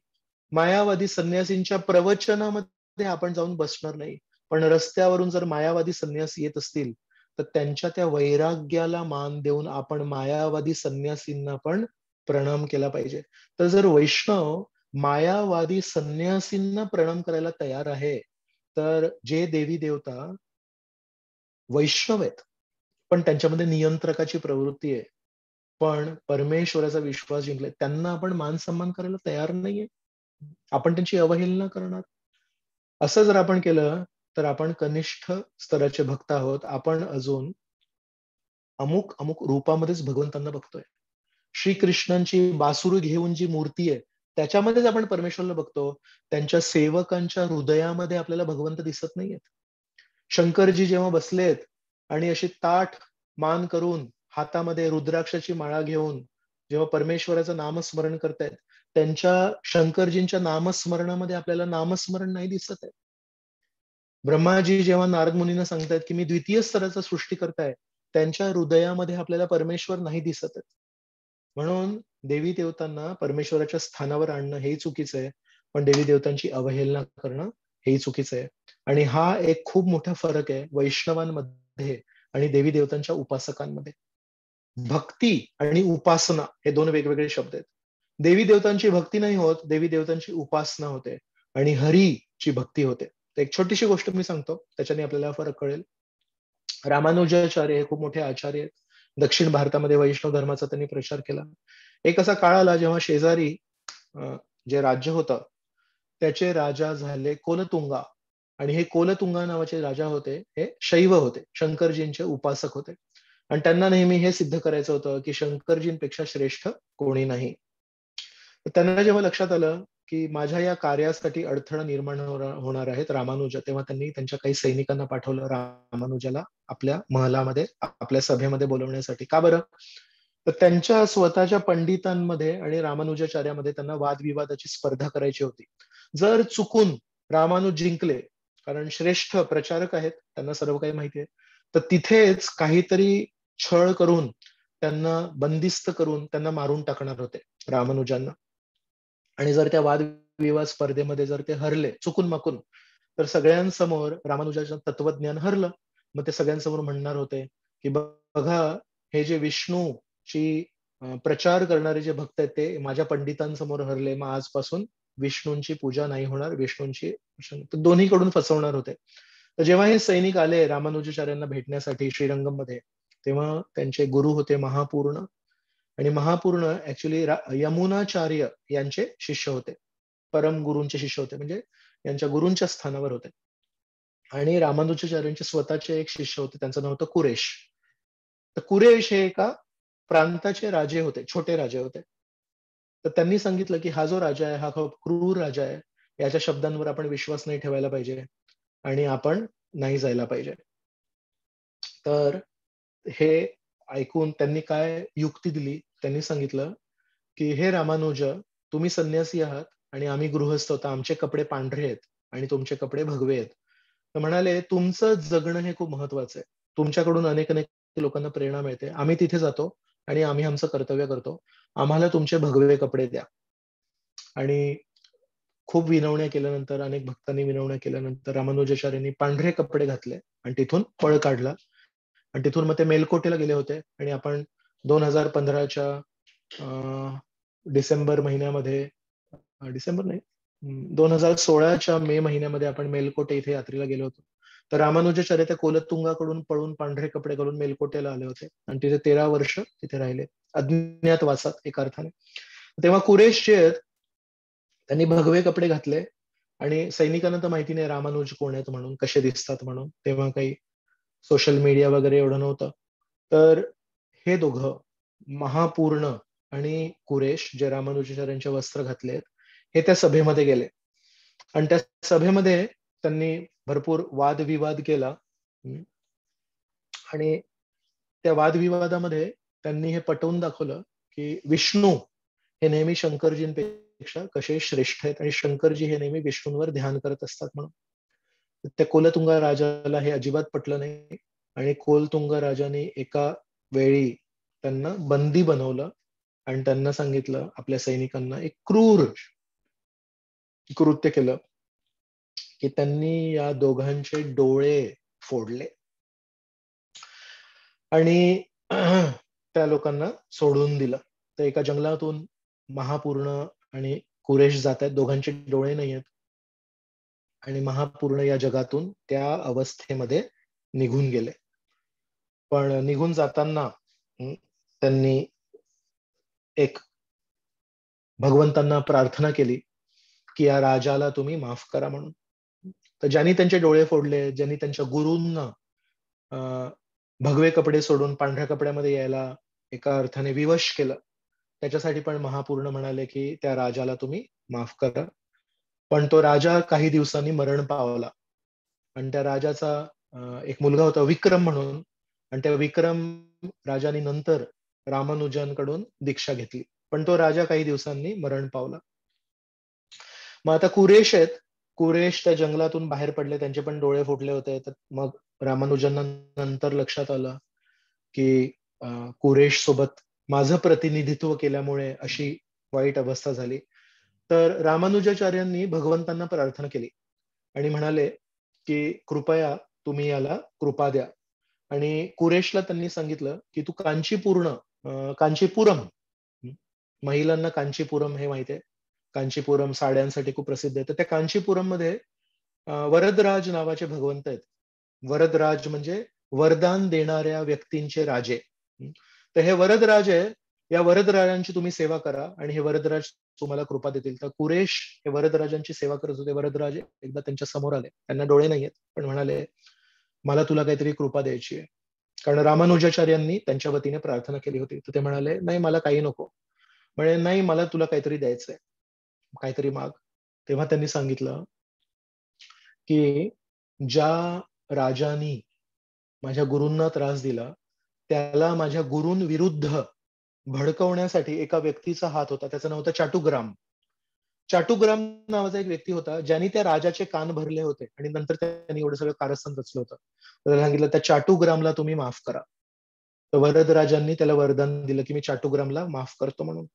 मायावादी संन्यासींच्या प्रवचनामध्ये आपण जाऊन बसणार नाही. पण रस्त्यावरून जर मायावादी संन्यासी येत असतील तर त्यांच्या त्या वैराग्याला मान देऊन आपण मायावादी संन्यासींना पण प्रणाम केला पाहिजे. तर जर वैष्णव मायावादी संन्यासींना प्रणाम करायला तयार आहे, तर जे देवी देवता वैष्णव आहेत पण त्यांच्यामध्ये नियंत्रकाची प्रवृत्ती आहे, पण परमेश्वराचा विश्वास जिंकलाय, त्यांना आपण मान सन्मान करायला तयार नाहीये. आपण त्यांची अवहेलना करणार. असं जर आपण केलं तर आपण कनिष्ठ स्तराचे भक्त आहोत. आपण अजून अमुक अमुक रूपामध्येच भगवंतांना बघतोय. श्रीकृष्णांची बासुरी घेऊन जी मूर्ती आहे त्याच्यामध्येच आपण परमेश्वरला बघतो. त्यांच्या सेवकांच्या हृदयामध्ये आपल्याला भगवंत दिसत नाहीयेत. शंकरजी जेव्हा बसलेत आणि अशी ताठ मान करून हातामध्ये रुद्राक्षाची माळा घेऊन जेव्हा परमेश्वराचं नामस्मरण करतायत, त्यांच्या शंकरजींच्या नामस्मरणामध्ये आपल्याला नामस्मरण नाही दिसत आहे. ब्रह्माजी जेव्हा नारद मुनींना सांगतायत की मी द्वितीय स्तराचा सृष्टी करताय, त्यांच्या हृदयामध्ये आपल्याला परमेश्वर नाही दिसत आहे. म्हणून देवी देवतांना परमेश्वराच्या स्थानावर आणणं हे चुकीचं आहे, पण देवी देवतांची अवहेलना करणं हेही चुकीचं आहे. आणि हा एक खूप मोठा फरक आहे वैष्णवांमध्ये आणि देवी देवतांच्या उपासकांमध्ये. भक्ती आणि उपासना हे दोन वेगवेगळे शब्द आहेत. देवी देवतांची भक्ती नाही होत, देवी देवतांची उपासना होते आणि हरीची भक्ती होते. तर एक छोटीशी गोष्ट मी सांगतो, त्याच्याने आपल्याला फरक कळेल. रामानुजाचार्य हे खूप मोठे आचार्य आहेत. दक्षिण भारतामध्ये वैष्णव धर्माचा त्यांनी प्रचार केला. एक असा काळ आला जेव्हा शेजारी जे राज्य होतं त्याचे राजा झाले कोलतुंगा. आणि हे कोलतुंगा नावाचे राजा होते, हे शैव होते, शंकरजींचे उपासक होते. आणि त्यांना नेहमी हे सिद्ध करायचं होतं की शंकरजींपेक्षा श्रेष्ठ कोणी नाही. त्यांना जेव्हा लक्षात आलं की माझ्या या कार्यासाठी अडथळा निर्माण होणार आहेत रामानुजा, तेव्हा त्यांनी त्यांच्या काही सैनिकांना पाठवलं रामानुजाला आपल्या महलामध्ये, आपल्या सभेमध्ये बोलवण्यासाठी. का बरं? तर त्यांच्या स्वतःच्या पंडितांमध्ये आणि रामानुजाचार्यामध्ये त्यांना वादविवादाची स्पर्धा करायची होती. जर चुकून रामानुज जिंकले, कारण श्रेष्ठ प्रचारक आहेत, त्यांना सर्व काही माहिती आहे, तर तिथेच काहीतरी छळ करून त्यांना बंदिस्त करून त्यांना मारून टाकणार होते रामानुजांना. आणि जर त्या वादविवाद स्पर्धेमध्ये जर ते हरले चुकून माकून, तर सगळ्यांसमोर रामानुजाचं तत्वज्ञान हरलं. मग ते सगळ्यांसमोर म्हणणार होते की बघा, हे जे विष्णूची प्रचार करणारे जे भक्त आहेत ते माझ्या पंडितांसमोर हरले, मग आजपासून विष्णूंची पूजा नाही होणार, विष्णूंची. दोन्हीकडून फसवणार होते. तर जेव्हा हे सैनिक आले रामानुजाचार्यांना भेटण्यासाठी श्रीरंगम मध्ये, तेव्हा त्यांचे गुरु होते महापूर्ण. आणि महापूर्ण ऍक्च्युली यमुनाचार्य यांचे शिष्य होते, परम गुरूंचे शिष्य होते, म्हणजे यांच्या गुरूंच्या स्थानावर होते. आणि रामानुजाचार्यांचे स्वतःचे एक शिष्य होते, त्यांचं नाव होतं कुरेश. तर कुरेश हे एका प्रांताचे राजे होते, छोटे राजे होते. तर त्यांनी सांगितलं की हा जो राजा आहे हा खूप क्रूर राजा आहे, याच्या शब्दांवर आपण विश्वास नाही ठेवायला पाहिजे आणि आपण नाही जायला पाहिजे. तर हे ऐकून त्यांनी काय युक्ती दिली, त्यांनी सांगितलं की हे रामानुज, तुम्ही संन्यासी आहात आणि आम्ही गृहस्थ आहोत. आमचे कपडे पांढरे आहेत आणि तुमचे कपडे भगवे आहेत. तर म्हणाले, तुमचं जगणं हे खूप महत्वाचं आहे. तुमच्याकडून अनेक अनेक लोकांना प्रेरणा मिळते. आम्ही तिथे जातो आणि आम्ही आमचं कर्तव्य करतो. आम्हाला तुमचे भगवे कपडे द्या. आणि खूप विनवण्या केल्यानंतर, अनेक भक्तांनी विनवण्या केल्यानंतर रामानुजाचार्यांनी पांढरे कपडे घातले आणि तिथून पळ काढला. आणि तिथून मग ते मेलकोटेला गेले होते. आणि आपण 2015च्या डिसेंबर महिन्यामध्ये, डिसेंबर नाही, 2016च्या मे महिन्यामध्ये आपण मेलकोटे इथे यात्रेला गेलो होतो. तर रामानुजाचार्य त्या कोलतुंगाकडून पळून पांढरे कपडे घालून मेलकोटेला आले होते आणि तिथे 13 वर्ष तिथे राहिले, अज्ञातवासात एका अर्थाने. तेव्हा कुरेश जे आहेत त्यांनी भगवे कपडे घातले. आणि सैनिकांना तर माहिती नाही रामानुज कोण आहेत म्हणून, कसे दिसतात म्हणून. तेव्हा काही सोशल मीडिया वगैरे एवढं नव्हतं. तर हे दोघं, महापूर्ण आणि कुरेश, जे रामानुजाचार्यांचे वस्त्र घातले, हे त्या सभेमध्ये गेले. आणि त्या सभेमध्ये त्यांनी भरपूर वादविवाद केला. आणि त्या वादविवादामध्ये त्यांनी हे पटवून दाखवलं की विष्णू हे नेहमी शंकरजींपेक्षा कसे श्रेष्ठ आहेत आणि शंकरजी हे नेहमी विष्णूंवर ध्यान करत असतात म्हणून. त्या कोलतुंगा राजाला हे अजिबात पटलं नाही. आणि कोलतुंगा राजाने एका वेळी त्यांना बंदी बनवलं आणि त्यांना सांगितलं, आपल्या सैनिकांना एक क्रूर कृत्य केलं की त्यांनी या दोघांचे डोळे फोडले आणि त्या लोकांना सोडून दिलं. तर एका जंगलातून महापूर्ण आणि कुरेश जात आहेत, दोघांचे डोळे नाही आहेत. आणि महापूर्ण या जगातून त्या अवस्थेमध्ये निघून गेले. पण निघून जाताना त्यांनी एक भगवंतांना प्रार्थना केली की या राजाला तुम्ही माफ करा म्हणून. तर ज्यांनी त्यांचे डोळे फोडले, ज्यांनी त्यांच्या गुरूंना भगवे कपडे सोडून पांढऱ्या कपड्यामध्ये यायला एका अर्थाने विवश केलं, त्याच्यासाठी पण महापूर्ण म्हणाले की त्या राजाला तुम्ही माफ करा. पण तो राजा काही दिवसांनी मरण पावला. आणि त्या राजाचा एक मुलगा होता विक्रम म्हणून. आणि त्या विक्रम राजाने नंतर रामानुजांकडून दीक्षा घेतली. पण तो राजा काही दिवसांनी मरण पावला. मग आता कुरेश आहेत, कुरेश त्या जंगलातून बाहेर पडले, त्यांचे पण डोळे फुटले होते. तर मग रामानुजांना नंतर लक्षात आलं की कुरेश सोबत माझं प्रतिनिधित्व केल्यामुळे अशी वाईट अवस्था झाली. तर रामानुजाचार्यांनी भगवंतांना प्रार्थना केली आणि म्हणाले की कृपया तुम्ही याला कृपा द्या. आणि कुरेशला त्यांनी सांगितलं की तू कांचीपुरम, महिलांना कांचीपुरम हे माहिती आहे, कांचीपुरम साड्यांसाठी खूप प्रसिद्ध आहे. तर त्या कांचीपुरम मध्ये वरदराज नावाचे भगवंत आहेत. वरदराज म्हणजे वरदान देणाऱ्या व्यक्तींचे राजे. तर हे वरदराज आहे, या वरदराजांची तुम्ही सेवा करा आणि हे वरदराज तुम्हाला कृपा देतील. तर कुरेश हे वरदराजांची सेवा करत होते. वरदराज एकदा त्यांच्या समोर आले, त्यांना डोळे नाहीयेत, पण म्हणाले मला तुला काहीतरी कृपा द्यायची आहे. कारण रामानुजाचार्यांनी त्यांच्या वतीने प्रार्थना केली होती. तर ते म्हणाले नाही मला काही नको. म्हणजे नाही, मला तुला काहीतरी द्यायचंय, काहीतरी माग. तेव्हा त्यांनी सांगितलं की ज्या राजानी माझ्या गुरूंना त्रास दिला, त्याला माझ्या गुरूंविरुद्ध भडकवण्यासाठी एका व्यक्तीचा हात होता. त्याचं नाव होतं चाटुग्राम. चाटुग्राम नावाचा एक व्यक्ती होता, ज्यांनी त्या राजाचे कान भरले होते आणि नंतर त्यांनी एवढं सगळं कारस्थान रचलं होतं. त्याला सांगितलं त्या चाटुग्रामला तुम्ही माफ करा. तर वरदराजांनी त्याला वरदान दिलं की मी चाटुग्रामला माफ करतो म्हणून.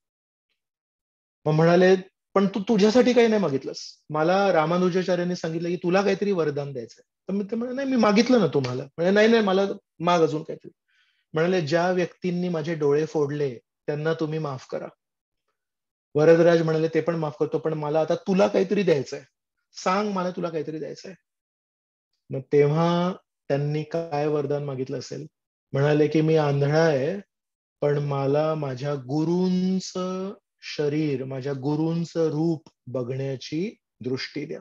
मग म्हणाले पण तू तुझ्यासाठी काही नाही मागितलंस. मला रामानुजाचार्यांनी सांगितलं की तुला काहीतरी वरदान द्यायचंय. तर मी ते म्हणाले नाही, मी मागितलं ना तुम्हाला. म्हणजे नाही नाही, मला माग अजून काहीतरी. म्हणाले ज्या व्यक्तींनी माझे डोळे फोडले त्यांना तुम्ही माफ करा. वरदराज म्हणाले ते पण माफ करतो, पण मला आता तुला काहीतरी द्यायचंय. सांग, मला तुला काहीतरी द्यायचंय. मग तेव्हा त्यांनी काय वरदान मागितलं असेल. म्हणाले की मी आंधळा आहे, पण मला माझ्या गुरूंचं शरीर, माझ्या गुरूंचं रूप बघण्याची दृष्टी द्या.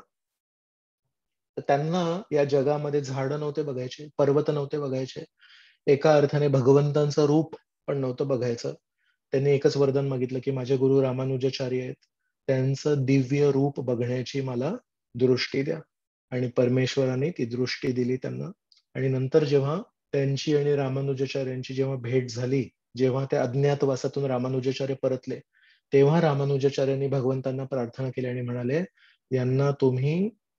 तर त्यांना या जगामध्ये झाडं नव्हते बघायचे, पर्वत नव्हते बघायचे, एका अर्थाने भगवंतांचं रूप पण नव्हतं बघायचं. त्यांनी एकच वरदान मागितलं की माझे गुरु रामानुजाचार्य आहेत, त्यांचं दिव्य रूप बघण्याची मला दृष्टी द्या. आणि परमेश्वराने ती दृष्टी दिली त्यांना. आणि नंतर जेव्हा त्यांची आणि रामानुजाचार्यांची जेव्हा भेट झाली, जेव्हा त्या अज्ञातवासातून रामानुजाचार्य परतले, तेव्हा रामानुजाचार्यांनी भगवंतांना प्रार्थना केली आणि म्हणाले, यांना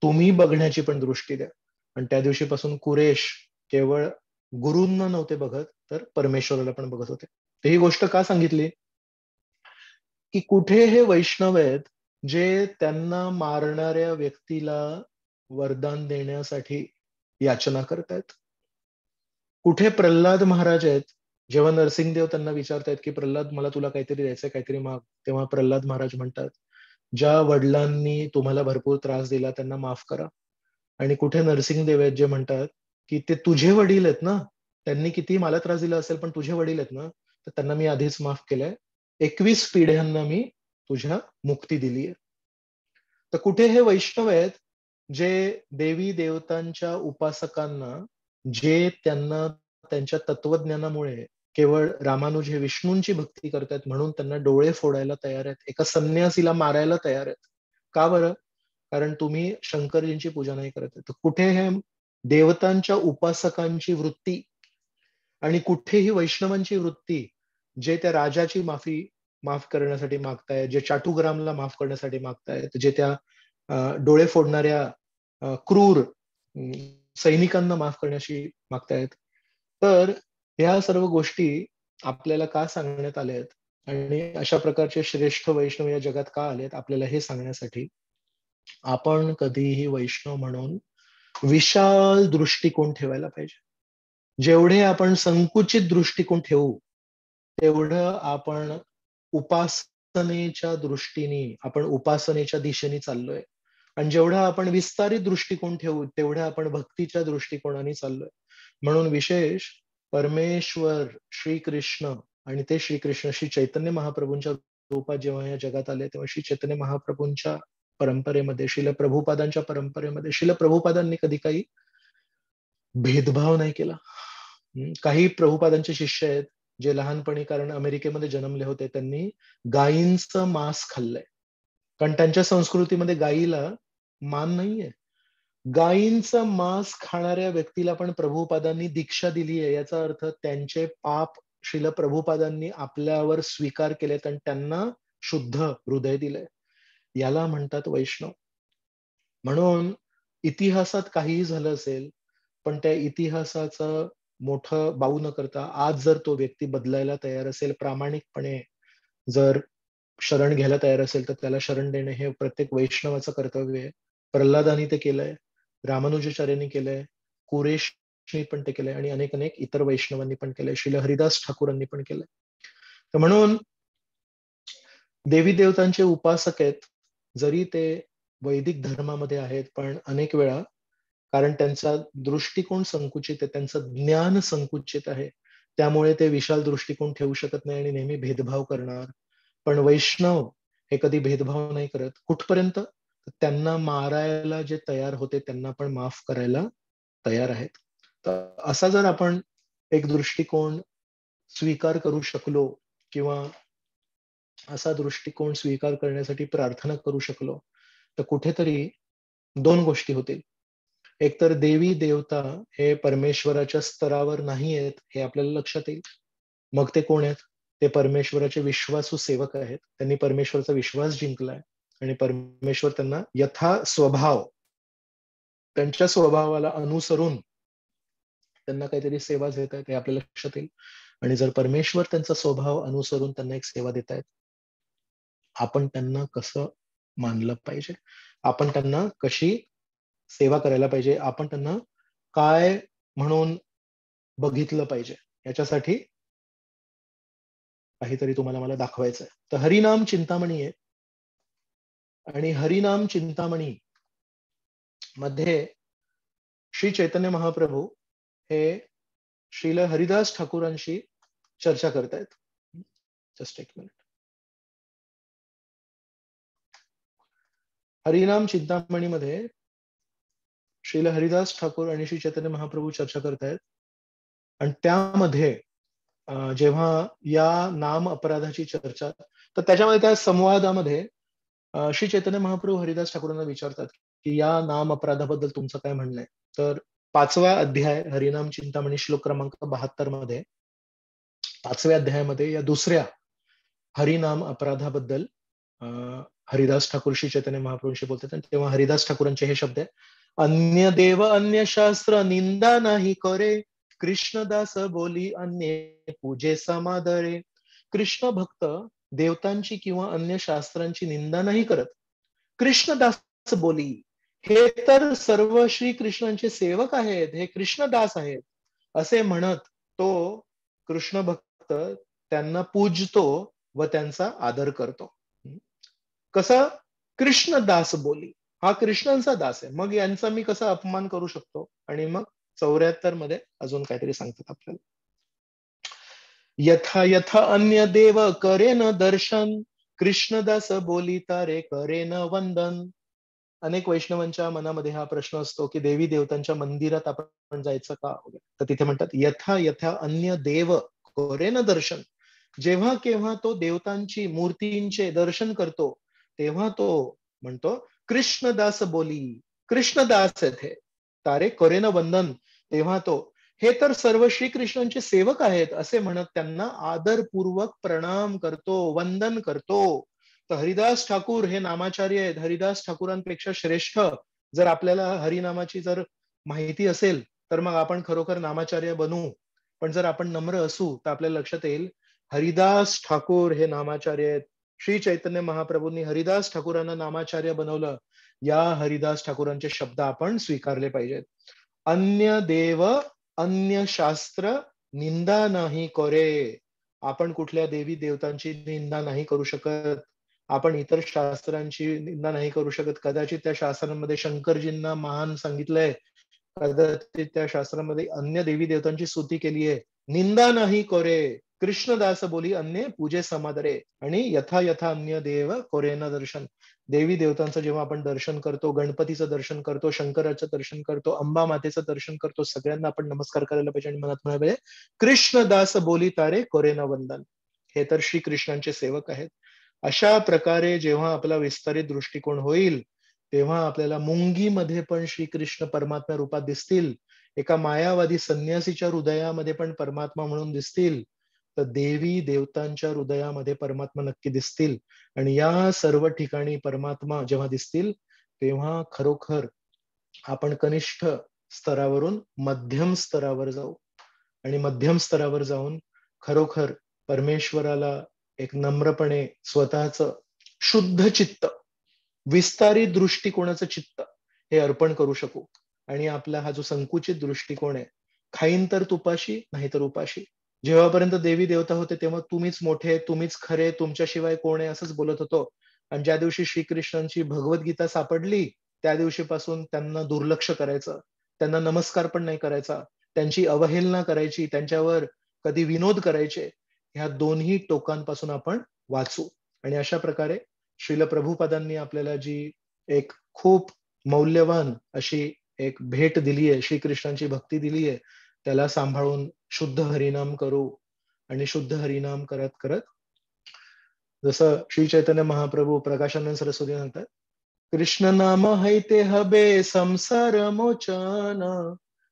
तुम्ही बघण्याची पण दृष्टी द्या. आणि त्या दिवशीपासून कुरेश केवळ गुरूंना नव्हते बघत, तर परमेश्वराला पण बघत होते. तर ही गोष्ट का सांगितली, की कुठे हे वैष्णव आहेत जे त्यांना मारणाऱ्या व्यक्तीला वरदान देण्यासाठी याचना करतायत. कुठे प्रल्हाद महाराज आहेत, जेव्हा नरसिंहदेव त्यांना विचारतायत की प्रल्हाद, मला तुला काहीतरी द्यायचंय, काहीतरी माग, तेव्हा प्रल्हाद महाराज म्हणतात, ज्या वडिलांनी तुम्हाला भरपूर त्रास दिला त्यांना माफ करा. आणि कुठे नरसिंहदेव आहेत जे म्हणतात की ते तुझे वडील आहेत ना, त्यांनी किती मला त्रास दिला असेल पण तुझे वडील आहेत ना, तर त्यांना मी आधीच माफ केलंय, 21 पिढ्यांना मी तुझ्या मुक्ती दिली आहे. तर कुठे हे वैष्णव आहेत जे देवी देवतांच्या उपासकांना, जे त्यांना त्यांच्या तत्वज्ञानामुळे केवळ रामानुज हे विष्णूंची भक्ती करतात म्हणून त्यांना डोळे फोडायला तयार आहेत, एका संन्यासीला मारायला तयार आहेत. का बरं? कारण तुम्ही शंकरजींची पूजा नाही करत आहे. तर कुठे हे देवतांच्या उपासकांची वृत्ती आणि कुठेही वैष्णवांची वृत्ती, जे त्या राजाची माफ करण्यासाठी मागतायत, जे चाटुग्रामला माफ करण्यासाठी मागतायत, जे त्या डोळे फोडणाऱ्या क्रूर सैनिकांना माफ करण्याशी मागतायत. तर ह्या सर्व गोष्टी आपल्याला का सांगण्यात आल्या आहेत आणि अशा प्रकारचे श्रेष्ठ वैष्णव या जगात का आलेत, आपल्याला हे सांगण्यासाठी आपण कधीही वैष्णव म्हणून विशाल दृष्टिकोन ठेवायला पाहिजे. जेवढे आपण संकुचित दृष्टिकोन ठेवू, तेवढं आपण उपासनेच्या दृष्टीने, आपण उपासनेच्या दिशेने चाललोय. आणि जेवढा आपण विस्तारित दृष्टिकोन ठेवू, तेवढ्या आपण भक्तीच्या दृष्टिकोनाने चाललोय. म्हणून विशेष परमेश्वर श्रीकृष्ण आणि ते श्रीकृष्ण श्री चैतन्य महाप्रभूंच्या रूपात जेव्हा या जगात आले, तेव्हा श्री चैतन्य महाप्रभूंच्या परंपरेमध्ये, शिल प्रभुपादांच्या परंपरेमध्ये, शिल प्रभुपादांनी कधी काही भेदभाव नाही केला. काही प्रभुपादांचे शिष्य आहेत जे लहानपणी, कारण अमेरिकेमध्ये जन्मले होते, त्यांनी गायींचं मांस खाल्लंय, कारण त्यांच्या संस्कृतीमध्ये गायीला मान नाहीये. गायींचं मांस खाणाऱ्या व्यक्तीला पण प्रभुपादांनी दीक्षा दिली आहे, याचा अर्थ त्यांचे पाप श्रील प्रभुपादांनी आपल्यावर स्वीकार केलेत आणि त्यांना शुद्ध हृदय दिलंय. याला म्हणतात वैष्णव. म्हणून इतिहासात काहीही झालं असेल, पण त्या इतिहासाचं मोठं बाऊ न करता, आज जर तो व्यक्ती बदलायला तयार असेल, प्रामाणिकपणे जर शरण घ्यायला तयार असेल, तर त्याला शरण देणे हे प्रत्येक वैष्णवाचं कर्तव्य आहे. प्रल्हादानी ते केलंय, रामानुजाचार्यांनी केलंय, कुरेशनी पण ते केलंय आणि अनेक अनेक इतर वैष्णवांनी पण केलंय, श्रील हरिदास ठाकूरांनी पण केलंय. तर म्हणून देवी देवतांचे उपासक आहेत, जरी ते वैदिक धर्मामध्ये आहेत, पण अनेक वेळा, कारण त्यांचा दृष्टिकोन संकुचित आहे, त्यांचं ज्ञान संकुचित आहे, त्यामुळे ते विशाल दृष्टिकोन ठेवू शकत नाही आणि नेहमी भेदभाव करणार. पण वैष्णव हे कधी भेदभाव नाही करत. कुठपर्यंत? त्यांना मारायला जे तयार होते त्यांना पण माफ करायला तयार आहेत. तर असा जर आपण एक दृष्टिकोन स्वीकार करू शकलो, किंवा असा दृष्टिकोन स्वीकार करण्यासाठी प्रार्थना करू शकलो, तर कुठेतरी दोन गोष्टी होतील. एक तर देवी देवता हे परमेश्वराच्या स्तरावर नाही आहेत हे आपल्याला लक्षात येईल. मग ते कोण आहेत? ते परमेश्वराचे विश्वासू सेवक आहेत. त्यांनी परमेश्वराचा विश्वास जिंकलाय आणि परमेश्वर त्यांना यथा स्वभाव, त्यांच्या स्वभावाला अनुसरून त्यांना काहीतरी सेवा देत आहेत हे आपल्याला लक्षात येईल. आणि जर परमेश्वर त्यांचा स्वभाव अनुसरून त्यांना एक सेवा देत आहेत, आपण त्यांना कसं मानलं पाहिजे, आपण त्यांना कशी सेवा करायला पाहिजे, आपण त्यांना काय म्हणून बघितलं पाहिजे, याच्यासाठी काहीतरी तुम्हाला मला दाखवायचं आहे. तर हरिनाम चिंतामणी आहे, आणि हरिनाम चिंतामणी मध्ये श्री चैतन्य महाप्रभू हे श्रील हरिदास ठाकूरांशी चर्चा करतायत. जस्ट एक मिनिट. हरिनाम चिंतामणी मध्ये श्रील हरिदास ठाकूर आणि श्री चैतन्य महाप्रभू चर्चा करतायत, आणि त्यामध्ये जेव्हा या नाम अपराधाची चर्चा, तर त्याच्यामध्ये त्या संवादामध्ये श्री चैतन्य महाप्रभू हरिदास ठाकूरांना विचारतात की या नाम अपराधाबद्दल तुमचं काय म्हणणं आहे. तर 5वा अध्याय हरिनाम चिंतामणी श्लोक क्रमांक 72 मध्ये 5व्या अध्यायामध्ये या दुसऱ्या हरिनाम अपराधाबद्दल हरिदास ठाकूर श्री चैतन्य महाप्रभूंशी बोलतात आणि तेव्हा हरिदास ठाकूरांचे हे शब्द आहे, अन्य देव अन्य शास्त्र निंदा नाही करे, कृष्णदास बोली अन्य पूजे समादरे. कृष्ण भक्त देवतांची किंवा अन्य शास्त्रांची निंदा नाही करत. कृष्णदास बोली हे तर सर्व श्री कृष्णांचे सेवक आहेत, हे कृष्णदास आहेत असे म्हणत तो कृष्ण भक्त त्यांना पूजतो व त्यांचा आदर करतो. कसं? कृष्णदास बोली, हा कृष्णांचा दास आहे, मग यांचा मी कसा अपमान करू शकतो? आणि मग 74 मध्ये अजून काहीतरी सांगतात आपल्याला, यथा यथा अन्य देव करे न दर्शन, कृष्णदास बोली तारे करे न वंदन. अनेक वैष्णवांच्या मनामध्ये हा प्रश्न असतो की देवी देवतांच्या मंदिरात आपण जायचं का? तर तिथे म्हणतात यथा यथा अन्य देव करे न दर्शन, जेव्हा केव्हा तो देवतांची मूर्तींचे दर्शन करतो तेव्हा तो म्हणतो कृष्णदास बोली, कृष्णदास येथे तारे करे न वंदन, तेव्हा तो हे तर सर्व श्रीकृष्णांचे सेवक आहेत असे म्हणत त्यांना आदरपूर्वक प्रणाम करतो, वंदन करतो. तर हरिदास ठाकूर हे नामाचार्य आहेत. हरिदास ठाकूरांपेक्षा श्रेष्ठ जर आपल्याला हरिनामाची जर माहिती असेल तर मग आपण खरोखर नामाचार्य बनू. पण जर आपण नम्र असू तर आपल्याला लक्षात येईल हरिदास ठाकूर हे नामाचार्य आहेत. श्री चैतन्य महाप्रभूंनी हरिदास ठाकूरांना नामाचार्य बनवलं. या हरिदास ठाकूरांचे शब्द आपण स्वीकारले पाहिजेत. अन्य देव अन्य शास्त्र निंदा नाही करे. आपण कुठल्या देवी देवतांची निंदा नाही करू शकत. आपण इतर शास्त्रांची निंदा नाही करू शकत. कदाचित त्या शास्त्रांमध्ये शंकरजींना महान सांगितलंय, कदाचित त्या शास्त्रामध्ये अन्य देवी देवतांची स्तुती केली आहे. निंदा नाही करे, कृष्णदास बोली अन्य पूजे समादरे. आणि यथा यथा अन्य देव कोरेना दर्शन, देवी देवतांचं जेव्हा आपण दर्शन करतो, गणपतीचं दर्शन करतो, शंकराचं दर्शन करतो, अंबा मातेचं दर्शन करतो, सगळ्यांना आपण नमस्कार करायला पाहिजे आणि मनात म्हणायला पाहिजे कृष्णदास बोली तारे कोरेना वंदन, हे तर श्री कृष्णांचे सेवक आहेत. अशा प्रकारे जेव्हा आपला विस्तारित दृष्टिकोन होईल तेव्हा आपल्याला मुंगीमध्ये पण श्रीकृष्ण परमात्मा रूपात दिसतील, एका मायावादी संन्यासीच्या हृदयामध्ये पण परमात्मा म्हणून दिसतील, तर देवी देवतांच्या हृदयामध्ये परमात्मा नक्की दिसतील. आणि या सर्व ठिकाणी परमात्मा जेव्हा दिसतील तेव्हा खरोखर आपण कनिष्ठ स्तरावरून मध्यम स्तरावर जाऊ आणि मध्यम स्तरावर जाऊन खरोखर परमेश्वराला एक नम्रपणे स्वतःच शुद्ध चित्त, विस्तारित दृष्टिकोनाचं चित्त हे अर्पण करू शकू. आणि आपला हा जो संकुचित दृष्टिकोन आहे, खाईन तर तुपाशी नाही तर उपाशी, जेव्हापर्यंत देवी देवता होते तेव्हा तुम्हीच मोठे, तुम्हीच खरे, तुमच्याशिवाय कोण आहे असंच बोलत होतो. आणि ज्या दिवशी श्रीकृष्णांची भगवद्गीता सापडली त्या दिवशीपासून त्यांना दुर्लक्ष करायचं, त्यांना नमस्कार पण नाही करायचा, त्यांची अवहेलना करायची, त्यांच्यावर कधी विनोद करायचे. ह्या दोन्ही टोकांपासून आपण वाचू. आणि अशा प्रकारे श्रील प्रभुपादांनी आपल्याला जी एक खूप मौल्यवान अशी एक भेट दिली आहे, श्रीकृष्णांची भक्ती दिली आहे, त्याला सांभाळून शुद्ध हरिनाम करू. आणि शुद्ध हरिनाम करत करत जसं श्री चैतन्य महाप्रभू प्रकाशानंद सरस्वती म्हणतात, कृष्ण नाम है ते हबे संसार मोचन,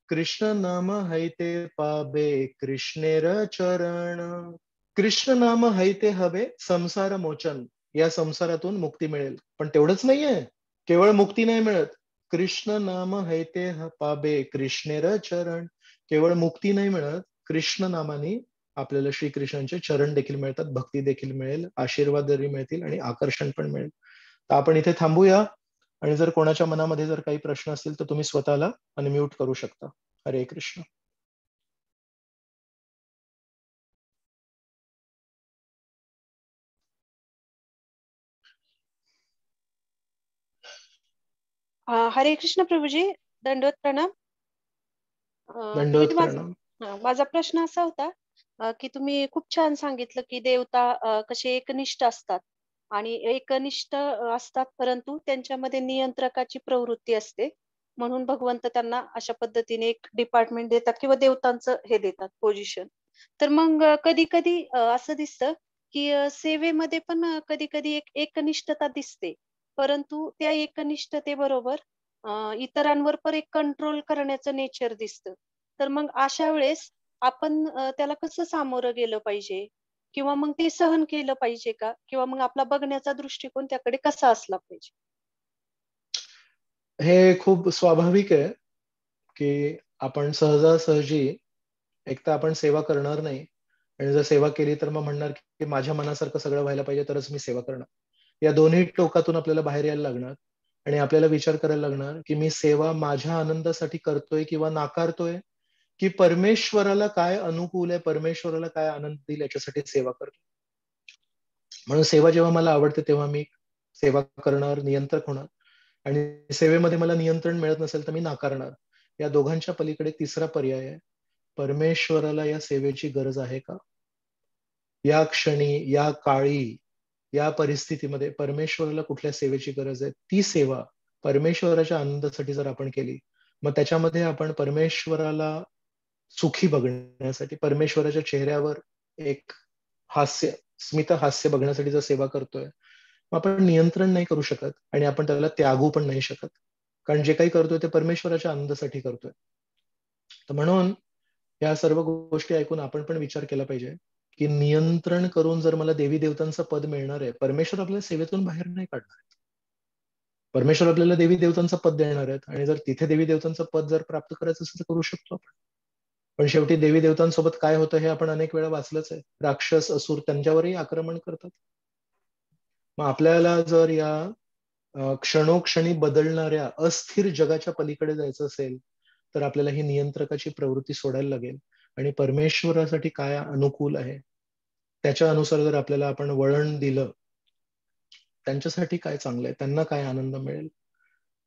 कृष्ण नाम है ते पाबे कृष्णेर चरण. कृष्ण नाम है ते हवे संसार मोचन, या संसारातून मुक्ती मिळेल. पण तेवढंच नाहीये, केवळ मुक्ती नाही मिळत, कृष्ण नाम है ते पाबे कृष्णेर चरण. केवळ मुक्ती नाही मिळत, कृष्ण नामाने आपल्याला श्रीकृष्णांचे चरण देखील मिळतात, भक्ती देखील मिळेल, आशीर्वाद जरी मिळतील आणि आकर्षण पण मिळेल. तर आपण इथे थांबूया. आणि जर कोणाच्या मनामध्ये जर काही प्रश्न असतील तर तुम्ही स्वतःला अनम्यूट करू शकता. हरे कृष्ण. हरे कृष्ण प्रभूजी, दंडवत प्रणाम. दंडवत प्रभूजी, प्रणाम. माझा प्रश्न असा होता की तुम्ही खूप छान सांगितलं की देवता कसे एकनिष्ठ असतात आणि एकनिष्ठ असतात, परंतु त्यांच्यामध्ये नियंत्रकाची प्रवृत्ती असते, म्हणून भगवंत त्यांना अशा पद्धतीने एक डिपार्टमेंट देतात किंवा देवतांचं हे देतात पोझिशन. तर मग कधी कधी असं दिसतं की सेवेमध्ये पण कधी कधी एक एकनिष्ठता दिसते, परंतु त्या एकनिष्ठतेबरोबर इतरांवर पण एक कंट्रोल करण्याचं नेचर दिसतं. तर मग अशा वेळेस आपण त्याला कसं सामोरं गेलं पाहिजे? किंवा मग ते सहन केलं पाहिजे का? किंवा मग आपला बघण्याचा दृष्टिकोन त्याकडे कसा असला पाहिजे? हे खूप स्वाभाविक आहे की आपण सहजासहजी एक तर आपण सेवा करणार नाही, आणि जर सेवा केली तर मग म्हणणार की माझ्या मनासारखं सगळं व्हायला पाहिजे तरच मी सेवा करणार. या दोन्ही टोकातून आपल्याला बाहेर यायला लागणार, आणि आपल्याला विचार करायला लागणार की मी सेवा माझ्या आनंदासाठी करतोय किंवा नाकारतोय, की परमेश्वराला काय अनुकूल आहे, परमेश्वराला काय आनंद देईल याच्यासाठी सेवा करतो. म्हणून सेवा जेव्हा मला आवडते तेव्हा मी सेवा करणार, नियंत्रक होणार. आणि सेवेमध्ये मला नियंत्रण मिळत नसेल तर मी नाकारणार. या दोघांच्या पलीकडे तिसरा पर्याय आहे, परमेश्वराला या सेवेची गरज आहे का? या क्षणी, या काळी, या परिस्थितीमध्ये परमेश्वराला कुठल्या सेवेची गरज आहे? ती सेवा परमेश्वराच्या आनंदासाठी जर आपण केली, मग त्याच्यामध्ये आपण परमेश्वराला सुखी बघण्यासाठी, परमेश्वराच्या चेहऱ्यावर एक हास्य, स्मित हास्य बघण्यासाठी जर सेवा करतोय, मग आपण नियंत्रण नाही करू शकत आणि आपण त्याला त्यागू पण नाही शकत. कारण जे काही करतोय ते परमेश्वराच्या आनंदासाठी करतोय. तर म्हणून या सर्व गोष्टी ऐकून आपण पण विचार केला पाहिजे की नियंत्रण करून जर मला देवी देवतांचं पद मिळणार आहे, परमेश्वर आपल्याला सेवेतून बाहेर नाही काढणार. परमेश्वर आपल्याला देवी देवतांचं पद देणार आहेत, आणि जर तिथे देवी देवतांचं पद जर प्राप्त करायचं असेल तर करू शकतो आपण. पण शेवटी देवी देवतांसोबत काय होतं हे आपण अनेक वेळा वाचलंच आहे. राक्षस असुर त्यांच्यावरही आक्रमण करतात. मग आपल्याला जर या क्षणोक्षणी बदलणाऱ्या अस्थिर जगाच्या पलीकडे जायचं असेल तर आपल्याला ही नियंत्रकाची प्रवृत्ती सोडायला लागेल, आणि परमेश्वरासाठी काय अनुकूल आहे त्याच्या अनुसार जर आपल्याला आपण वळण दिलं, त्यांच्यासाठी काय चांगलं आहे, त्यांना काय आनंद मिळेल,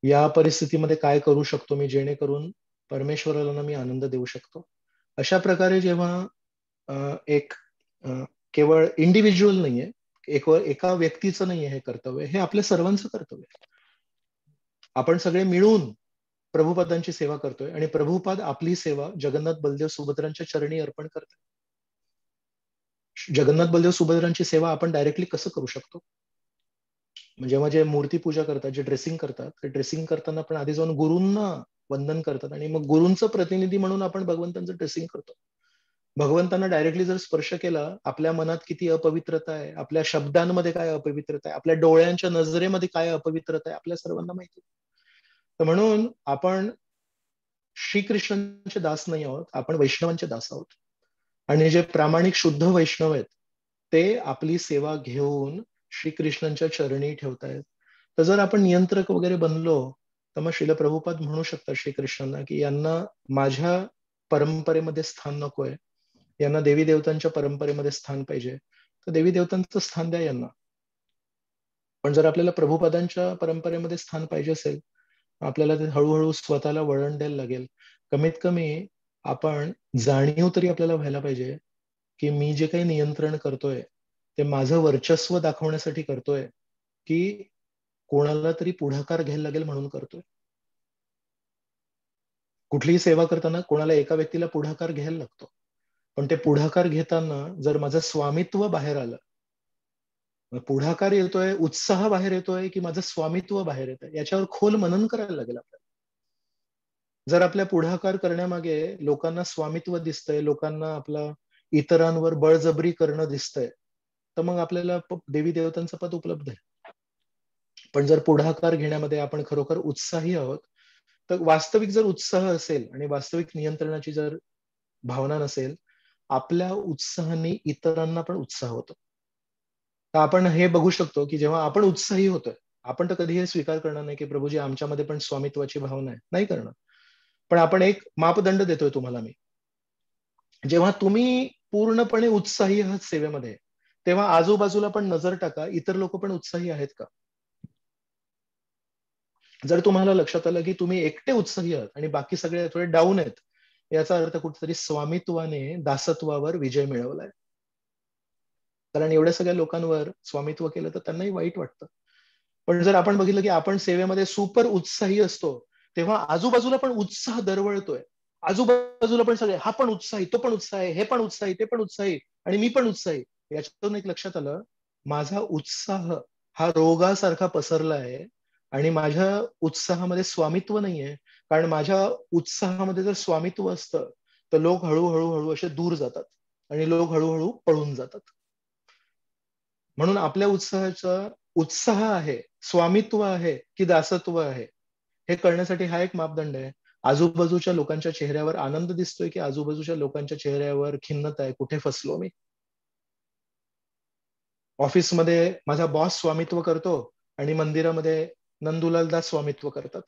या परिस्थितीमध्ये काय करू शकतो मी जेणेकरून परमेश्वराला ना मी आनंद देऊ शकतो. अशा प्रकारे जेव्हा एक अ, केवळ इंडिव्हिज्युअल नाहीये, एका व्यक्तीचं नाहीये हे कर्तव्य, हे आपल्या सर्वांचं कर्तव्य आहे. आपण सगळे मिळून प्रभुपदांची सेवा करतोय, आणि प्रभुपाद आपली सेवा जगन्नाथ बलदेव सुभद्रांच्या चरणी अर्पण करतात. जगन्नाथ बलदेव सुभद्रांची सेवा आपण डायरेक्टली कसं करू शकतो? म्हणजे जेव्हा जे मूर्ती पूजा करतात, जे ड्रेसिंग करतात, ते ड्रेसिंग करताना पण आधी जाऊन गुरूंना वंदन करतात, आणि मग गुरूंचं प्रतिनिधी म्हणून आपण भगवंतांचं ड्रेसिंग करतो. भगवंतांना डायरेक्टली जर स्पर्श केला, आपल्या मनात किती अपवित्रता आहे, आपल्या शब्दांमध्ये काय अपवित्रता आहे, आपल्या डोळ्यांच्या नजरेमध्ये काय अपवित्रता आहे, आपल्या सर्वांना माहिती आहे. तर म्हणून आपण श्रीकृष्णांचे दास नाही आहोत, आपण वैष्णवांचे दास आहोत. आणि जे प्रामाणिक शुद्ध वैष्णव आहेत ते आपली सेवा घेऊन श्रीकृष्णांच्या चरणी ठेवतायत. तर जर आपण नियंत्रक वगैरे बनलो, तर मग श्रील प्रभुपाद म्हणू शकतात श्रीकृष्णांना की यांना माझ्या परंपरेमध्ये स्थान नकोय, यांना देवी देवतांच्या परंपरेमध्ये स्थान पाहिजे, तर देवी देवतांचं स्थान द्या यांना. पण जर आपल्याला प्रभुपादांच्या परंपरेमध्ये स्थान पाहिजे असेल, आपल्याला ते हळूहळू स्वतःला वळण द्यायला लागेल. कमीत कमी आपण जाणीव तरी आपल्याला व्हायला पाहिजे की मी जे काही नियंत्रण करतोय ते माझं वर्चस्व दाखवण्यासाठी करतोय, की कोणाला तरी पुढाकार घ्यायला लागेल म्हणून करतोय. कुठलीही सेवा करताना कोणाला एका व्यक्तीला पुढाकार घ्यायला लागतो, पण ते पुढाकार घेताना जर माझं स्वामित्व बाहेर आलं, मग पुढाकार येतोय, उत्साह बाहेर येतोय की माझं स्वामित्व बाहेर येतंय, याच्यावर खोल मनन करायला लागेल आपल्याला. जर आपल्या पुढाकार करण्यामागे लोकांना स्वामित्व दिसतंय, लोकांना आपला इतरांवर बळजबरी करणं दिसतंय, तर मग आपल्याला देवी देवतांचं पद उपलब्ध आहे. पण जर पुढाकार घेण्यामध्ये आपण खरोखर उत्साही आहोत, तर वास्तविक जर उत्साह असेल आणि वास्तविक नियंत्रणाची जर भावना नसेल, आपल्या उत्साहाने इतरांना पण उत्साह होतो. तर आपण हे बघू शकतो की जेव्हा आपण उत्साही होतोय, आपण तर कधी हे स्वीकार करणार नाही की प्रभूजी आमच्यामध्ये पण स्वामित्वाची भावना आहे, नाही करणार. पण आपण एक मापदंड देतोय तुम्हाला मी, जेव्हा तुम्ही पूर्णपणे उत्साही आहात सेवेमध्ये, तेव्हा आजूबाजूला पण नजर टाका, इतर लोक पण उत्साही आहेत का? जर तुम्हाला लक्षात आलं की तुम्ही एकटे उत्साही आहात आणि बाकी सगळे थोडे डाऊन आहेत, याचा अर्थ कुठेतरी स्वामित्वाने दासत्वावर विजय मिळवलाय. कारण एवढ्या सगळ्या लोकांवर स्वामित्व केलं तर त्यांनाही वाईट वाटतं. पण जर आपण बघितलं की आपण सेवेमध्ये सुपर उत्साही असतो, तेव्हा आजूबाजूला पण उत्साह दरवळतोय. आजूबाजूला पण सगळे, हा पण उत्साही, तो पण उत्साही, हे पण उत्साही, ते पण उत्साही, आणि मी पण उत्साही. याच्यातून एक लक्षात आलं, माझा उत्साह हा रोगासारखा पसरला आहे, आणि माझ्या उत्साहामध्ये स्वामित्व नाहीये. कारण माझ्या उत्साहामध्ये जर स्वामित्व असतं तर लोक हळूहळू असे दूर जातात आणि लोक हळूहळू पळून जातात. म्हणून आपल्या उत्साहाचा उत्साह आहे, स्वामित्व आहे की दासत्व आहे, हे कळण्यासाठी हा एक मापदंड आहे. आजूबाजूच्या लोकांच्या चेहऱ्यावर आनंद दिसतोय की आजूबाजूच्या लोकांच्या चेहऱ्यावर खिन्नता आहे, कुठे फसलो मी. ऑफिसमध्ये माझा बॉस स्वामित्व करतो आणि मंदिरामध्ये नंदुलाल दास स्वामित्व करतात.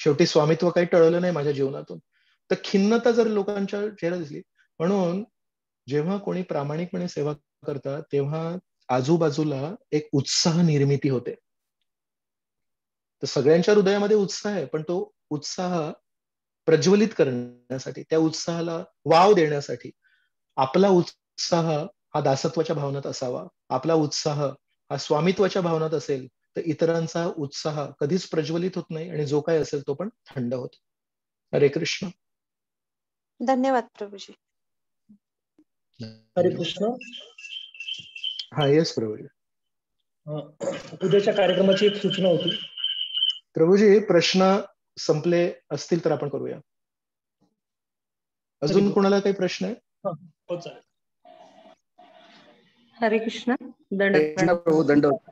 शेवटी स्वामित्व काही टळलं नाही माझ्या जीवनातून. तर खिन्नता जर लोकांच्या चेहऱ्यावर दिसली, म्हणून जेव्हा कोणी प्रामाणिकपणे सेवा करतात तेव्हा आजूबाजूला एक उत्साह निर्मिती होते. तर सगळ्यांच्या हृदयामध्ये उत्साह आहे, पण तो उत्साह प्रज्वलित करण्यासाठी, त्या उत्साहाला वाव देण्यासाठी आपला उत्साह हा दासत्वाच्या भावनात असावा. आपला उत्साह हा स्वामित्वाच्या भावनात असेल तर इतरांचा उत्साह कधीच प्रज्वलित होत नाही आणि जो काय असेल तो पण थंड होतो. हरे कृष्ण. धन्यवाद प्रभूजी. हरे कृष्ण. हा, येस प्रभूजी. उद्याच्या कार्यक्रमाची एक सूचना होती. प्रभूजी, प्रश्न संपले असतील तर आपण करूया. अजून कोणाला काही प्रश्न आहे? हो, चालेल. हरे कृष्ण. दंडवत.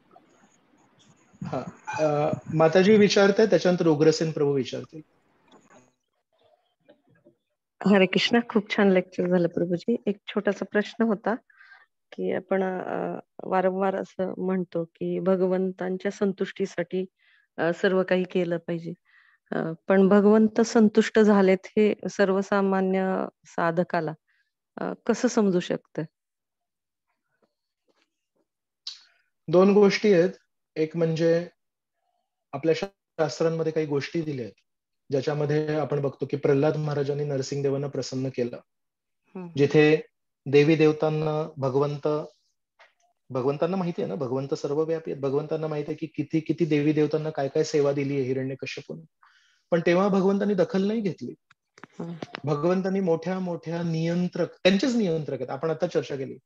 हा, माताजी विचारताय, त्याच्यानंतर उग्रसेन प्रभू विचारतील. हरे कृष्ण. खूप छान लेक्चर झालं प्रभूजी. एक छोटासा प्रश्न होता की आपण वारंवार असं म्हणतो की भगवंतांच्या संतुष्टीसाठी सर्व काही केलं पाहिजे, पण भगवंत संतुष्ट झालेत हे सर्वसामान्य साधकाला कसं समजू शकतं? दोन गोष्टी आहेत. एक म्हणजे आपल्या शास्त्रांमध्ये काही गोष्टी दिल्या आहेत ज्याच्यामध्ये आपण बघतो की प्रल्हाद महाराजांनी नरसिंहदेवांना प्रसन्न केलं. जिथे देवी देवतांना भगवंतांना माहिती आहे ना, भगवंत सर्वव्यापी आहेत. भगवंतांना माहिती आहे की किती किती देवी देवतांना काय काय सेवा दिली आहे हिरण्यकश्यपूने, पण तेव्हा भगवंतांनी दखल नाही घेतली. भगवंतांनी मोठ्या मोठ्या नियंत्रक, त्यांचेच नियंत्रक आहेत, आपण आता चर्चा केली,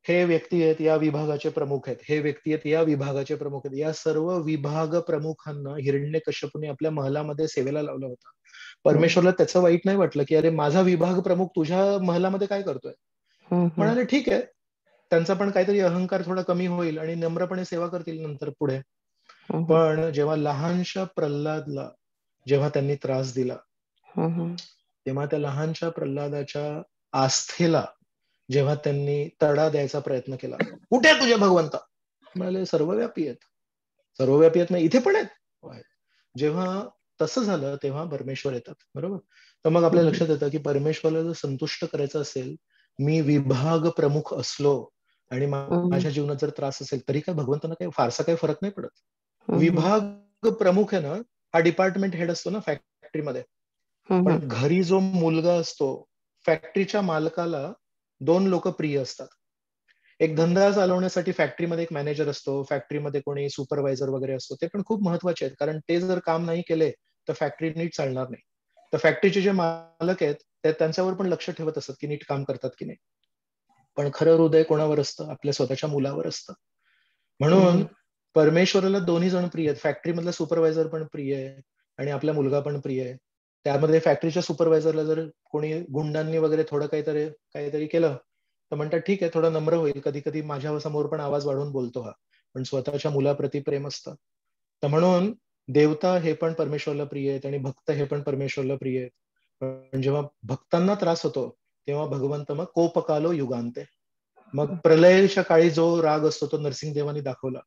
हे व्यक्ती आहेत या विभागाचे प्रमुख आहेत, हे व्यक्ती आहेत या विभागाचे प्रमुख आहेत, या सर्व विभाग प्रमुखांना हिरण्यकश्यपूने आपल्या महलामध्ये सेवेला लावला होता. परमेश्वरला त्याचं वाईट नाही वाटलं की अरे माझा विभाग प्रमुख तुझ्या महलामध्ये काय करतोय. म्हणाले ठीक आहे, त्यांचा पण काहीतरी अहंकार थोडा कमी होईल आणि नम्रपणे सेवा करतील नंतर पुढे. पण जेव्हा लहानशा प्रल्हादला जेव्हा त्यांनी त्रास दिला तेव्हा त्या लहानशा प्रल्हादाच्या आस्थेला जेव्हा त्यांनी तडा द्यायचा प्रयत्न केला, कुठे आहे तुझ्या भगवंता? म्हणाले सर्वव्यापी आहेत. सर्वव्यापी आहेत ना, इथे पण आहेत. जेव्हा तसं झालं तेव्हा परमेश्वर येतात, बरोबर. तर मग आपल्या लक्षात येतं की परमेश्वराला जर संतुष्ट करायचं असेल, मी विभाग प्रमुख असलो आणि माझ्या जीवनात जर त्रास असेल तरी काय भगवंतांना काही फारसा काही फरक नाही पडत. विभाग प्रमुख आहे ना, हा डिपार्टमेंट हेड असतो ना फॅक्टरीमध्ये, पण घरी जो मुलगा असतो, फॅक्टरीच्या मालकाला दोन लोक प्रिय असतात. एक धंदा चालवण्यासाठी फॅक्टरीमध्ये एक मॅनेजर असतो, फॅक्टरीमध्ये कोणी सुपरवायझर वगैरे असतो, ते पण खूप महत्वाचे आहेत, कारण ते जर काम नाही केले तर फॅक्टरी नीट चालणार नाही. तर फॅक्टरीचे जे मालक आहेत ते त्यांच्यावर पण लक्ष ठेवत असतात की नीट काम करतात की नाही. पण खरं हृदय कोणावर असतं? आपल्या स्वतःच्या मुलावर असतं. म्हणून परमेश्वराला दोन्ही जण प्रिय आहेत. फॅक्टरी मधला सुपरवायझर पण प्रिय आहे आणि आपला मुलगा पण प्रिय आहे. त्यामध्ये फॅक्टरीच्या सुपरवायझरला जर कोणी गुंडांनी वगैरे थोडं काहीतरी केलं तर म्हणतात ठीक आहे, थोडं नम्र होईल, कधी कधी माझ्या समोर पण आवाज वाढवून बोलतो हा, पण स्वतःच्या मुलाप्रती प्रेम असतं. तर म्हणून देवता हे पण परमेश्वरला प्रिय आहेत आणि भक्त हे पण परमेश्वरला प्रिय आहेत. पण जेव्हा भक्तांना त्रास होतो तेव्हा भगवंत मग कोपकालो युगांते, मग प्रलयाच्या काळी जो राग असतो तो नरसिंहदेवानी दाखवला,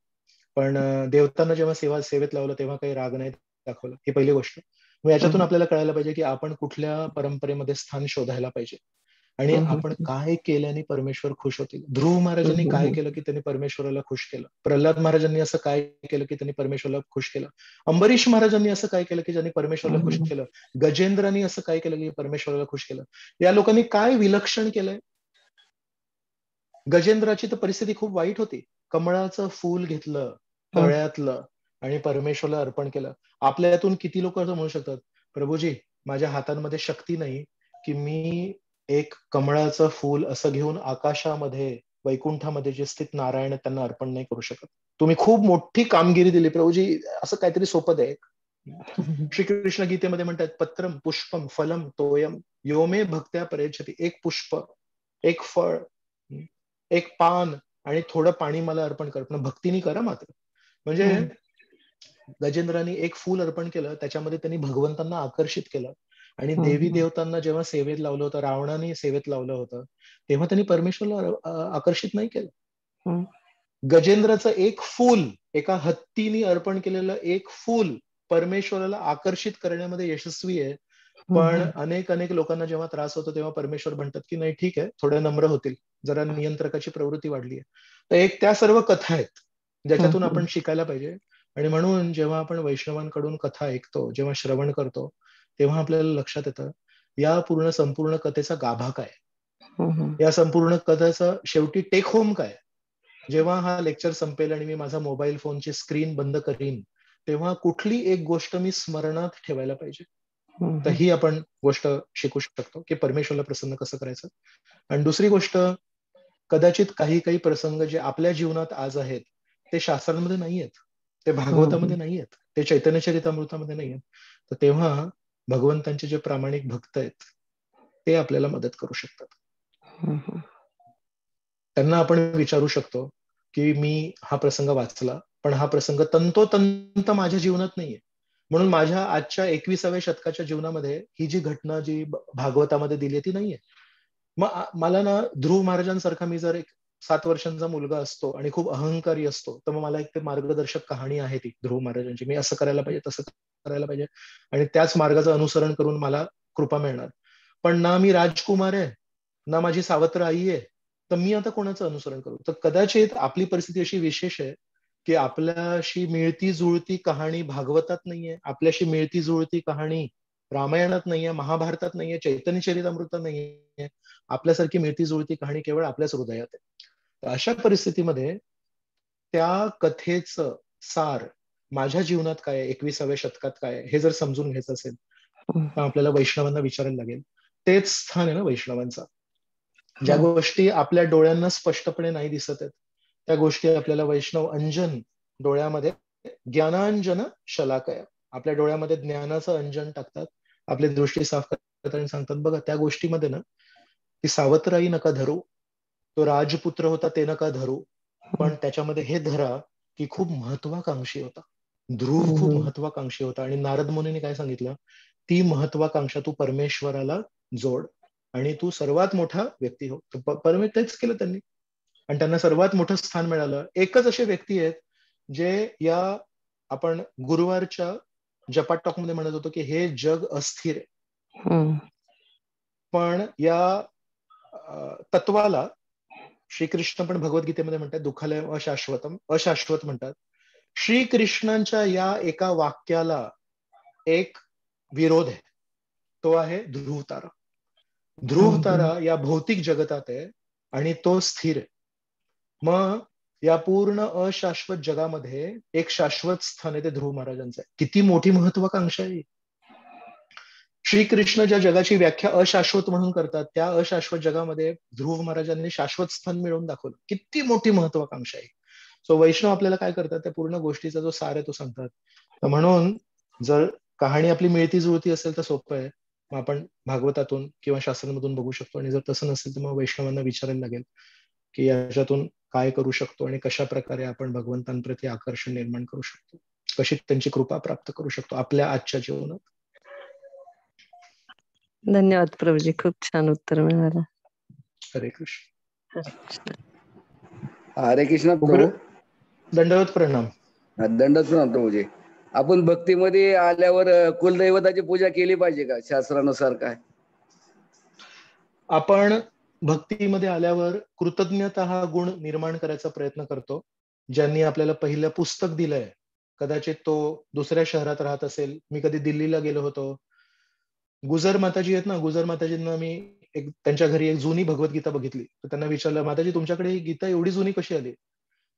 पण देवतांना जेव्हा सेवेत लावलं तेव्हा काही राग नाही दाखवला. ही पहिली गोष्ट. मग याच्यातून आपल्याला कळायला पाहिजे की आपण कुठल्या परंपरेमध्ये स्थान शोधायला पाहिजे आणि आपण काय केल्याने परमेश्वर खुश होतील. ध्रुव महाराजांनी काय केलं की त्यांनी परमेश्वराला खुश केलं. प्रल्हाद महाराजांनी असं काय केलं की त्यांनी परमेश्वराला खुश केलं. अंबरीश महाराजांनी असं काय केलं की ज्यांनी परमेश्वराला खुश केलं. गजेंद्रांनी असं काय केलं की परमेश्वराला खुश केलं. या लोकांनी काय विलक्षण केलंय. गजेंद्राची तर परिस्थिती खूप वाईट होती. कमळाचं फूल घेतलं तळ्यातलं आणि परमेश्वराला अर्पण केलं. आपल्या यातून किती लोक असं म्हणू शकतात, प्रभूजी माझ्या हातांमध्ये शक्ती नाही की मी एक कमळाचं फूल असं घेऊन आकाशामध्ये वैकुंठामध्ये जे स्थित नारायण त्यांना अर्पण नाही करू शकत. तुम्ही खूप मोठी कामगिरी दिली प्रभूजी, असं काहीतरी सोपं द्या. श्रीकृष्ण गीतेमध्ये म्हणतात पत्रम पुष्पम फलम तोयम योमे भक्त्या परेच्छति. एक पुष्प, एक फळ, एक पान आणि थोडं पाणी मला अर्पण कर, पण भक्तीने करा मात्र. म्हणजे गजेंद्रांनी एक फूल अर्पण केलं, त्याच्यामध्ये त्यांनी भगवंतांना आकर्षित केलं. आणि देवी देवतांना जेव्हा सेवेत लावलं होतं, रावणाने सेवेत लावलं होतं, तेव्हा त्यांनी परमेश्वरला आकर्षित नाही केलं. गजेंद्राचं एक फूल, एका हत्तीने अर्पण केलेलं एक फूल परमेश्वराला आकर्षित करण्यामध्ये यशस्वी आहे. पण अनेक लोकांना जेव्हा त्रास होतो तेव्हा परमेश्वर म्हणतात की नाही ठीक आहे, थोडे नम्र होतील, जरा नियंत्रकाची प्रवृत्ती वाढली आहे. तर एक त्या सर्व कथा आहेत ज्याच्यातून आपण शिकायला पाहिजे. आणि म्हणून जेव्हा आपण वैष्णवांकडून कथा ऐकतो, जेव्हा श्रवण करतो, तेव्हा आपल्याला लक्षात येतं या संपूर्ण कथेचा गाभा काय, या संपूर्ण कथेचा शेवटी टेक होम काय. जेव्हा हा लेक्चर संपेल आणि मी माझा मोबाईल फोनची स्क्रीन बंद करीन, तेव्हा कुठली एक गोष्ट मी स्मरणात ठेवायला पाहिजे. तर ही आपण गोष्ट शिकू शकतो की परमेश्वरला प्रसन्न कसं करायचं. आणि दुसरी गोष्ट, कदाचित काही प्रसंग जे आपल्या जीवनात आज आहेत ते शास्त्रांमध्ये नाही आहेत, ते भागवतामध्ये नाही आहेत, ते चैतन्य चरितामृतामध्ये नाही आहेत. तर तेव्हा भगवंतांचे जे प्रामाणिक भक्त आहेत ते आपल्याला मदत करू शकतात. त्यांना आपण विचारू शकतो की मी हा प्रसंग वाचला, पण हा प्रसंग तंतोतंत माझ्या जीवनात नाहीये, म्हणून माझ्या आजच्या 21व्या शतकाच्या जीवनामध्ये ही जी घटना जी भागवतामध्ये दिली आहे ती नाहीये. मग मला ना ध्रुव महाराजांसारखा, मी जर एक 7 वर्षांचा मुलगा असतो आणि खूप अहंकारी असतो, तर मग मला एक ते मार्गदर्शक कहाणी आहे ती ध्रुव महाराजांची, मी असं करायला पाहिजे, तसं करायला पाहिजे, आणि त्याच मार्गाचं अनुसरण करून मला कृपा मिळणार. पण ना मी राजकुमार आहे, ना माझी सावत्र आई आहे, तर मी आता कोणाचं अनुसरण करू. तर कदाचित आपली परिस्थिती अशी विशेष आहे की आपल्याशी मिळती जुळती कहाणी भागवतात नाहीये, आपल्याशी मिळती जुळती कहाणी रामायणात नाहीये, महाभारतात नाहीये, चैतन्य चरितामृतात नाहीये. आपल्यासारखी मिळती जुळती कहाणी केवळ आपल्याच हृदयात आहे. तर अशा परिस्थितीमध्ये त्या कथेचं सार माझ्या जीवनात काय, 21व्या शतकात काय, हे जर समजून घ्यायचं असेल तर आपल्याला वैष्णवांना विचारायला लागेल. तेच स्थान आहे ना वैष्णवांचा. ज्या गोष्टी आपल्या डोळ्यांना स्पष्टपणे नाही दिसत आहेत, त्या गोष्टी आपल्याला वैष्णव अंजन, डोळ्यामध्ये ज्ञानांजन शलाकया, आपल्या डोळ्यामध्ये ज्ञानाचं अंजन टाकतात, आपली दृष्टी साफ करतात आणि सांगतात बघा त्या गोष्टीमध्ये ना ती सावत्राई नका धरू, तो राजपुत्र होता ते नका धरू, पण त्याच्यामध्ये हे धरा की खूप महत्वाकांक्षी होता, ध्रुव खूप महत्वाकांक्षी होता. आणि नारद मुनीने काय सांगितलं, ती महत्वाकांक्षा तू परमेश्वराला जोड आणि तू सर्वात मोठा व्यक्ती हो. तेच केलं त्यांनी आणि त्यांना सर्वात मोठं स्थान मिळालं. एकच असे व्यक्ती आहेत जे या आपण गुरुवारच्या जपाट टॉक मध्ये म्हणत होतो की हे जग अस्थिर आहे, पण या तत्वाला श्रीकृष्ण पण भगवद्गीतेमध्ये म्हणतात दुःखालय अशाश्वतम, अशाश्वत म्हणतात. श्रीकृष्णांच्या या एका वाक्याला एक विरोध आहे, तो आहे ध्रुव तारा. ध्रुव तारा या भौतिक जगतात आहे आणि तो स्थिर आहे. मग या पूर्ण अशाश्वत जगामध्ये एक शाश्वत स्थान आहे ते ध्रुव महाराजांचं आहे. किती मोठी महत्वाकांक्षा आहे. श्रीकृष्ण ज्या जगाची व्याख्या अशाश्वत म्हणून करतात, त्या अशाश्वत जगामध्ये ध्रुव महाराजांनी शाश्वत स्थान मिळवून दाखवलं. किती मोठी महत्वाकांक्षा आहे. सो वैष्णव आपल्याला काय करतात, त्या पूर्ण गोष्टीचा जो सार आहे तो सांगतात. म्हणून जर कहाणी आपली मिळती जुळती असेल तर सोपं आहे, मग आपण भागवतातून किंवा शास्त्रांमधून बघू शकतो. आणि जर तसं नसेल तर मग वैष्णवांना विचारायला लागेल की याच्यातून काय करू शकतो आणि कशा प्रकारे आपण भगवंतांप्रती आकर्षण निर्माण करू शकतो, कशी त्यांची कृपा प्राप्त करू शकतो आपल्या आजच्या जीवनात. धन्यवाद प्रभूजी, खूप छान उत्तर मिळालं. हरे कृष्ण. हरे कृष्ण प्रभू. दंडवत प्रणाम. दंडवत प्रणाम प्रभूजी. आपण भक्तीमध्ये आल्यावर कुलदैवताची पूजा केली पाहिजे का शास्त्रानुसार काय? आपण भक्तीमध्ये आल्यावर कृतज्ञता हा गुण निर्माण करायचा प्रयत्न करतो. ज्यांनी आपल्याला पहिलं पुस्तक दिलंय, कदाचित तो दुसऱ्या शहरात राहत असेल. मी कधी दिल्लीला गेलो होतो, गुजर माताजी आहेत ना, गुजर माताजींना मी त्यांच्या घरी एक जुनी भगवद्गीता बघितली. तर त्यांना विचारलं, माताजी तुमच्याकडे ही गीता एवढी जुनी कशी आली?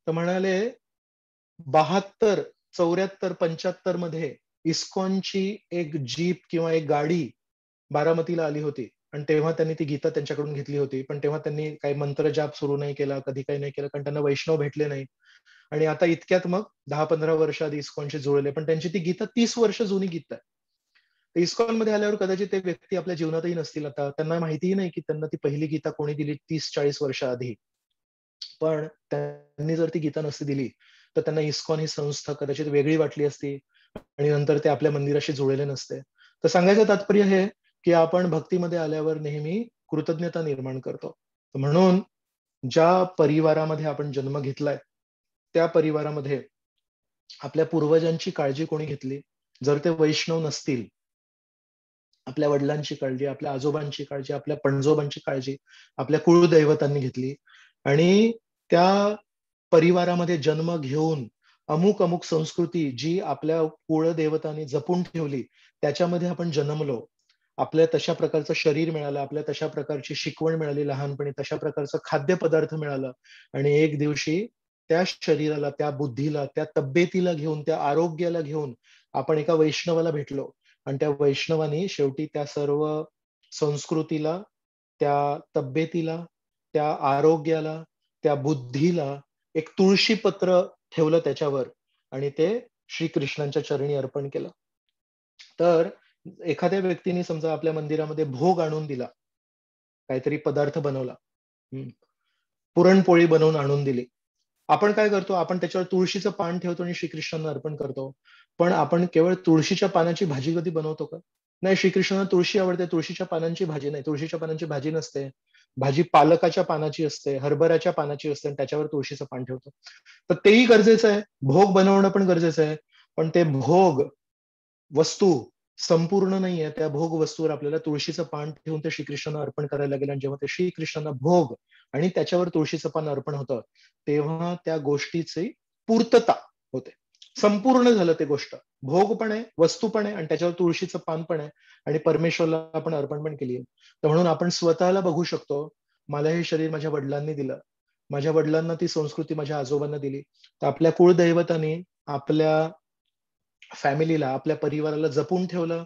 तर म्हणाले 72, 74, 75 मध्ये इस्कॉनची एक जीप किंवा एक गाडी बारामतीला आली होती आणि तेव्हा त्यांनी ती गीता त्यांच्याकडून घेतली होती. पण तेव्हा त्यांनी काही मंत्र जाप सुरू नाही केला, कधी काही नाही केलं, कारण त्यांना वैष्णव भेटले नाही. आणि आता इतक्यात मग 10-15 वर्ष आधी इस्कॉनशी जुळले, पण त्यांची ती गीता 30 वर्ष जुनी गीता आहे. तर इस्कॉन मध्ये आल्यावर कदाचित ते व्यक्ती आपल्या जीवनातही नसतील आता, त्यांना माहितीही नाही की त्यांना ती पहिली गीता कोणी दिली 30-40 वर्ष आधी. पण त्यांनी जर ती गीता नसती दिली तर त्यांना इस्कॉन ही संस्था कदाचित वेगळी वाटली असती आणि नंतर ते आपल्या मंदिराशी जुळलेले नसते. तर सांगायचं तात्पर्य हे की आपण भक्तीमध्ये आल्यावर नेहमी कृतज्ञता निर्माण करतो. म्हणून ज्या परिवारामध्ये आपण जन्म घेतलाय त्या परिवारामध्ये आपल्या पूर्वजांची काळजी कोणी घेतली? जर ते वैष्णव नसतील, आपल्या वडिलांची काळजी, आपल्या आजोबांची काळजी, आपल्या पणजोबांची काळजी आपल्या कुळदैवतांनी घेतली आणि त्या परिवारामध्ये जन्म घेऊन अमुक अमुक संस्कृती जी आपल्या कुळदेवतांनी जपून ठेवली त्याच्यामध्ये आपण जन्मलो, आपल्या तशा प्रकारचं शरीर मिळालं, आपल्या तशा प्रकारची शिकवण मिळाली लहानपणी, तशा प्रकारचं खाद्यपदार्थ मिळालं आणि एक दिवशी त्या शरीराला, त्या बुद्धीला, त्या तब्येतीला घेऊन, त्या आरोग्याला घेऊन आपण एका वैष्णवाला भेटलो आणि त्या वैष्णवानी शेवटी त्या सर्व संस्कृतीला, त्या तब्येतीला, त्या आरोग्याला, त्या बुद्धीला एक तुळशी पत्र ठेवलं त्याच्यावर आणि ते श्रीकृष्णांच्या चरणी अर्पण केलं. तर एखाद्या व्यक्तीने समजा आपल्या मंदिरामध्ये भोग आणून दिला, काहीतरी पदार्थ बनवला, पुरणपोळी बनवून आणून दिली, आपण काय करतो? आपण त्याच्यावर तुळशीचं पान ठेवतो आणि श्रीकृष्णांना अर्पण करतो. पण आपण केवळ तुळशीच्या पानाची भाजी कधी बनवतो का? नाही, श्रीकृष्णांना तुळशी आवडते, तुळशीच्या पानांची भाजी नाही. तुळशीच्या पानांची भाजी नसते, भाजी पालकाच्या पानाची असते, हरभऱ्याच्या पानाची असते आणि त्याच्यावर तुळशीचं पान ठेवतो. तर तेही गरजेचं आहे, भोग बनवणं पण गरजेचं आहे, पण ते भोग वस्तू संपूर्ण नाहीये. त्या भोग वस्तूवर आपल्याला तुळशीचं पान ठेवून ते श्रीकृष्णांना अर्पण करायला लागेल आणि जेव्हा ते श्रीकृष्णांना भोग आणि त्याच्यावर तुळशीचं पान अर्पण होतं तेव्हा त्या गोष्टीची पूर्तता होते. संपूर्ण झालं ते गोष्ट, भोग पण आहे, वस्तू पण आहे आणि त्याच्यावर तुळशीचं पान पण आहे आणि परमेश्वरला आपण अर्पण पण केली आहे. तर म्हणून आपण स्वतःला बघू शकतो, मला हे शरीर माझ्या वडिलांनी दिलं, माझ्या वडिलांना ती संस्कृती माझ्या आजोबांना दिली, तर आपल्या कुळदैवतांनी आपल्या फॅमिलीला, आपल्या परिवाराला जपून ठेवलं,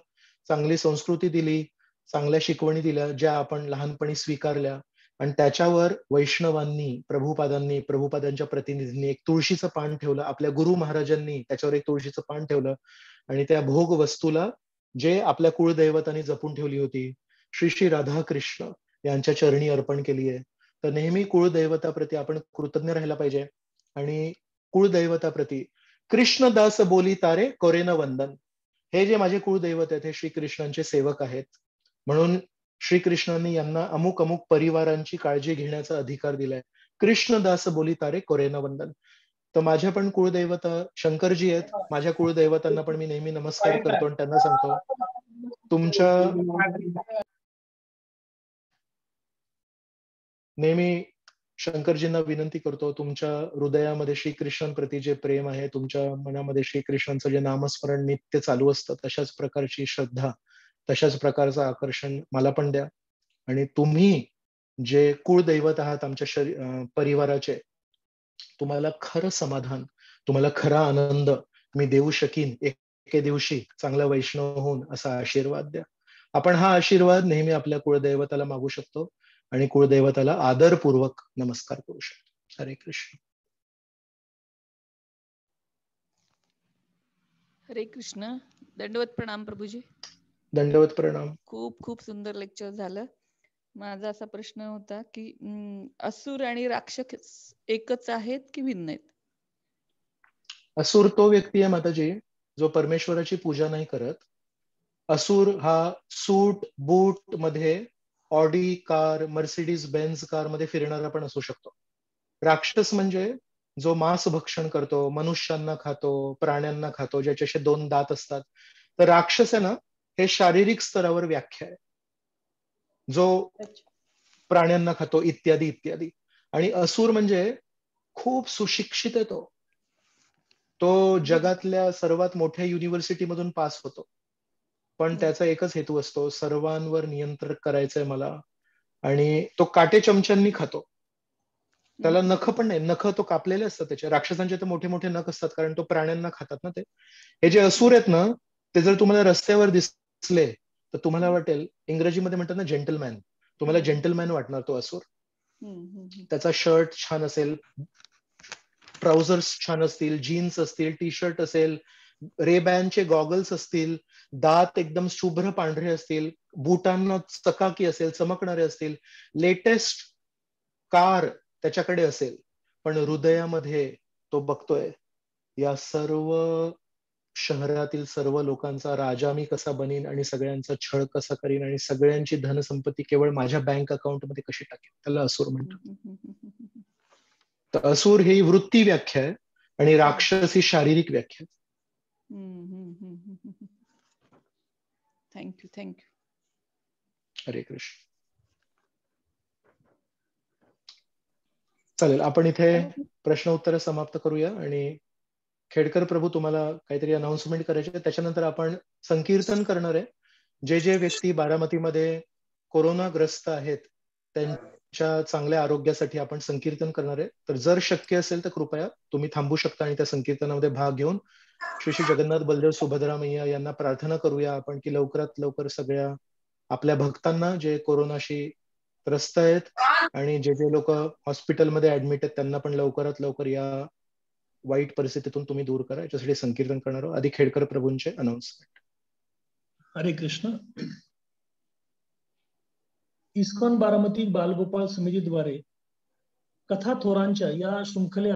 चांगली संस्कृती दिली, चांगल्या शिकवणी दिल्या ज्या आपण लहानपणी स्वीकारल्या आणि त्याच्यावर वैष्णवांनी, प्रभुपादांच्या प्रतिनिधींनी एक तुळशीचं पान ठेवलं, आपल्या गुरु महाराजांनी त्याच्यावर एक तुळशीचं पान ठेवलं आणि त्या भोग वस्तूला जे आपल्या कुळदैवतांनी जपून ठेवली होती, श्री श्री राधाकृष्ण यांच्या चरणी अर्पण केली आहे. तर नेहमी कुळदैवताप्रती आपण कृतज्ञ राहायला पाहिजे आणि कुळदैवताप्रती कृष्णदास बोली तारे कोरेन वंदन, हे जे माझे कुळदैवत आहेत हे श्रीकृष्णांचे सेवक आहेत, म्हणून श्रीकृष्णांनी यांना अमुक अमुक परिवारांची काळजी घेण्याचा अधिकार दिलाय. कृष्णदास बोली तारे कोरेन वंदन. तर माझ्या पण कुळदैवता शंकरजी आहेत, माझ्या कुळदैवतांना पण मी नेहमी नमस्कार करतो आणि त्यांना सांगतो तुमच्या नेहमी शंकरजींना विनंती करतो, तुमच्या हृदयामध्ये श्रीकृष्णांप्रती जे प्रेम आहे, तुमच्या मनामध्ये श्रीकृष्णांचं जे नामस्मरण नित्य चालू असतं, तशाच प्रकारची श्रद्धा, तशाच प्रकारचं आकर्षण मला पण द्या. आणि तुम्ही जे कुळदैवत आहात आमच्या परिवाराचे, तुम्हाला खरं समाधान, तुम्हाला खरा आनंद मी देऊ शकीन एके दिवशी चांगला वैष्णव होऊन, असा आशीर्वाद द्या. आपण हा आशीर्वाद नेहमी आपल्या कुळदैवताला मागू शकतो आणि कुळदैवताला आदरपूर्वक नमस्कार करू शकतो. हरे कृष्ण. हरे कृष्ण. दंडवत प्रणाम प्रभूजी. दंडवत प्रणाम. खूप खूप सुंदर लेक्चर झालं. माझा असा प्रश्न होता की असुर आणि राक्षस एकच आहेत की भिन्न आहेत? असुर तो व्यक्ती आहे माताजी जो परमेश्वराची पूजा नाही करत. असुर हा सूट बूट मध्ये, Audi car, Mercedes Benz car मध्ये फिरणारा पण असू शकतो. राक्षस म्हणजे जो मांस भक्षण करतो, मनुष्यांना खातो, प्राण्यांना खातो, ज्याच्याशी 2 दात असतात. तर राक्षस आहे ना, हे शारीरिक स्तरावर व्याख्या आहे, जो प्राण्यांना खातो इत्यादी इत्यादी. आणि असुर म्हणजे खूप सुशिक्षित आहे, तो जगातल्या सर्वात मोठ्या युनिव्हर्सिटी मधून पास होतो, पण त्याचा एकच हेतू असतो, सर्वांवर नियंत्रण करायचंय मला, आणि तो काटे चमच्यांनी खातो. त्याला नख पण नाही, नख तो कापलेले असतात त्याचे. राक्षसांचे तर मोठे मोठे नख असतात कारण तो प्राण्यांना खातात ना ते. हे जे असुर आहेत ना, ते जर तुम्हाला रस्त्यावर दिसले तर तुम्हाला वाटेल, इंग्रजीमध्ये म्हणतात ना जेंटलमॅन, तुम्हाला जेंटलमॅन वाटणार तो असुर. त्याचा शर्ट छान असेल, ट्राउझर्स छान असतील, जीन्स असतील, टी शर्ट असेल, रेबॅनचे गॉगल्स असतील, दात एकदम शुभ्र पांढरे असतील, बुटांना चकाकी असेल, चमकणारे असतील, लेटेस्ट कार त्याच्याकडे असेल, पण हृदयामध्ये तो बघतोय या सर्व शहरातील सर्व लोकांचा राजा मी कसा बनीन आणि सगळ्यांचा छळ कसा करीन आणि सगळ्यांची धनसंपत्ती केवळ माझ्या बँक अकाउंटमध्ये कशी टाकेन, त्याला असुर म्हणतात. तर असुर ही वृत्ती व्याख्या आहे आणि राक्षस ही शारीरिक व्याख्या आहे. थँक्यू. हरे कृष्ण. चालेल, आपण इथे प्रश्न उत्तर समाप्त करूया आणि खेडकर प्रभू तुम्हाला काहीतरी अनाउन्समेंट करायचे, त्याच्यानंतर आपण संकीर्तन करणार आहे. जे जे व्यक्ती बारामतीमध्ये कोरोनाग्रस्त आहेत त्यांच्या चांगल्या आरोग्यासाठी आपण संकीर्तन करणार आहे. तर जर शक्य असेल तर कृपया तुम्ही थांबू शकता आणि त्या संकीर्तनामध्ये भाग घेऊन श्री श्री जगन्नाथ बलदेव सुभद्रा मैया यांना प्रार्थना करूया आपण की लवकरात लवकर सगळ्या आपल्या भक्तांना जे कोरोनाशी त्रस्त आहेत आणि जे जे लोक हॉस्पिटलमध्ये ऍडमिट आहेत त्यांना पण लवकरात लवकर या वाईट परिस्थितीतून तुम्ही दूर करा, याच्यासाठी संकीर्तन करणार आहोत. आधी खेडकर प्रभूंचे अनाउन्समेंट. हरे कृष्ण. इस्कॉन बारामती बालगोपाल समितीद्वारे कथा थोरांच्या या शृंखले